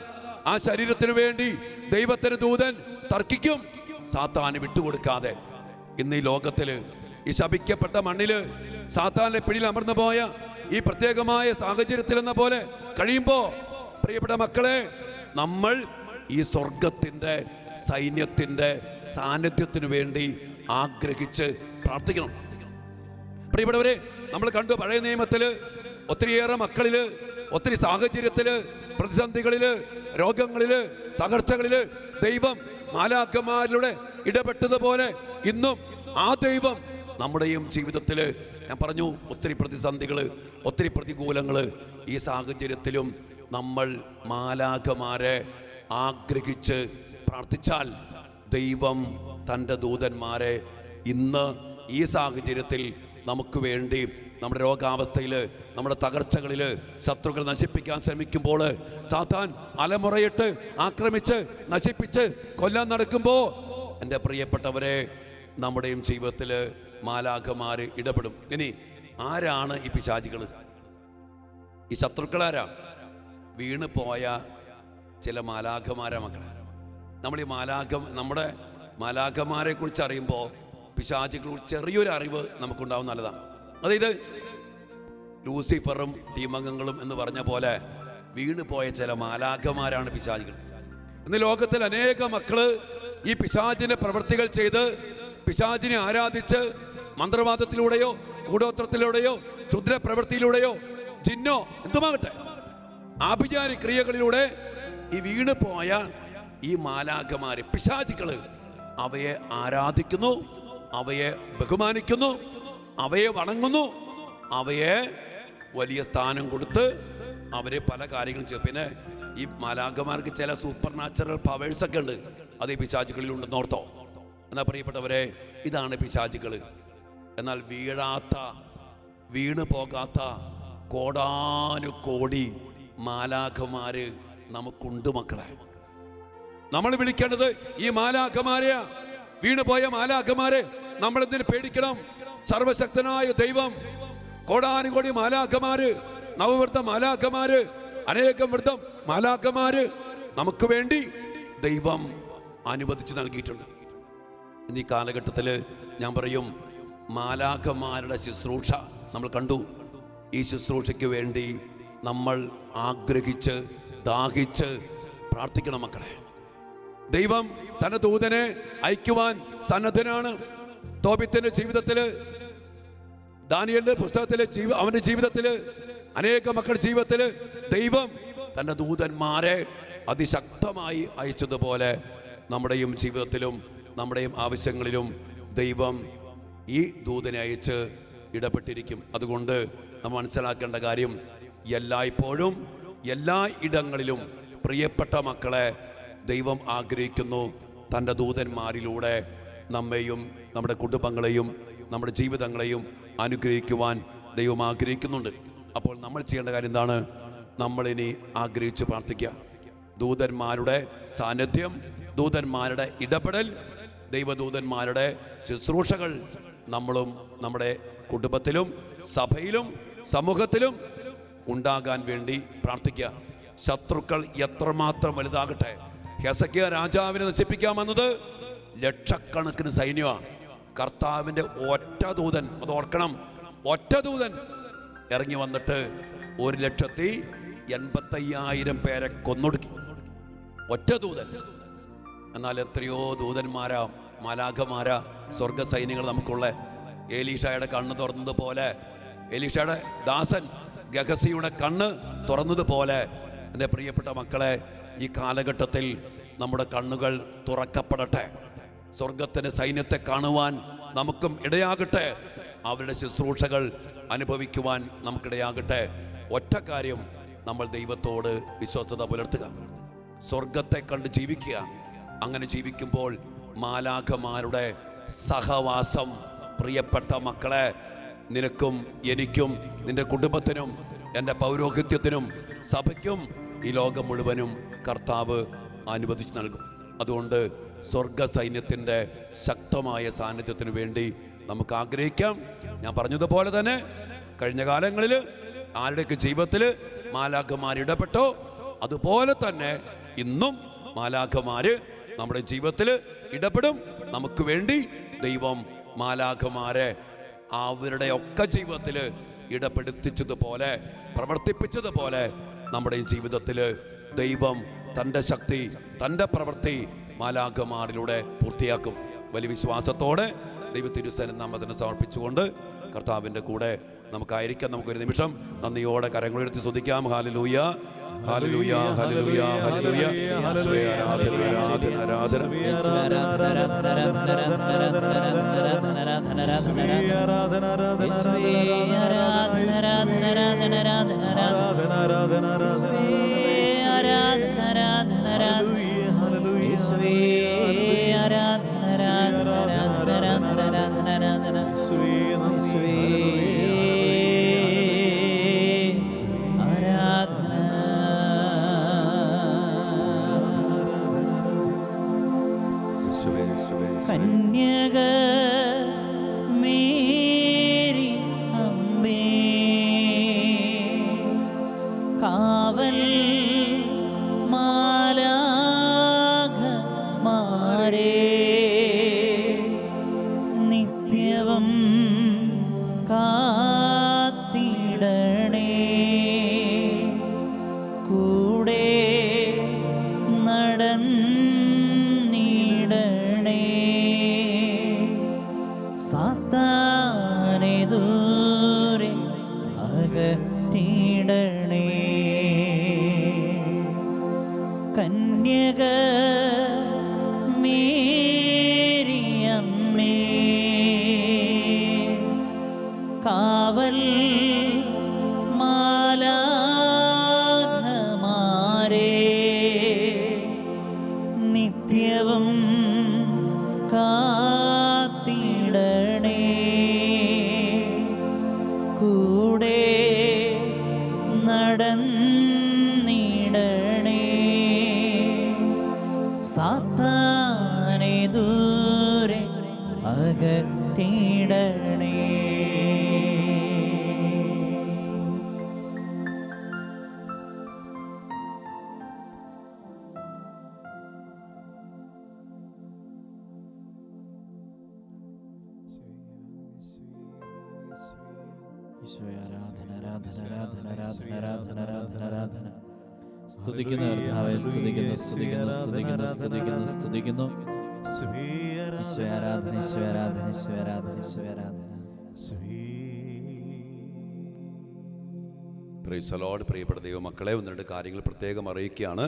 ആ ശരീരത്തിന് വേണ്ടി ദൈവത്തിന് ദൂതൻ തർക്കിക്കും, സാത്താന് വിട്ടുകൊടുക്കാതെ. ഇന്ന് ഈ ലോകത്തില്, ഈ ശപിക്കപ്പെട്ട മണ്ണില് സാത്താന്റെ പിടിയിൽ അമർന്നു പോയ ഈ പ്രത്യേകമായ സാഹചര്യത്തിൽ എന്ന പോലെ കഴിയുമ്പോ, പ്രിയപ്പെട്ട മക്കളെ, നമ്മൾ ഈ സ്വർഗത്തിന്റെ സൈന്യത്തിന്റെ സാന്നിധ്യത്തിനു വേണ്ടി ആഗ്രഹിച്ച് പ്രാർത്ഥിക്കണം. പ്രിയപ്പെട്ടവരെ, നമ്മൾ കണ്ടു പഴയ നിയമത്തില് ഒത്തിരിയേറെ മക്കളില്, ഒത്തിരി സാഹചര്യത്തില്, പ്രതിസന്ധികളില്, രോഗങ്ങളില്, തകർച്ചകളില് ദൈവം മാലാഖമാരിലൂടെ ഇടപെട്ടതുപോലെ ഇന്നും ആ ദൈവം നമ്മുടെയും ജീവിതത്തില്, ഞാൻ പറഞ്ഞു, ഒത്തിരി പ്രതിസന്ധികള്, ഒത്തിരി പ്രതികൂലങ്ങള്. ഈ സാഹചര്യത്തിലും നമ്മൾ മാലാഖമാരെ ആഗ്രഹിച്ച് പ്രാർത്ഥിച്ചാൽ ദൈവം തൻ്റെ ദൂതന്മാരെ ഇന്ന് ഈ സാഹചര്യത്തിൽ നമുക്ക് വേണ്ടി, നമ്മുടെ രോഗാവസ്ഥയിൽ, നമ്മുടെ തകർച്ചകളിൽ ശത്രുക്കൾ നശിപ്പിക്കാൻ ശ്രമിക്കുമ്പോൾ, സാത്താൻ അലമുറയിട്ട് ആക്രമിച്ച് നശിപ്പിച്ച് കൊല്ലാൻ നടക്കുമ്പോൾ, എൻ്റെ പ്രിയപ്പെട്ടവരെ, നമ്മുടെയും ജീവിതത്തിൽ മാലാഖമാര് ഇടപെടും. ഇനി ആരാണ് ഈ പിശാചികൾ? ഈ ശത്രുക്കളാരാ? വീണ് പോയ ചില മാലാഖമാരാ മക്കളെ. നമ്മുടെ മാലാഖമാരെ കുറിച്ച് അറിയുമ്പോൾ പിശാചികളെ ചെറിയൊരു അറിവ് നമുക്കുണ്ടാവും, നല്ലതാണ്. അതായത് ലൂസിഫറും ടീമംഗങ്ങളും എന്ന് പറഞ്ഞ പോലെ വീണ് പോയ ചില മാലാഖമാരാണ് പിശാചികൾ. ഇന്ന് ലോകത്തിൽ അനേക മക്കള് ഈ പിശാചിന്റെ പ്രവൃത്തികൾ ചെയ്ത്, പിശാചിനെ ആരാധിച്ച്, മന്ത്രവാദത്തിലൂടെയോ കൂടോത്രത്തിലൂടെയോ ക്ഷുദ്ര പ്രവൃത്തിയിലൂടെയോ ജിന്നോ എന്തുമാകട്ടെ ആഭിചാര ക്രിയകളിലൂടെ ഈ വീണ് പോയ ഈ മാലാഖമാര്, പിശാചികള് അവയെ ആരാധിക്കുന്നു, അവയെ ബഹുമാനിക്കുന്നു, അവയെ വണങ്ങുന്നു, അവയെ വലിയ സ്ഥാനം കൊടുത്ത് അവര് പല കാര്യങ്ങളും ചെയ്യും. പിന്നെ ഈ മാലാഖമാർക്ക് ചില സൂപ്പർ നാച്ചുറൽ പവേഴ്സ് ഒക്കെ ഉണ്ട്, അത് ഈ പിശാചുകളിൽ ഉണ്ടെന്ന് ഓർത്തോ. എന്നാ പ്രിയപ്പെട്ടവരെ, ഇതാണ് പിശാചുകൾ. എന്നാൽ വീണ് പോകാത്ത കോടാനുകോടി മാലാഖമാര് നമുക്കുണ്ട് മക്കളെ. നമ്മൾ വിളിക്കേണ്ടത് ഈ മാലാഖമാരെയാ. വീണുപോയ മാലാഖമാരെ നമ്മൾ എന്തിനു പേടിക്കണം? സർവശക്തനായ ദൈവം കോടാനുകോടി മാലാഖമാര്, നവവൃദ്ധ മാലാഖമാര്, അനേകം വൃദ്ധം മാലാഖമാര് നമുക്ക് വേണ്ടി ദൈവം അനുവദിച്ചു നൽകിയിട്ടുണ്ട്. ഈ കാലഘട്ടത്തിൽ ഞാൻ പറയും, മാലാഖമാരുടെ ശുശ്രൂഷ നമ്മൾ കണ്ടു. ഈ ശുശ്രൂഷയ്ക്ക് വേണ്ടി നമ്മൾ ആഗ്രഹിച്ച് ദാഹിച്ച് പ്രാർത്ഥിക്കണം മക്കളെ. ദൈവം തന്റെ ദൂതനെ അയക്കുവാൻ സന്നദ്ധനാണ്. തോബിത്തിന്റെ ജീവിതത്തില്, ദാനിയേലിന്റെ പുസ്തകത്തിലെ അവന്റെ ജീവിതത്തില്, അനേക മക്കളുടെ ജീവിതത്തില് ദൈവം തന്റെ ദൂതന്മാരെ അതിശക്തമായി അയച്ചതുപോലെ നമ്മുടെയും ജീവിതത്തിലും നമ്മുടെയും ആവശ്യങ്ങളിലും ദൈവം ഈ ദൂതനെ അയച്ച് ഇടപെട്ടിരിക്കും. അതുകൊണ്ട് നമ്മൾ മനസ്സിലാക്കേണ്ട കാര്യം, എല്ലായ്പ്പോഴും എല്ലാ ഇടങ്ങളിലും പ്രിയപ്പെട്ട മക്കളെ ദൈവം ആഗ്രഹിക്കുന്നു തൻ്റെ ദൂതന്മാരിലൂടെ നമ്മെയും നമ്മുടെ കുടുംബങ്ങളെയും നമ്മുടെ ജീവിതങ്ങളെയും അനുഗ്രഹിക്കുവാൻ ദൈവം ആഗ്രഹിക്കുന്നുണ്ട്. അപ്പോൾ നമ്മൾ ചെയ്യേണ്ട കാര്യം എന്താണ്? നമ്മളിനി ആഗ്രഹിച്ച് പ്രാർത്ഥിക്കുക. ദൂതന്മാരുടെ സാന്നിധ്യം, ദൂതന്മാരുടെ ഇടപെടൽ, ദൈവദൂതന്മാരുടെ ശുശ്രൂഷകൾ നമ്മളും നമ്മുടെ കുടുംബത്തിലും സഭയിലും സമൂഹത്തിലും ഉണ്ടാകാൻ വേണ്ടി പ്രാർത്ഥിക്കുക. ശത്രുക്കൾ എത്രമാത്രം വലുതാകട്ടെ, ഹെസക്കിയ രാജാവിനെ നശിപ്പിക്കാൻ വന്നത് ലക്ഷക്കണക്കിന് സൈന്യമാണ്. കർത്താവിൻ്റെ ഒറ്റ ദൂതൻ, അത് ഓർക്കണം, ഒറ്റ ദൂതൻ ഇറങ്ങി വന്നിട്ട് 1,85,000 പേരെ കൊന്നൊടുക്കി. ഒറ്റ ദൂതൻ. എന്നാൽ എത്രയോ ദൂതന്മാരാ, മാലാഖമാരാ, സ്വർഗ സൈന്യങ്ങൾ നമുക്കുള്ള. എലീഷയുടെ കണ്ണ് തുറന്നതുപോലെ, എലീഷയുടെ ദാസൻ ഗഹസിയുടെ കണ്ണ് തുറന്നതുപോലെ, എൻ്റെ പ്രിയപ്പെട്ട മക്കളെ, ഈ കാലഘട്ടത്തിൽ നമ്മുടെ കണ്ണുകൾ തുറക്കപ്പെടട്ടെ. സ്വർഗത്തിൻ്റെ സൈന്യത്തെ കാണുവാൻ നമുക്കും ഇടയാകട്ടെ. അവരുടെ ശുശ്രൂഷകൾ അനുഭവിക്കുവാൻ നമുക്കിടയാകട്ടെ. ഒറ്റ കാര്യം, നമ്മൾ ദൈവത്തോട് വിശ്വസ്തത പുലർത്തുക, സ്വർഗത്തെ കണ്ട് ജീവിക്കുക. അങ്ങനെ ജീവിക്കുമ്പോൾ മാലാഖമാരുടെ സഹവാസം, പ്രിയപ്പെട്ട മക്കളെ, നിനക്കും എനിക്കും നിന്റെ കുടുംബത്തിനും എൻ്റെ പൗരോഹിത്യത്തിനും സഭയ്ക്കും ഈ ലോകം മുഴുവനും കർത്താവ് അനുവദിച്ചു നൽകും. അതുകൊണ്ട് സ്വർഗ സൈന്യത്തിൻ്റെ ശക്തമായ സാന്നിധ്യത്തിന് വേണ്ടി നമുക്ക് ആഗ്രഹിക്കാം. ഞാൻ പറഞ്ഞതുപോലെ തന്നെ കഴിഞ്ഞ കാലങ്ങളിൽ ആരുടെയൊക്കെ ജീവിതത്തിൽ മാലാഖമാർ ഇടപെട്ടോ, അതുപോലെ തന്നെ ഇന്നും മാലാഖമാര് നമ്മുടെ ജീവിതത്തിൽ ഇടപെടും. നമുക്ക് വേണ്ടി ദൈവം മാലാഖമാരെ അവരുടെ ഒക്കെ ജീവിതത്തിൽ ഇടപെടുത്തിച്ചതുപോലെ, പ്രവർത്തിപ്പിച്ചതുപോലെ നമ്മുടെ ജീവിതത്തിൽ ദൈവം തൻ്റെ ശക്തി, തൻ്റെ പ്രവൃത്തി മാലാഖമാരിലൂടെ പൂർത്തിയാക്കും. വലിയ വിശ്വാസത്തോടെ ദൈവത്തിരുസന്നിധിയിൽ സമർപ്പിച്ചുകൊണ്ട് കർത്താവിൻ്റെ കൂടെ നമുക്കായിരിക്കാം. നമുക്കൊരു നിമിഷം നന്ദിയോടെ കരങ്ങളുയർത്തി സ്തുതിക്കാം. Hallelujah, hallelujah, hallelujah, hallelujah. യേശുവേ ആരാധന, ആരാധന, ആരാധന. കന്യക മേരി അമ്മേ, കാവൽ മാലാഖമാരേ, നിത്യവും കാത്തിടണേ, കൂടെ നടന്നിടണേ, സാത്താനെ ദൂരെ അകറ്റിടണേ. കന്യക മേരി അമ്മേ, കാവൽ മാലാഖമാരേ, നിത്യവും കാത്തിടണേ, കൂടെ നടന്നിടണേ, സാത്താനെ ദൂരെ അകറ്റിടണേ. ഈശോയെ ആരാധന, ആരാധന, ആരാധന, ആരാധന, ആരാധന, ആരാധന, ആരാധന. സ്തുതിക്കുന്നു കർത്താവേ, സ്തുതിക്കുന്നു, സ്തുതിക്കുന്നു, സ്തുതിക്കുന്നു, സ്തുതിക്കുന്നു, സ്തുതിക്കുന്നു. ഈശോ ആരാധന, ഈശോ ആരാധന, ഈശോ ആരാധന, ഈശോ ആരാധന. Price the Lord. പ്രിയപ്പെട്ട ദൈവമക്കളെ, ഒന്ന് രണ്ട് കാര്യങ്ങൾ പ്രത്യേകം അറിയിക്കുകയാണ്.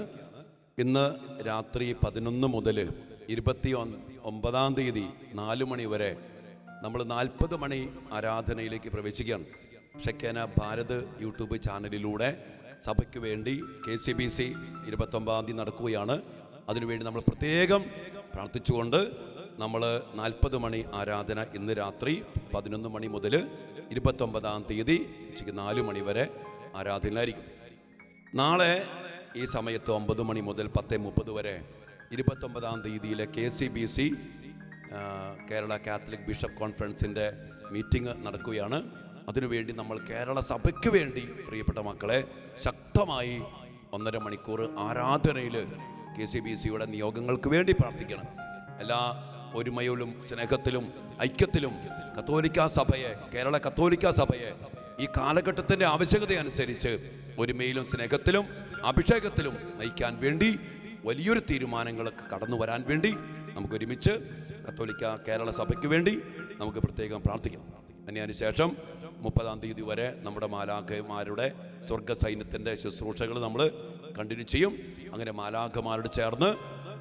ഇന്ന് രാത്രി 11 മുതൽ 29 തീയതി 4 മണി വരെ നമ്മൾ 40 മണി ആരാധനയിലേക്ക് പ്രവേശിക്കുകയാണ്. ഷെക്കേന ഭാരത് യൂട്യൂബ് ചാനലിലൂടെ സഭയ്ക്ക് വേണ്ടി KCBC 29 തീയതി നടക്കുകയാണ്. അതിനുവേണ്ടി നമ്മൾ പ്രത്യേകം പ്രാർത്ഥിച്ചുകൊണ്ട് നമ്മൾ 40 മണി ആരാധന ഇന്ന് രാത്രി 11 മണി മുതൽ 29 തീയതി ഉച്ചയ്ക്ക് 4 മണി വരെ ആരാധനയായിരിക്കും. നാളെ ഈ സമയത്ത് 9 മണി മുതൽ 10:30 വരെ 29 തീയതിയിലെ KCBC കേരള കാത്തലിക് ബിഷപ്പ് കോൺഫറൻസിൻ്റെ മീറ്റിംഗ് നടക്കുകയാണ്. അതിനുവേണ്ടി നമ്മൾ കേരള സഭയ്ക്ക് വേണ്ടി പ്രിയപ്പെട്ട മക്കളെ ശക്തമായി 1.5 മണിക്കൂർ ആരാധനയിൽ KCBCയുടെ നിയോഗങ്ങൾക്ക് വേണ്ടി പ്രാർത്ഥിക്കണം. എല്ലാ ഒരുമയിലും സ്നേഹത്തിലും ഐക്യത്തിലും കത്തോലിക്ക സഭയെ, കേരള കത്തോലിക്ക സഭയെ ഈ കാലഘട്ടത്തിൻ്റെ ആവശ്യകത അനുസരിച്ച് ഒരുമയിലും സ്നേഹത്തിലും അഭിഷേകത്തിലും നയിക്കാൻ വേണ്ടി വലിയൊരു തീരുമാനങ്ങളൊക്കെ കടന്നു വരാൻ വേണ്ടി നമുക്ക് ഒരുമിച്ച് കത്തോലിക്ക കേരള സഭയ്ക്ക് വേണ്ടി നമുക്ക് പ്രത്യേകം പ്രാർത്ഥിക്കാം. അതിനുശേഷം 30 തീയതി വരെ നമ്മുടെ മാലാഖമാരുടെ സ്വർഗ സൈന്യത്തിൻ്റെ ശുശ്രൂഷകൾ നമ്മൾ കണ്ടിന്യൂ ചെയ്യും. അങ്ങനെ മാലാഖമാരോട് ചേർന്ന്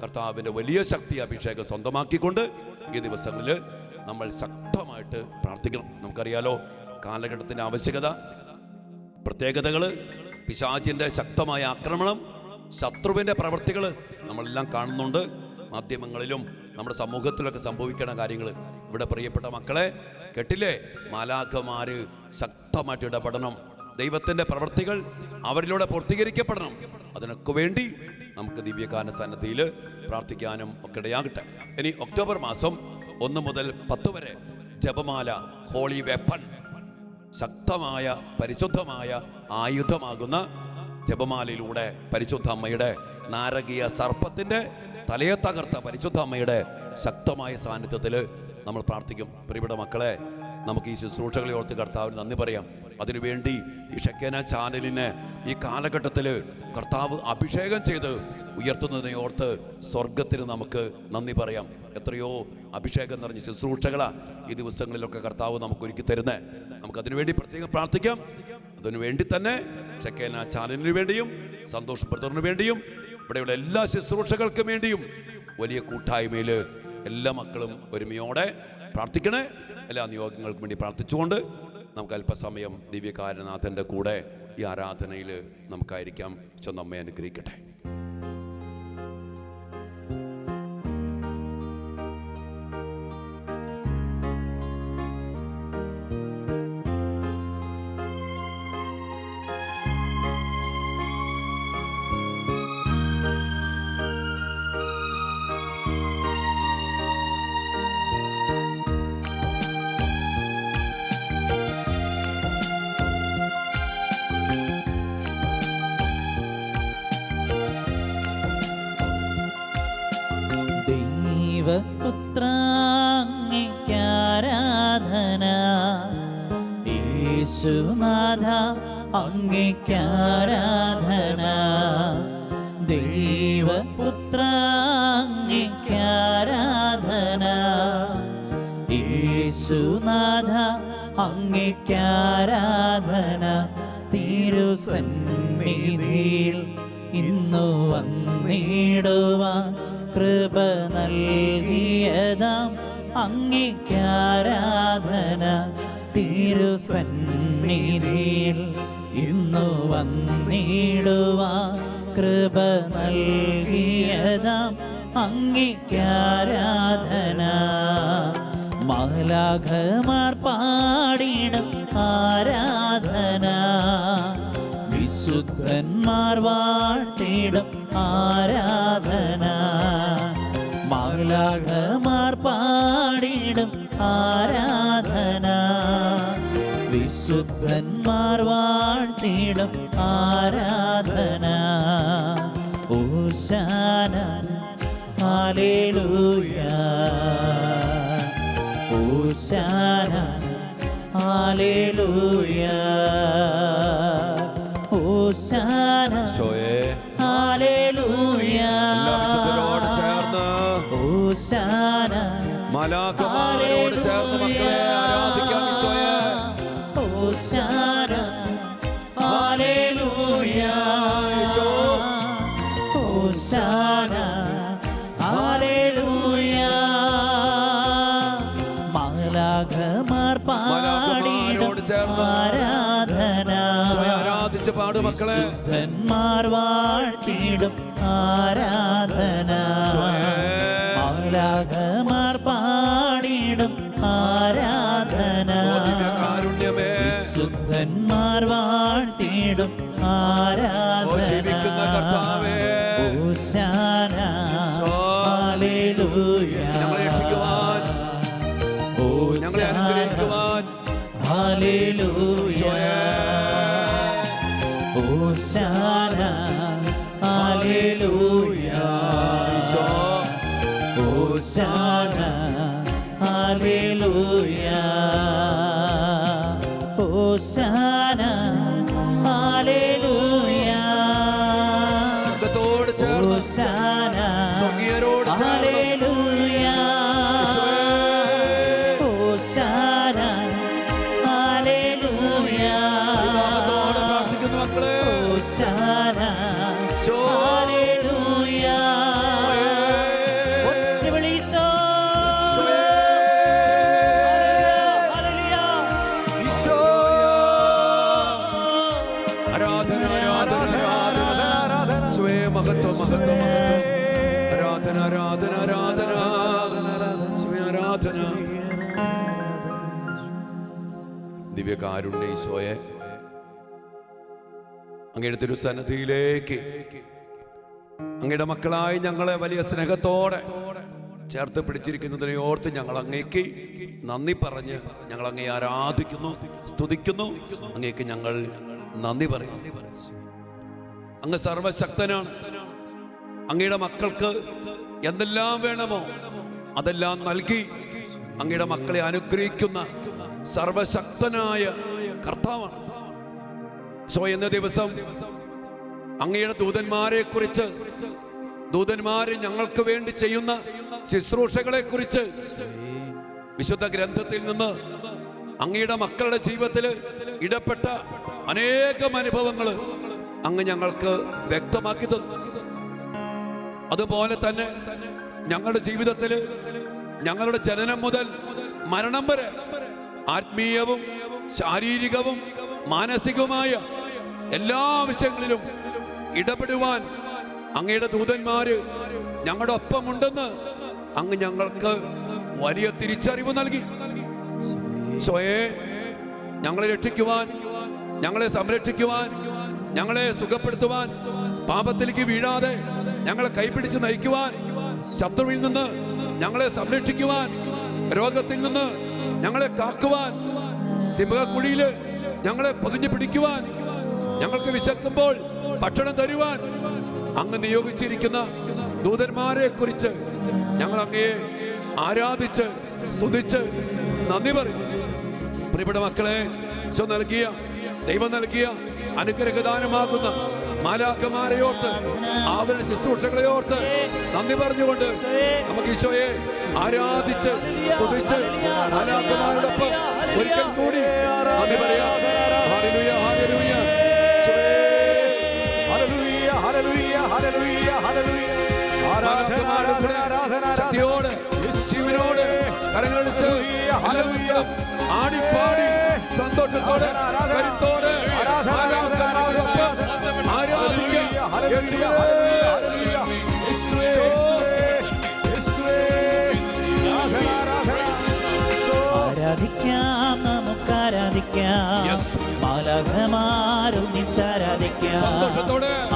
കർത്താവിൻ്റെ വലിയ ശക്തി അഭിഷേകം സ്വന്തമാക്കിക്കൊണ്ട് ഈ ദിവസങ്ങളിൽ നമ്മൾ ശക്തമായിട്ട് പ്രാർത്ഥിക്കണം. നമുക്കറിയാലോ കാലഘട്ടത്തിൻ്റെ ആവശ്യകത, പ്രത്യേകതകൾ, പിശാചിൻ്റെ ശക്തമായ ആക്രമണം, ശത്രുവിൻ്റെ പ്രവൃത്തികൾ നമ്മളെല്ലാം കാണുന്നുണ്ട്. മാധ്യമങ്ങളിലും നമ്മുടെ സമൂഹത്തിലൊക്കെ സംഭവിക്കുന്ന കാര്യങ്ങൾ. ഇവിടെ പ്രിയപ്പെട്ട മക്കളെ കേട്ടില്ലേ, മാലാഖമാര് ശക്തമായിട്ട് ഇടപെടണം. ദൈവത്തിൻ്റെ പ്രവൃത്തികൾ അവരിലൂടെ പൂർത്തീകരിക്കപ്പെടണം. അതിനൊക്കെ വേണ്ടി നമുക്ക് ദിവ്യകാന സന്നദ്ധിയിൽ പ്രാർത്ഥിക്കാനും ഒക്കെ ഇടയാകട്ടെ. ഇനി ഒക്ടോബർ മാസം 1 മുതൽ 10 വരെ ജപമാല, ഹോളി വെപ്പൺ, ശക്തമായ പരിശുദ്ധമായ ആയുധമാകുന്ന ജപമാലയിലൂടെ പരിശുദ്ധ അമ്മയുടെ നാരകീയ സർപ്പത്തിൻ്റെ തലയെ തകർത്ത പരിശുദ്ധ അമ്മയുടെ ശക്തമായ സാന്നിധ്യത്തിൽ നമ്മൾ പ്രാർത്ഥിക്കും. പ്രിയപ്പെട്ട മക്കളെ, നമുക്ക് ഈ ശുശ്രൂഷകളെ ഓർത്ത് കർത്താവിന് നന്ദി പറയാം. അതിനുവേണ്ടി ഈ ഷെക്കേന ചാനലിനെ ഈ കാലഘട്ടത്തിൽ കർത്താവ് അഭിഷേകം ചെയ്ത് ഉയർത്തുന്നതിനെ ഓർത്ത് സ്വർഗത്തിന് നമുക്ക് നന്ദി പറയാം. എത്രയോ അഭിഷേകം നിറഞ്ഞ ശുശ്രൂഷകളാണ് ഈ ദിവസങ്ങളിലൊക്കെ കർത്താവ് നമുക്ക് ഒരുക്കി തരുന്നത്. നമുക്കതിനുവേണ്ടി പ്രത്യേകം പ്രാർത്ഥിക്കാം. അതിനുവേണ്ടി തന്നെ ഷെക്കേന ചാനലിന് വേണ്ടിയും സന്തോഷ് ബ്രദറിന് വേണ്ടിയും ഇവിടെയുള്ള എല്ലാ ശുശ്രൂഷകൾക്കും വേണ്ടിയും വലിയ കൂട്ടായ്മയിൽ എല്ലാ മക്കളും ഒരുമയോടെ പ്രാർത്ഥിക്കണേ. എല്ലാ നിയോഗങ്ങൾക്കും വേണ്ടി പ്രാർത്ഥിച്ചുകൊണ്ട് നമുക്ക് അല്പസമയം ദിവ്യകാരനാഥൻ്റെ കൂടെ ഈ ആരാധനയിൽ നമുക്കായിരിക്കാം. നമ്മെ അനുഗ്രഹിക്കട്ടെ. ദൈവപുത്രാങ്ങേക്കാരാധന, യേശുനാഥ അങ്ങേക്കാരാധന. ദൈവപുത്രാങ്ങേക്കാരാധന, യേശുനാഥ അങ്ങേക്കാരാധന. തിരുസന്നിധിയിൽ ഇന്നു വന്നിടുവാൻ കൃപ നൽകിയതാം അങ്ങേക്കാരാധന. തിരുസന്നിധിയിൽ ഇന്നു വന്നിടുവാൻ കൃപ നൽകിയതാം അങ്ങേക്കാരാധന. മാലാഖമാർ പാടിടും ആരാധന, വിശുദ്ധന്മാർ വാഴ്ത്തിടും ആരാധന. മാലാഖമാർ പാടിടും ആരാധന, വിശുദ്ധന്മാർ വാഴ്ത്തിടും ആരാധന. ഓശാന ഹല്ലേലൂയ, ഓശാന ഹല്ലേലൂയ, ഓശാന മാലാഖമാരോട് ചേർന്ന് മക്കളെ ആരാധിക്കാം ഈശോയെ. ഹോശാന ഹല്ലേലൂയ ഹോശാന ഹല്ലേലൂയ മാലാഖമാർ മാലാഖമാരോട് ചേർന്ന് ആരാധന ആരാധിച്ച് പാട് മക്കളെ. ശുദ്ധന്മാർ വാഴ്ത്തിടും ആരാധന മാലാഖമാർ പാടിടും ആരാധന കാരുണ്യമേ ശുദ്ധന്മാർ വാഴ്ത്തിടും ജീവിക്കുന്ന ആരാധന കർത്താവേ ഹോശാന ഹല്ലേലൂയ ഞങ്ങളെ രക്ഷിക്കുവാൻ ഞങ്ങളെ അനുഗ്രഹിക്കുവാൻ ഹല്ലേലൂയ ഹോശാന ഹല്ലേലൂയ ഹോശാന ഹല്ലേലൂയ ഹോശാന ഹല്ലേലൂയ സംഘത്തോട് ചേർന്ന് ഹോശാന സ്വർഗീയരോട് ചേർന്ന് ഹല്ലേലൂയ ഹോശാന ഹല്ലേലൂയ നാമത്തോടെ പ്രാർത്ഥിക്കുന്ന മക്കളെ. ഹോശാന ഹല്ലേലൂയ വിളിച്ചോ ആരാധന ആരാധന ആരാധന സ്വയം മഹത്വം മഹത്വം മഹത്വം ആരാധന ആരാധന ആരാധന സ്വയം ആരാധന. ദിവ്യകാരുണ്യ ഈശോയെ അങ്ങയുടെ തിരുസന്നിധിയിലേക്ക് അങ്ങയുടെ മക്കളായി ഞങ്ങളെ വലിയ സ്നേഹത്തോടെ ചേർത്ത് പിടിച്ചിരിക്കുന്നതിനെ ഓർത്ത് ഞങ്ങൾ അങ്ങേക്ക് നന്ദി പറഞ്ഞ് ഞങ്ങൾ അങ്ങേ ആരാധിക്കുന്നു, സ്തുതിക്കുന്നു. അങ്ങേക്ക് ഞങ്ങൾ നന്ദി പറയും. അങ്ങ് സർവശക്തനാണ്. അങ്ങയുടെ മക്കൾക്ക് എന്തെല്ലാം വേണമോ അതെല്ലാം നൽകി അങ്ങയുടെ മക്കളെ അനുഗ്രഹിക്കുന്ന സർവശക്തനായ കർത്താവാണ്. എന്ന ദിവസം അങ്ങയുടെ ദൂതന്മാരെ കുറിച്ച്, ദൂതന്മാര് ഞങ്ങൾക്ക് വേണ്ടി ചെയ്യുന്ന ശുശ്രൂഷകളെ കുറിച്ച് വിശുദ്ധ ഗ്രന്ഥത്തിൽ നിന്ന് അങ്ങയുടെ മക്കളുടെ ജീവിതത്തിൽ ഇടപെട്ട അനേകം അനുഭവങ്ങൾ അങ്ങ് ഞങ്ങൾക്ക് വ്യക്തമാക്കി തന്നു. അതുപോലെ തന്നെ ഞങ്ങളുടെ ജീവിതത്തിൽ ഞങ്ങളുടെ ജനനം മുതൽ മരണം വരെ ആത്മീയവും ശാരീരികവും മാനസികവുമായ എല്ലാ ആവശ്യങ്ങളിലും ഇടപെടുവാൻ അങ്ങയുടെ ദൂതന്മാര് ഞങ്ങളുടെ ഒപ്പമുണ്ടെന്ന് അങ്ങ് ഞങ്ങൾക്ക് വലിയ തിരിച്ചറിവ് നൽകി. ഞങ്ങളെ രക്ഷിക്കുവാൻ, ഞങ്ങളെ സംരക്ഷിക്കുവാൻ, ഞങ്ങളെ സുഖപ്പെടുത്തുവാൻ, പാപത്തിലേക്ക് വീഴാതെ ഞങ്ങളെ കൈപിടിച്ച് നയിക്കുവാൻ, ശത്രുവിൽ നിന്ന് ഞങ്ങളെ സംരക്ഷിക്കുവാൻ, രോഗത്തിൽ നിന്ന് ഞങ്ങളെ കാക്കുവാൻ, സിംഹക്കുഴിയിൽ ഞങ്ങളെ പൊതിഞ്ഞു പിടിക്കുവാൻ, ഞങ്ങൾക്ക് വിശക്കുമ്പോൾ ഭക്ഷണം തരുവാൻ അങ്ങ് നിയോഗിച്ചിരിക്കുന്ന ദൂതന്മാരെ കുറിച്ച് ഞങ്ങൾ അങ്ങയെ ആരാധിച്ച് സ്തുതിച്ച് നന്ദി പറയും. പ്രിയപ്പെട്ട മക്കളെ, നൽകിയ ദൈവം നൽകിയ അനുഗ്രഹദാനമാകുന്ന മാലാഖമാരെ ഓർത്ത്, അവരുടെ ശുശ്രൂഷകളെ ഓർത്ത് നന്ദി പറഞ്ഞുകൊണ്ട് നമുക്ക് ഈശോയെ ആരാധിച്ച് സ്തുതിച്ച് മാലാഖമാരോടൊപ്പം ഒരിക്കൽ കൂടി നന്ദി പറയാം. Hallelujah, hallelujah, hallelujah, hallelujah, hallelujah, hallelujah. ആരാധന, ആരാധന, ആരാധന, ശക്തിയോട് ശിവനോട് കരങ്ങളടിച്ച് ആടിപ്പാടി സന്തോഷത്തോടെ കരുത്തോടെ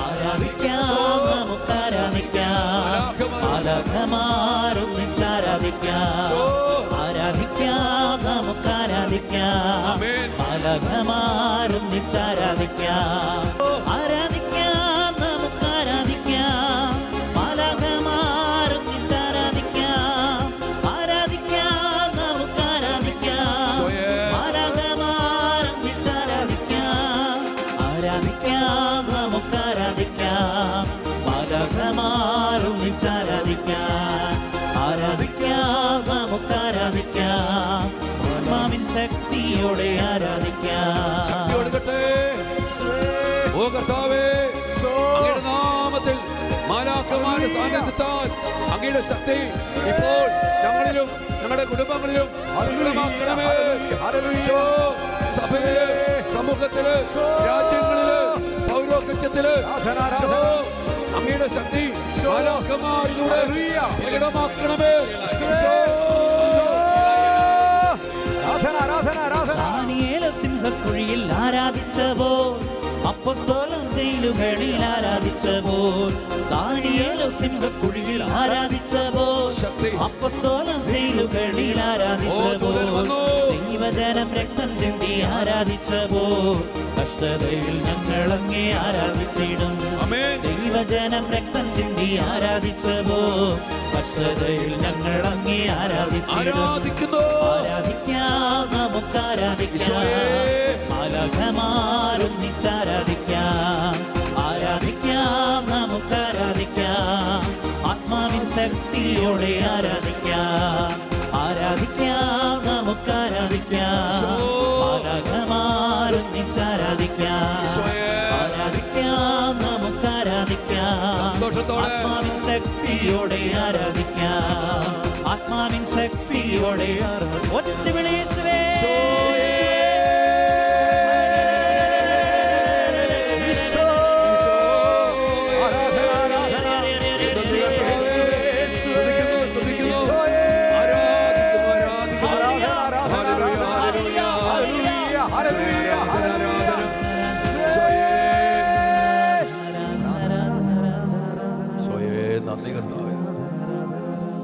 ആരാധിക്കാം, നമുക്ക് ആരാധിക്കാം, മാലാഖമാരൊന്നിച്ച് ആരാധിക്കാം, ആരാധിക്കാം, നമുക്ക് ആരാധിക്കാം, മാലാഖമാരൊന്നിച്ച് ആരാധിക്കാം, ആരാധിക്കാം, നമുക്ക് ആരാധിക്കാം, മാലാഖമാരൊന്നിച്ച് ആരാധിക്കാം, ആരാധിക്കാം, നമുക്ക് ആരാധിക്കാം, മാലാഖമാരൊന്നിച്ച് ആരാധിക്കാം, ആരാധിക്കാം, നമുക്ക് ആരാധിക്കാം, മാലാഖമാരൊന്നിച്ച് ആരാധിക്കാം, ആരാധിക്കാം, നമുക്ക് ആരാധിക്കാം, മാലാഖമാരൊന്നിച്ച് ആരാധിക്കാം, ആരാധിക്കാം, നമുക്ക് അങ്ങയുടെ ശക്തി ഇപ്പോൾ ഞങ്ങളിലും ഞങ്ങളുടെ കുടുംബങ്ങളിലും പ്രകടമാക്കണമേ. ഈശോ, സഭയില്, സമൂഹത്തില്, രാജ്യങ്ങളില്, പൗരോഹിത്യത്തില് ഈശോ, അങ്ങയുടെ ശക്തി മാലാഖമാരിലൂടെ പ്രകടമാക്കണമേ. ഈശോ, ദാനിയേൽ സിംഹക്കുഴിയിൽ ആരാധിച്ചവോ, അപ്പസ്തോലൻ ജയിലുകളിൽ ആരാധിച്ചവോ, ദാനിയേൽ സിംഹക്കുഴിയിൽ ആരാധിച്ചവോ, അപ്പസ്തോലൻ ജയിലുകളിൽ ആരാധിച്ചവോ, ദൈവജനം രക്തം ചിന്തി ആരാധിച്ചവോ, കഷ്ടതയിൽ ഞങ്ങൾ അങ്ങേ ആരാധിച്ചിടും. ദൈവജനം രക്തം ചിന്തി ആരാധിച്ചവോ, കഷ്ടതയിൽ ഞങ്ങൾ അങ്ങേ ആരാധിച്ചിടും. ആരാധിക്കാം, നമുക്ക് ആരാധിക്കാം, മാലാഖമാരൊന്നിച്ചാരാധിക്കാം. ആരാധിക്കാം, നമുക്ക് ആരാധിക്കാം, ആത്മാവിൻ ശക്തിയോടെ ആരാധിക്കാം. ആരാധിക്കാം, നമുക്ക് ആരാധിക്കാം, മാലാഖമാരൊന്നിച്ചാരാധിക്കാം. ആരാധിക്കാം, നമുക്ക് ആരാധിക്കാം, ആത്മാവിൻ ശക്തിയോടെ ആരാധിക്കാം. ആത്മാവിൻ ശക്തിയോടെ ഒറ്റ വിളിയേശുവേ.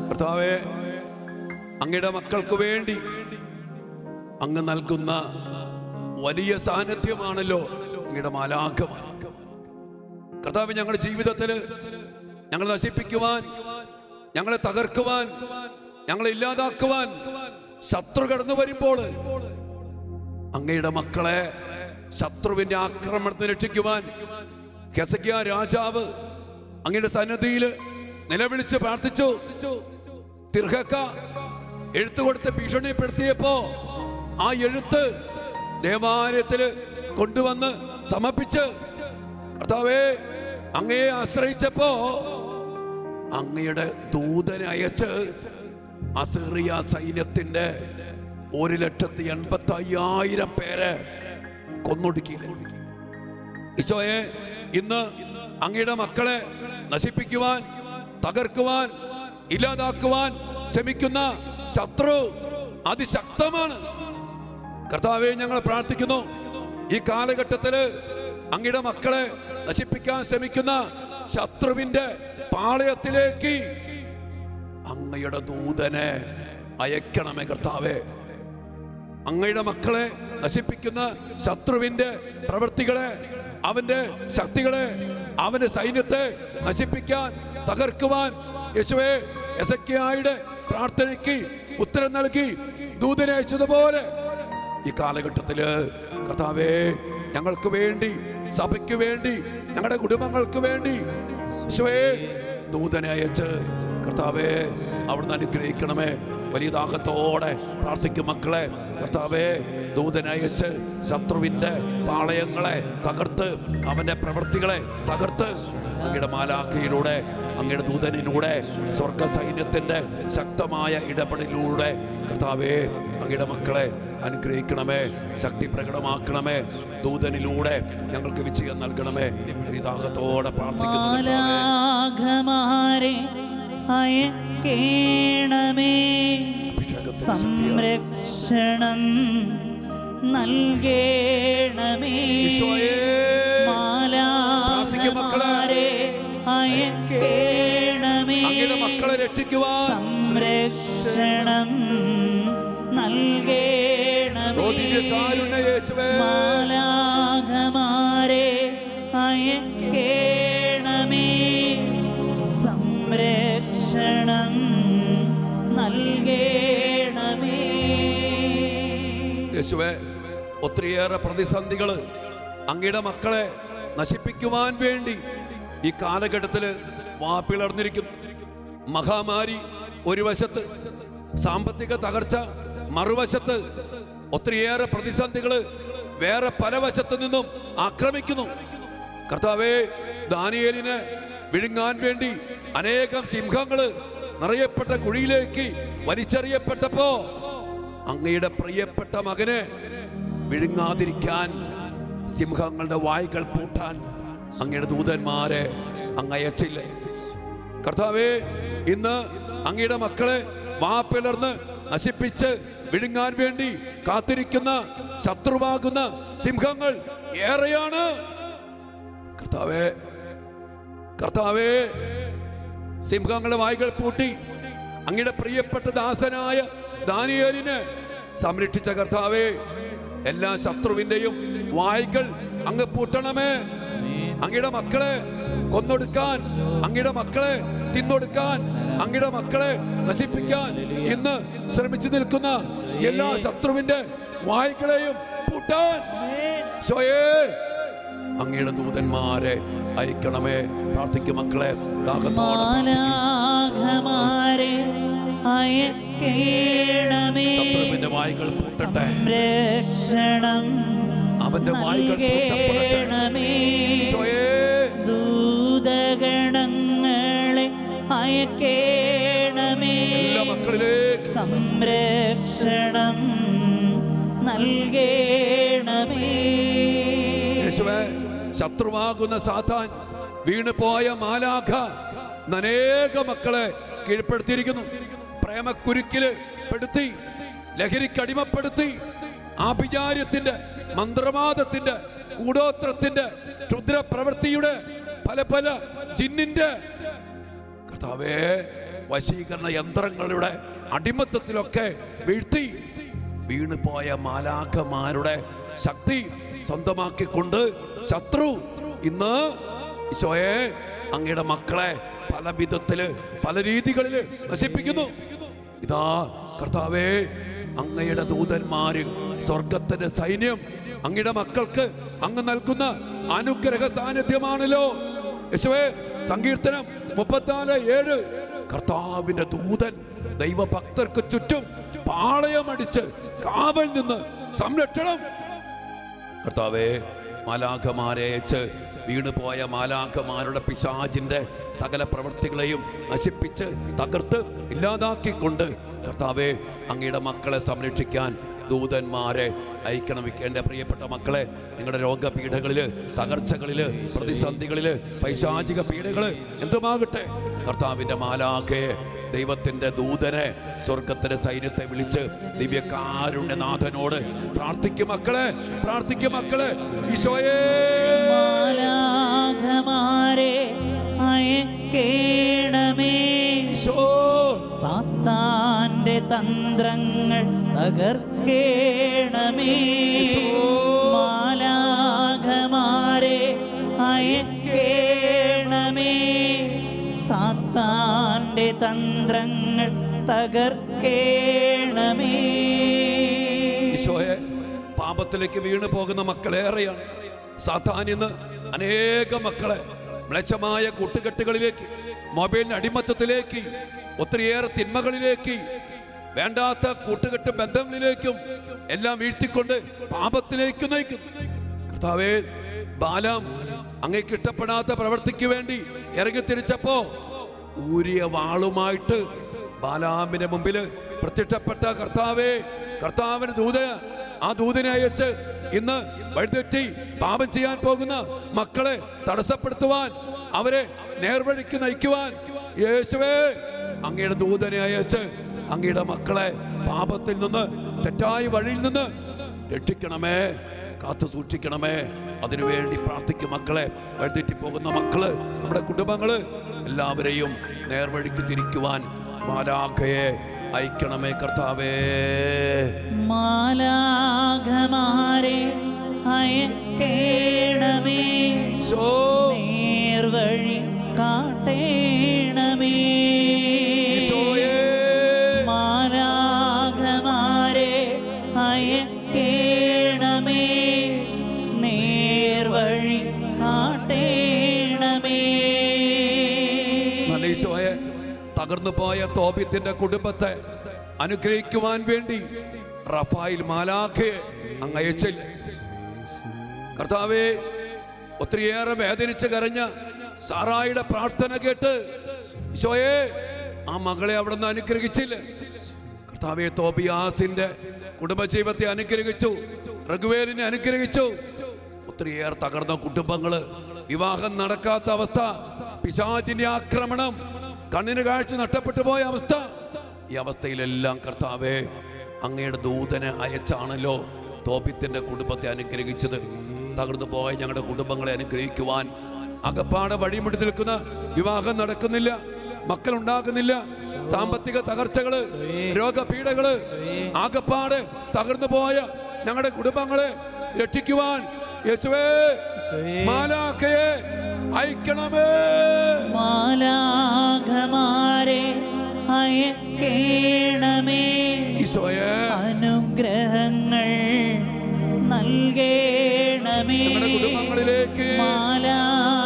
കർത്താവേ, അങ്ങയുടെ മക്കൾക്ക് വേണ്ടി അങ്ങ് നൽകുന്ന വലിയ സാന്നിധ്യമാണല്ലോ അങ്ങയുടെ മാലാഖമാർ. കർത്താവ്, ഞങ്ങളുടെ ജീവിതത്തിൽ ഞങ്ങളെ നശിപ്പിക്കുവാൻ, ഞങ്ങളെ തകർക്കുവാൻ, ഞങ്ങളെ ഇല്ലാതാക്കുവാൻ ശത്രു കടന്നു വരുമ്പോൾ അങ്ങയുടെ മക്കളെ ശത്രുവിന്റെ ആക്രമണത്തിൽ രക്ഷിക്കുവാൻ ഹെസക്കിയാ രാജാവ് അങ്ങയുടെ സന്നിധിയിൽ നിലവിളിച്ച് പ്രാർത്ഥിച്ചു. തിർഹക്ക എഴുത്ത് കൊടുത്ത് ഭീഷണിപ്പെടുത്തിയപ്പോ ആ എഴുത്ത് ദേവാലയത്തിൽ കൊണ്ടുവന്ന് സമർപ്പിച്ച് കർത്താവേ, അങ്ങയെ ആശ്രയിച്ചപ്പോ അങ്ങയുടെ ദൂതനെ അയച്ച് അസീറിയ സൈന്യത്തിന്റെ 1,85,000 പേരെ കൊന്നൊടുക്കി. ഈശോയെ, ഇന്ന് അങ്ങയുടെ മക്കളെ നശിപ്പിക്കുവാൻ, തകർക്കുവാൻ, ഇല്ലാതാക്കുവാൻ ശ്രമിക്കുന്ന ശത്രു അതിശക്തമാണ്. കർത്താവേ, ഞങ്ങൾ പ്രാർത്ഥിക്കുന്നു, ഈ കാലഘട്ടത്തില് അങ്ങയുടെ മക്കളെ നശിപ്പിക്കാൻ ശ്രമിക്കുന്ന ശത്രുവിന്റെ പാളയത്തിലേക്ക് അങ്ങയുടെ ദൂതനെ അയക്കണമേ. കർത്താവേ, അങ്ങയുടെ മക്കളെ നശിപ്പിക്കുന്ന ശത്രുവിന്റെ പ്രവൃത്തികളെ, അവന്റെ ശക്തികളെ, അവന്റെ സൈന്യത്തെ നശിപ്പിക്കാൻ, തകർക്കുവാൻ യേശുവേ, ഹെസക്കിയായുടെ പ്രാർത്ഥനയ്ക്ക് ഉത്തരം നൽകി ദൂതനെ അയച്ചതുപോലെ ഈ കാലഘട്ടത്തില് കർത്താവേ, ഞങ്ങൾക്ക് വേണ്ടി, സഭയ്ക്ക് വേണ്ടി, ഞങ്ങളുടെ കുടുംബങ്ങൾക്ക് വേണ്ടി യേശുവേ ദൂതനെ അയച്ച് കർത്താവേ അവിടുന്ന് അനുഗ്രഹിക്കണമേ. വലിയ ദാഹത്തോടെ പ്രാർത്ഥിക്കും മക്കളെ. കർത്താവേ, ദൂതനയച്ച് ശത്രുവിന്റെ പാളയങ്ങളെ തകർത്ത്, അവന്റെ പ്രവൃത്തികളെ തകർത്ത് അങ്ങയുടെ മാലാഖയിലൂടെ, അങ്ങയുടെ ദൂതനിലൂടെ, സ്വർഗ സൈന്യത്തിന്റെ ശക്തമായ ഇടപെടലിലൂടെ കർത്താവേ അങ്ങയുടെ മക്കളെ അനുഗ്രഹിക്കണമേ, ശക്തി പ്രകടമാക്കണമേ. ദൂതനിലൂടെ ഞങ്ങൾക്ക് വിജയം നൽകണമേ. ദാഹത്തോടെ പ്രാർത്ഥിക്കുന്നു. അയക്കേണമേ, സംരക്ഷണം നൽകേണമേ. മാലാഖമാരെ അയക്കേണമേ, മക്കളെ രക്ഷിക്കുവാൻ സംരക്ഷണം നൽകേണമേ. മാലാഖമാരെ അയക്കേണമേ, സംരക്ഷണം നൽകേണമേ. യേശുവേ, ഒത്തിരിയേറെ പ്രതിസന്ധികൾ അങ്ങയുടെ മക്കളെ നശിപ്പിക്കുവാൻ വേണ്ടി ഈ കാലഘട്ടത്തിൽ വാപ്പിളർന്നിരിക്കുന്നു. മഹാമാരി ഒരു വശത്ത്, സാമ്പത്തിക തകർച്ച മറുവശത്ത്, ഒത്തിരിയേറെ പ്രതിസന്ധികൾ വേറെ പല വശത്തു നിന്നും ആക്രമിക്കുന്നു. കർത്താവേ, ദാനിയേലിനെ വിഴുങ്ങാൻ വേണ്ടി അനേകം സിംഹങ്ങള് നിറയപ്പെട്ട കുഴിയിലേക്ക് വലിച്ചെറിയപ്പെട്ടപ്പോ അങ്ങയുടെ പ്രിയപ്പെട്ട മകനെ വിഴുങ്ങാതിരിക്കാൻ, സിംഹങ്ങളുടെ വായ്കൾ പൂട്ടാൻ അങ്ങയുടെ ദൂതന്മാരെ അങ്ങ് അയച്ചില്ലേ? കർത്താവേ, ഇന്ന് അങ്ങയുടെ മക്കളെ വാപ്പിളർന്ന് നശിപ്പിച്ച് വിഴുങ്ങാൻ വേണ്ടി കാത്തിരിക്കുന്ന ശത്രുവാകുന്ന സിംഹങ്ങൾ ഏറെയാണ്. കർത്താവേ, കർത്താവേ, സിംഹങ്ങളുടെ വായ്കൾ പൂട്ടി അങ്ങയുടെ പ്രിയപ്പെട്ട ദാസനായ ദാനിയേലിനെ സംരക്ഷിച്ച കർത്താവേ, എല്ലാ ശത്രുവിന്റെയും വായ്കൾ അങ്ങ് പൂട്ടണമേ. അങ്ങയുടെ മക്കളെ കൊന്നൊടുക്കാൻ, അങ്ങയുടെ മക്കളെ തിന്നൊടുക്കാൻ, അങ്ങയുടെ മക്കളെ നശിപ്പിക്കാൻ ഇന്ന് ശ്രമിച്ചു നിൽക്കുന്ന എല്ലാ ശത്രുവിന്റെ വായ്കളെയും പൂട്ടാൻ അങ്ങയുടെ ദൂതന്മാരെ അയക്കണമേ. പ്രാർത്ഥിക്കും മക്കളെ, ശത്രുവിന്റെ വായ്കൾ പൂട്ടട്ടെ, അവന്റെ വായ്കൾ പൂട്ടപ്പെടട്ടെ. ദൂതഗണങ്ങളെ അയക്കേണമേ, എല്ലാ മക്കളിലേക്ക് സംരക്ഷണം നൽകേണമേ. യേശുവേ, ശത്രുവാകുന്ന സാത്താൻ വീണു പോയ മാലാഖ അനേക മക്കളെ കീഴ്പ്പെടുത്തിയിരിക്കുന്നു. പ്രേമക്കുരുക്കില് പെടുത്തി, ലഹരിക്കടിമപ്പെടുത്തി, ആഭിചാര്യത്തിന്റെ, മന്ത്രവാദത്തിന്റെ, കൂടോത്രത്തിന്റെ, ക്ഷുദ്രപ്രവൃത്തിയുടെ, പല പല ജിന്നിന്റെ കർത്താവേ വശീകരണ യന്ത്രങ്ങളുടെ അടിമത്തത്തിലൊക്കെ വീഴ്ത്തി വീണു പോയ മാലാഖമാരുടെ ശക്തി സ്വന്തമാക്കിക്കൊണ്ട് ശത്രു ഇന്ന് ഈശോയെ അങ്ങയുടെ മക്കളെ പല വിധത്തില്, പല രീതികളില് നശിപ്പിക്കുന്നു. ഇതാ കർത്താവേ, അങ്ങയുടെ ദൂതന്മാര്, സ്വർഗത്തിന്റെ സൈന്യം അങ്ങയുടെ മക്കൾക്ക് അങ്ങ് നൽകുന്ന അനുഗ്രഹ സാന്നിധ്യമാണല്ലോ. യേശുവേ, സങ്കീർത്തനം 34:7 കർത്താവിന്റെ ദൂതൻ ദൈവഭക്തർക്ക് ചുറ്റും പാളയമടിച്ച് കാവൽ നിന്ന് സംരക്ഷണം. കർത്താവേ, മാലാഖമാരെ അയച്ച് വീണുപോയ മാലാഖമാരുടെ പിശാചിന്റെ സകല പ്രവൃത്തികളെയും നശിപ്പിച്ച് തകർത്ത് ഇല്ലാതാക്കിക്കൊണ്ട് കർത്താവേ അങ്ങയുടെ മക്കളെ സംരക്ഷിക്കാൻ ദൂതന്മാരെ അയക്കണം. എൻ്റെ പ്രിയപ്പെട്ട മക്കളെ, നിങ്ങളുടെ രോഗപീഠകളില്, തകർച്ചകളില്, പ്രതിസന്ധികളില്, പൈശാചിക പീഡകള് എന്തുമാകട്ടെ, കർത്താവിന്റെ മാലാഖയെ, ദൈവത്തിന്റെ ദൂതനെ, സ്വർഗത്തിന്റെ സൈന്യത്തെ വിളിച്ച് ദിവ്യകാരുണ്യനാഥനോട് പ്രാർത്ഥിക്കും മക്കളെ, പ്രാർത്ഥിക്കും മക്കളെ. ഈശോയേ, മാലാഖമാരെ അയക്കേണമേ, സാത്താന്റെ തന്ത്രങ്ങൾ തകർക്കേണമേ. മാലാഖമാരെ അയക്കേണമേ, സാത്താന്റെ തന്ത്രങ്ങൾ തകർക്കേണമേ. ഈശോയെ, പാപത്തിലേക്ക് വീണു പോകുന്ന മക്കളേറെയാണ്. സാത്താൻ ഇന്ന് അനേക മക്കളെ മ്ലേച്ഛമായ കൂട്ടുകെട്ടുകളിലേക്ക്, മൊബൈലിന്റെ അടിമത്തത്തിലേക്ക്, ഒത്തിരിയേറെ തിന്മകളിലേക്ക്, വേണ്ടാത്ത കൂട്ടുകെട്ട് ബന്ധങ്ങളിലേക്കും എല്ലാം വീഴ്ത്തിക്കൊണ്ട് പാപത്തിലേക്ക് നയിക്കുന്നു. കർത്താവേ, ബാലാം അങ്ങേക്ക് ഇഷ്ടപ്പെടാത്ത പ്രവൃത്തിക്ക് വേണ്ടി ഇറങ്ങിത്തിരിച്ചപ്പോ ഊരിയ വാളുമായിട്ട് ബാലാമിന്റെ മുമ്പില് പ്രത്യക്ഷപ്പെട്ട കർത്താവേ, കർത്താവിന് ദൂത, ആ ദൂതനെ അയച്ച് ഇന്ന് വഴിതെറ്റി പാപം ചെയ്യാൻ പോകുന്ന മക്കളെ തടസ്സപ്പെടുത്തുവാൻ, അവരെ നേർവഴിക്ക് നയിക്കുവാൻ യേശുവേ അങ്ങയുടെ ദൂതനെ അയച്ച് അങ്ങയുടെ മക്കളെ പാപത്തിൽ നിന്ന്, തെറ്റായ വഴിയിൽ നിന്ന് രക്ഷിക്കണമേ, കാത്തു സൂക്ഷിക്കണമേ. അതിനുവേണ്ടി പ്രാർത്ഥിക്കും മക്കളെ. വഴിതെറ്റി പോകുന്ന മക്കള്, നമ്മുടെ കുടുംബങ്ങള് എല്ലാവരെയും നേർവഴിക്ക് തിരിക്കുവാൻ മാലാഖയെ അയക്കണമേ കർത്താവേ. മാലാഖമാരെ അയക്കേണമേ, നേർവഴി കാട്ടേണമേ. മാലാഖമാരെ അയക്കേണമേ, നേർവഴി കാട്ടേണമേ. ഈശോയെ, തകർന്നു പോയ തോബിത്തിന്റെ കുടുംബത്തെ അനുഗ്രഹിക്കുവാൻ വേണ്ടി റഫായിൽ മാലാഖയെ അങ്ങ് അയച്ചില്ല കർത്താവേ. ഒത്തിരിയേറെ വേദനിച്ച് കരഞ്ഞ സാറായിയുടെ പ്രാർത്ഥന കേട്ട് ഈശോയെ ആ മകളെ അവിടുന്ന് അനുഗ്രഹിച്ചില്ലേ? കർത്താവേ, തോബിയാസിന്റെ കുടുംബജീവിതത്തെ അനുഗ്രഹിച്ചു, റഘുവേലിനെ അനുഗ്രഹിച്ചു. ഒത്തിരിയേറെ തകർന്ന കുടുംബങ്ങള്, വിവാഹം നടക്കാത്ത അവസ്ഥ, പിശാചിന്റെ ആക്രമണം, കണ്ണിന് കാഴ്ച നഷ്ടപ്പെട്ടു പോയ അവസ്ഥ, ഈ അവസ്ഥയിലെല്ലാം കർത്താവേ അങ്ങയുടെ ദൂതനെ അയച്ചാണല്ലോ തോബിത്തിന്റെ കുടുംബത്തെ അനുഗ്രഹിച്ചത്. തകർന്നു പോയ ഞങ്ങളുടെ കുടുംബങ്ങളെ അനുഗ്രഹിക്കുവാൻ അകപ്പാടെ വഴിമുട്ടി നിൽക്കുന്ന, വിവാഹം നടക്കുന്നില്ല, മക്കളുണ്ടാകുന്നില്ല, സാമ്പത്തിക തകർച്ചകള്, രോഗപീഠകള്, ആകപ്പാടെ തകർന്നു പോയ ഞങ്ങളുടെ കുടുംബങ്ങളെ രക്ഷിക്കുവാൻ യേശുവേ മാലാഖയെ അയക്കണമേ. മാലാഖമാരെ അയക്കേണമേ. ഈശോയെ അനുഗ്രഹങ്ങൾ നൽകേണമേ. ഞങ്ങളുടെ കുടുംബങ്ങളിലേക്ക് മാലാഖമാരെ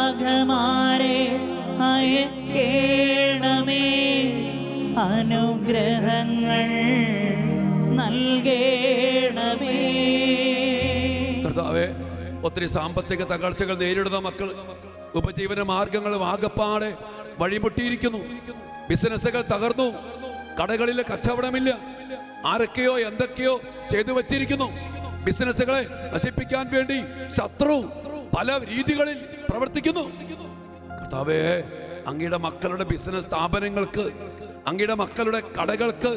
അയക്കേണമേ. അനുഗ്രഹങ്ങൾ നൽകേണമേ. കർത്താവേ, ഒത്തിരി സാമ്പത്തിക തകർച്ചകൾ നേരിടുന്ന മക്കൾ, ഉപജീവന മാർഗങ്ങൾ ആകപ്പാടെ വഴിമുട്ടിയിരിക്കുന്നു. ബിസിനസ്സുകൾ തകർന്നു, കടകളിലെ കച്ചവടമില്ല, ആരൊക്കെയോ എന്തൊക്കെയോ ചെയ്തു വച്ചിരിക്കുന്നു. ബിസിനസ്സുകളെ നശിപ്പിക്കാൻ വേണ്ടി ശത്രു പല രീതികളിൽ പ്രവർത്തിക്കുന്നു. കർത്താവേ, അങ്ങയുടെ മക്കളുടെ ബിസിനസ് സ്ഥാപനങ്ങൾക്ക്, അങ്ങയുടെ മക്കളുടെ കടകൾക്ക്,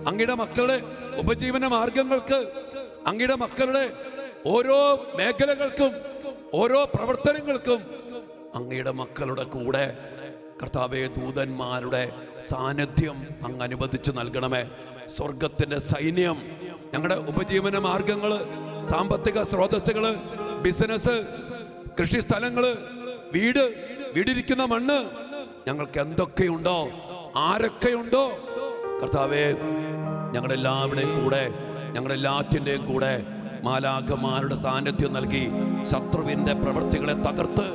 അങ്ങയുടെ മക്കളുടെ ഉപജീവന മാർഗങ്ങൾക്ക്, അങ്ങയുടെ മക്കളുടെ ഓരോ മേഖലകൾക്കും, ഓരോ പ്രവർത്തനങ്ങൾക്കും അങ്ങയുടെ മക്കളുടെ കൂടെ കർത്താവേ ദൂതന്മാരുടെ സാന്നിധ്യം അങ്ങ് അനുവദിച്ചു നൽകണമേ. സ്വർഗത്തിന്റെ സൈന്യം ഞങ്ങളുടെ ഉപജീവന മാർഗങ്ങള്, സാമ്പത്തിക സ്രോതസ്സുകള്, ബിസിനസ്, കൃഷിസ്ഥലങ്ങള്, വീടിരിക്കുന്ന മണ്ണ്, ഞങ്ങൾക്ക് എന്തൊക്കെയുണ്ടോ, ആരൊക്കെയുണ്ടോ കർത്താവേ, ഞങ്ങളെല്ലാവരുടെയും കൂടെ, ഞങ്ങളെല്ലാറ്റിൻ്റെയും കൂടെ മാലാഖമാരുടെ സാന്നിധ്യം നൽകി ശത്രുവിന്റെ പ്രവൃത്തികളെ തകർത്ത്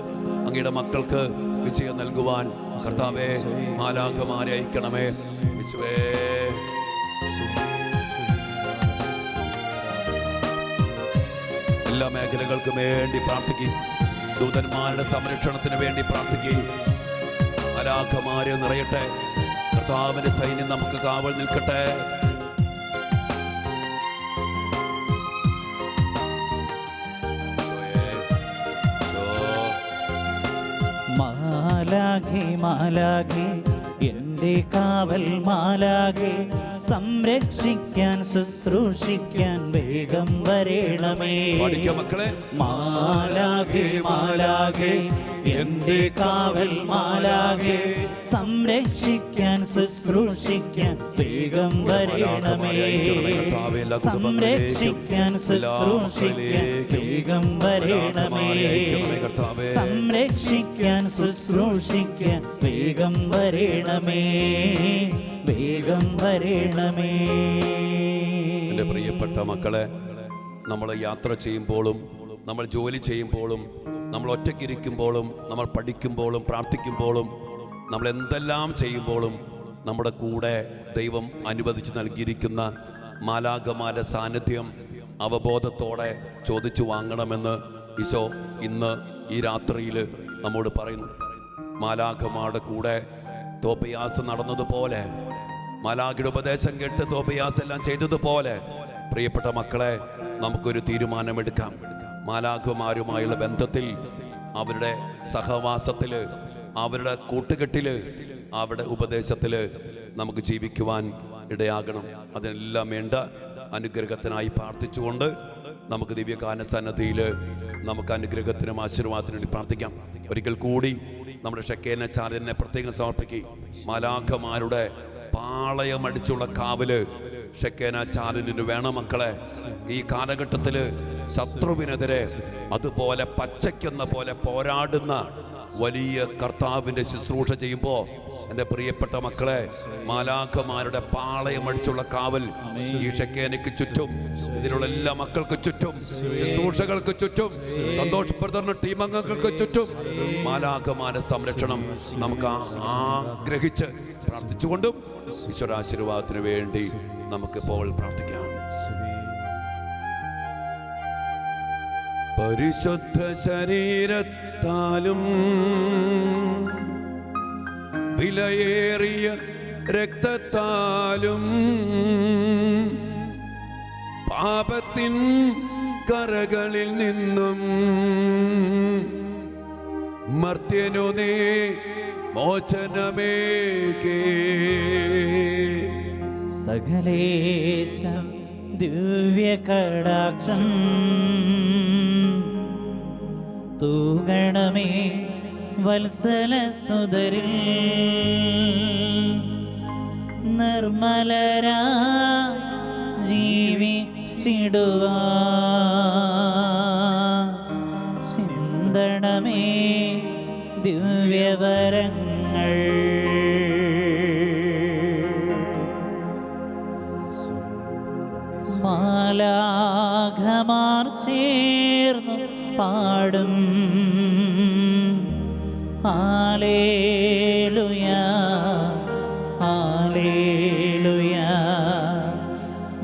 അങ്ങയുടെ മക്കൾക്ക് വിജയം നൽകുവാൻ കർത്താവേ മാലാഖമാരെ അയക്കണമേ. യേശുവേ, എല്ലാ മേഖലകൾക്കും വേണ്ടി പ്രാർത്ഥിക്കും. ദൂതന്മാരുടെ സംരക്ഷണത്തിന് വേണ്ടി പ്രാർത്ഥിക്കും. മാലാഖമാരെ നിറയട്ടെ. കർത്താവിന്റെ സൈന്യം നമുക്ക് കാവൽ നിൽക്കട്ടെ. മാലാഖേ മാലാഖേ എൻ്റെ കാവൽ മാലാഖേ, സംരക്ഷിക്കാൻ ശുശ്രൂഷിക്കാൻ വേഗം വരേണമേ. മക്കളെ, മാലാഖേ മാലാഖേ എൻ്റെ കാവൽ മാലാഖേ, സംരക്ഷിക്കാൻ ശുശ്രൂഷിക്കാൻ വേഗം വരേണമേ. സംരക്ഷിക്കാൻ ശുശ്രൂഷിക്കാൻ വേഗം വരേണമേ. സംരക്ഷിക്കാൻ ശുശ്രൂഷിക്കാൻ വേഗം വരേണമേ. വേഗം വരേണമേ. എൻ്റെ പ്രിയപ്പെട്ട മക്കളെ, നമ്മൾ യാത്ര ചെയ്യുമ്പോഴും, നമ്മൾ ജോലി ചെയ്യുമ്പോഴും, നമ്മൾ ഒറ്റയ്ക്കിരിക്കുമ്പോഴും, നമ്മൾ പഠിക്കുമ്പോഴും, പ്രാർത്ഥിക്കുമ്പോഴും, നമ്മൾ എന്തെല്ലാം ചെയ്യുമ്പോഴും നമ്മുടെ കൂടെ ദൈവം അനുവദിച്ച് നൽകിയിരിക്കുന്ന മാലാഖമാരുടെ സാന്നിധ്യം അവബോധത്തോടെ ചോദിച്ചു വാങ്ങണമെന്ന് ഈശോ ഇന്ന് ഈ രാത്രിയിൽ നമ്മോട് പറയുന്നു. മാലാഖമാരുടെ കൂടെ തോബിയാസ് നടന്നതുപോലെ, മാലാഖയുടെ ഉപദേശം കേട്ട് തോബിയാസ് എല്ലാം ചെയ്തതുപോലെ, പ്രിയപ്പെട്ട മക്കളെ, നമുക്കൊരു തീരുമാനമെടുക്കാം. മാലാഖമാരുമായുള്ള ബന്ധത്തിൽ, അവരുടെ സഹവാസത്തില്, അവരുടെ കൂട്ടുകെട്ടില്, അവരുടെ ഉപദേശത്തില് നമുക്ക് ജീവിക്കുവാൻ ഇടയാകണം. അതിനെല്ലാം വേണ്ട അനുഗ്രഹത്തിനായി പ്രാർത്ഥിച്ചുകൊണ്ട് നമുക്ക് ദിവ്യകാന സന്നദ്ധിയിൽ നമുക്ക് അനുഗ്രഹത്തിനും ആശീർവാദത്തിനും വേണ്ടി പ്രാർത്ഥിക്കാം. ഒരിക്കൽ കൂടി നമ്മുടെ ഷെക്കേന ചാരനെ പ്രത്യേകം സമർപ്പിക്കുക. മാലാഖമാരുടെ പാളയമടിച്ചുള്ള കാവല് ഷെക്കേന ചാരന് വേണം മക്കളെ. ഈ കാലഘട്ടത്തില് ശത്രുവിനെതിരെ അതുപോലെ പച്ചയ്ക്കെന്ന പോലെ പോരാടുന്ന വലിയ കർത്താവിന്റെ ശുശ്രൂഷ ചെയ്യുമ്പോ എൻ്റെ പ്രിയപ്പെട്ട മക്കളെ, മാലാഖമാരുടെ പാളയമടിച്ചുള്ള കാവൽ ഈ ഷെക്കേനയ്ക്ക് ചുറ്റും, ഇതിലുള്ള എല്ലാ മക്കൾക്ക് ചുറ്റും, ശുശ്രൂഷകൾക്ക് ചുറ്റും, സന്തോഷപ്പെടുത്തുന്ന ടീം അംഗങ്ങൾക്ക് ചുറ്റും മാലാഖമാരുടെ സംരക്ഷണം നമുക്ക് ആഗ്രഹിച്ച് പ്രാർത്ഥിച്ചുകൊണ്ടും ഈശ്വരാശീർവാദത്തിന് വേണ്ടി നമുക്കിപ്പോൾ പ്രാർത്ഥിക്കാം. പരിശുദ്ധ ശരീരത്താലും വിലയേറിയ രക്തത്താലും പാപത്തിൻ കറകളിൽ നിന്നും മർത്യനു നീ മോചനമേകേ. സകലേശം ദിവ്യകടാക്ഷം തൂകണമേ വത്സലസുതരിൽ. നിർമ്മലരാ ജീവിച്ചിടുവാൻ ചിന്തണമേ ദിവ്യവരങ്ങൾ. മാലാഖമാർ ചേർന്നു പാടും ഹല്ലേലൂയ ഹല്ലേലൂയ.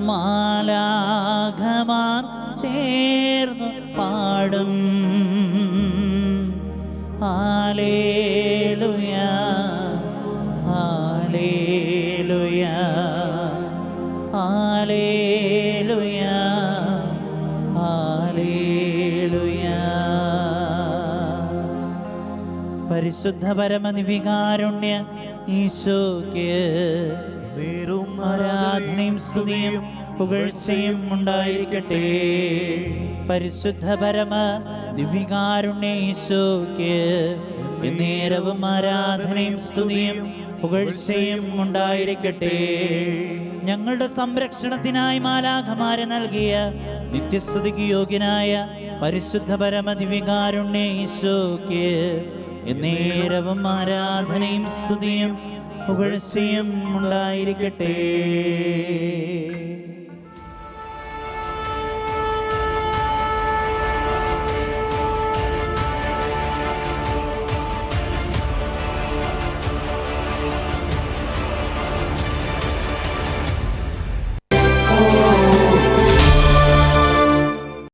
മാലാഖമാർ ചേർന്നു പാടും ഹല്ലേലൂയ ഹല്ലേലൂയ ഹല്ലേലൂയ ഹല്ലേലൂയ. പരിശുദ്ധ പരമനിവികാരുണ്യ ഈശോയ്ക്ക് ആരാധനയും സ്തുതിയും പുകഴ്ചയും ഉണ്ടായിരിക്കട്ടെ. പരിശുദ്ധ പരമ ദിവ്യകാരുണ്യ ഈശോയ്ക്ക് നേരവും ആരാധനയും സ്തുതിയും പുകഴ്ചയും ഉണ്ടായിരിക്കട്ടെ. ഞങ്ങളുടെ സംരക്ഷണത്തിനായി മാലാഖമാരെ നൽകിയ നിത്യസ്തുതിക്ക് യോഗ്യനായ പരിശുദ്ധ പരമ ദിവ്യകാരുണ്യ ഈശോയ്ക്ക് എന്നേരവും ആരാധനയും സ്തുതിയും പുകഴ്ചയും ഉണ്ടായിരിക്കട്ടെ.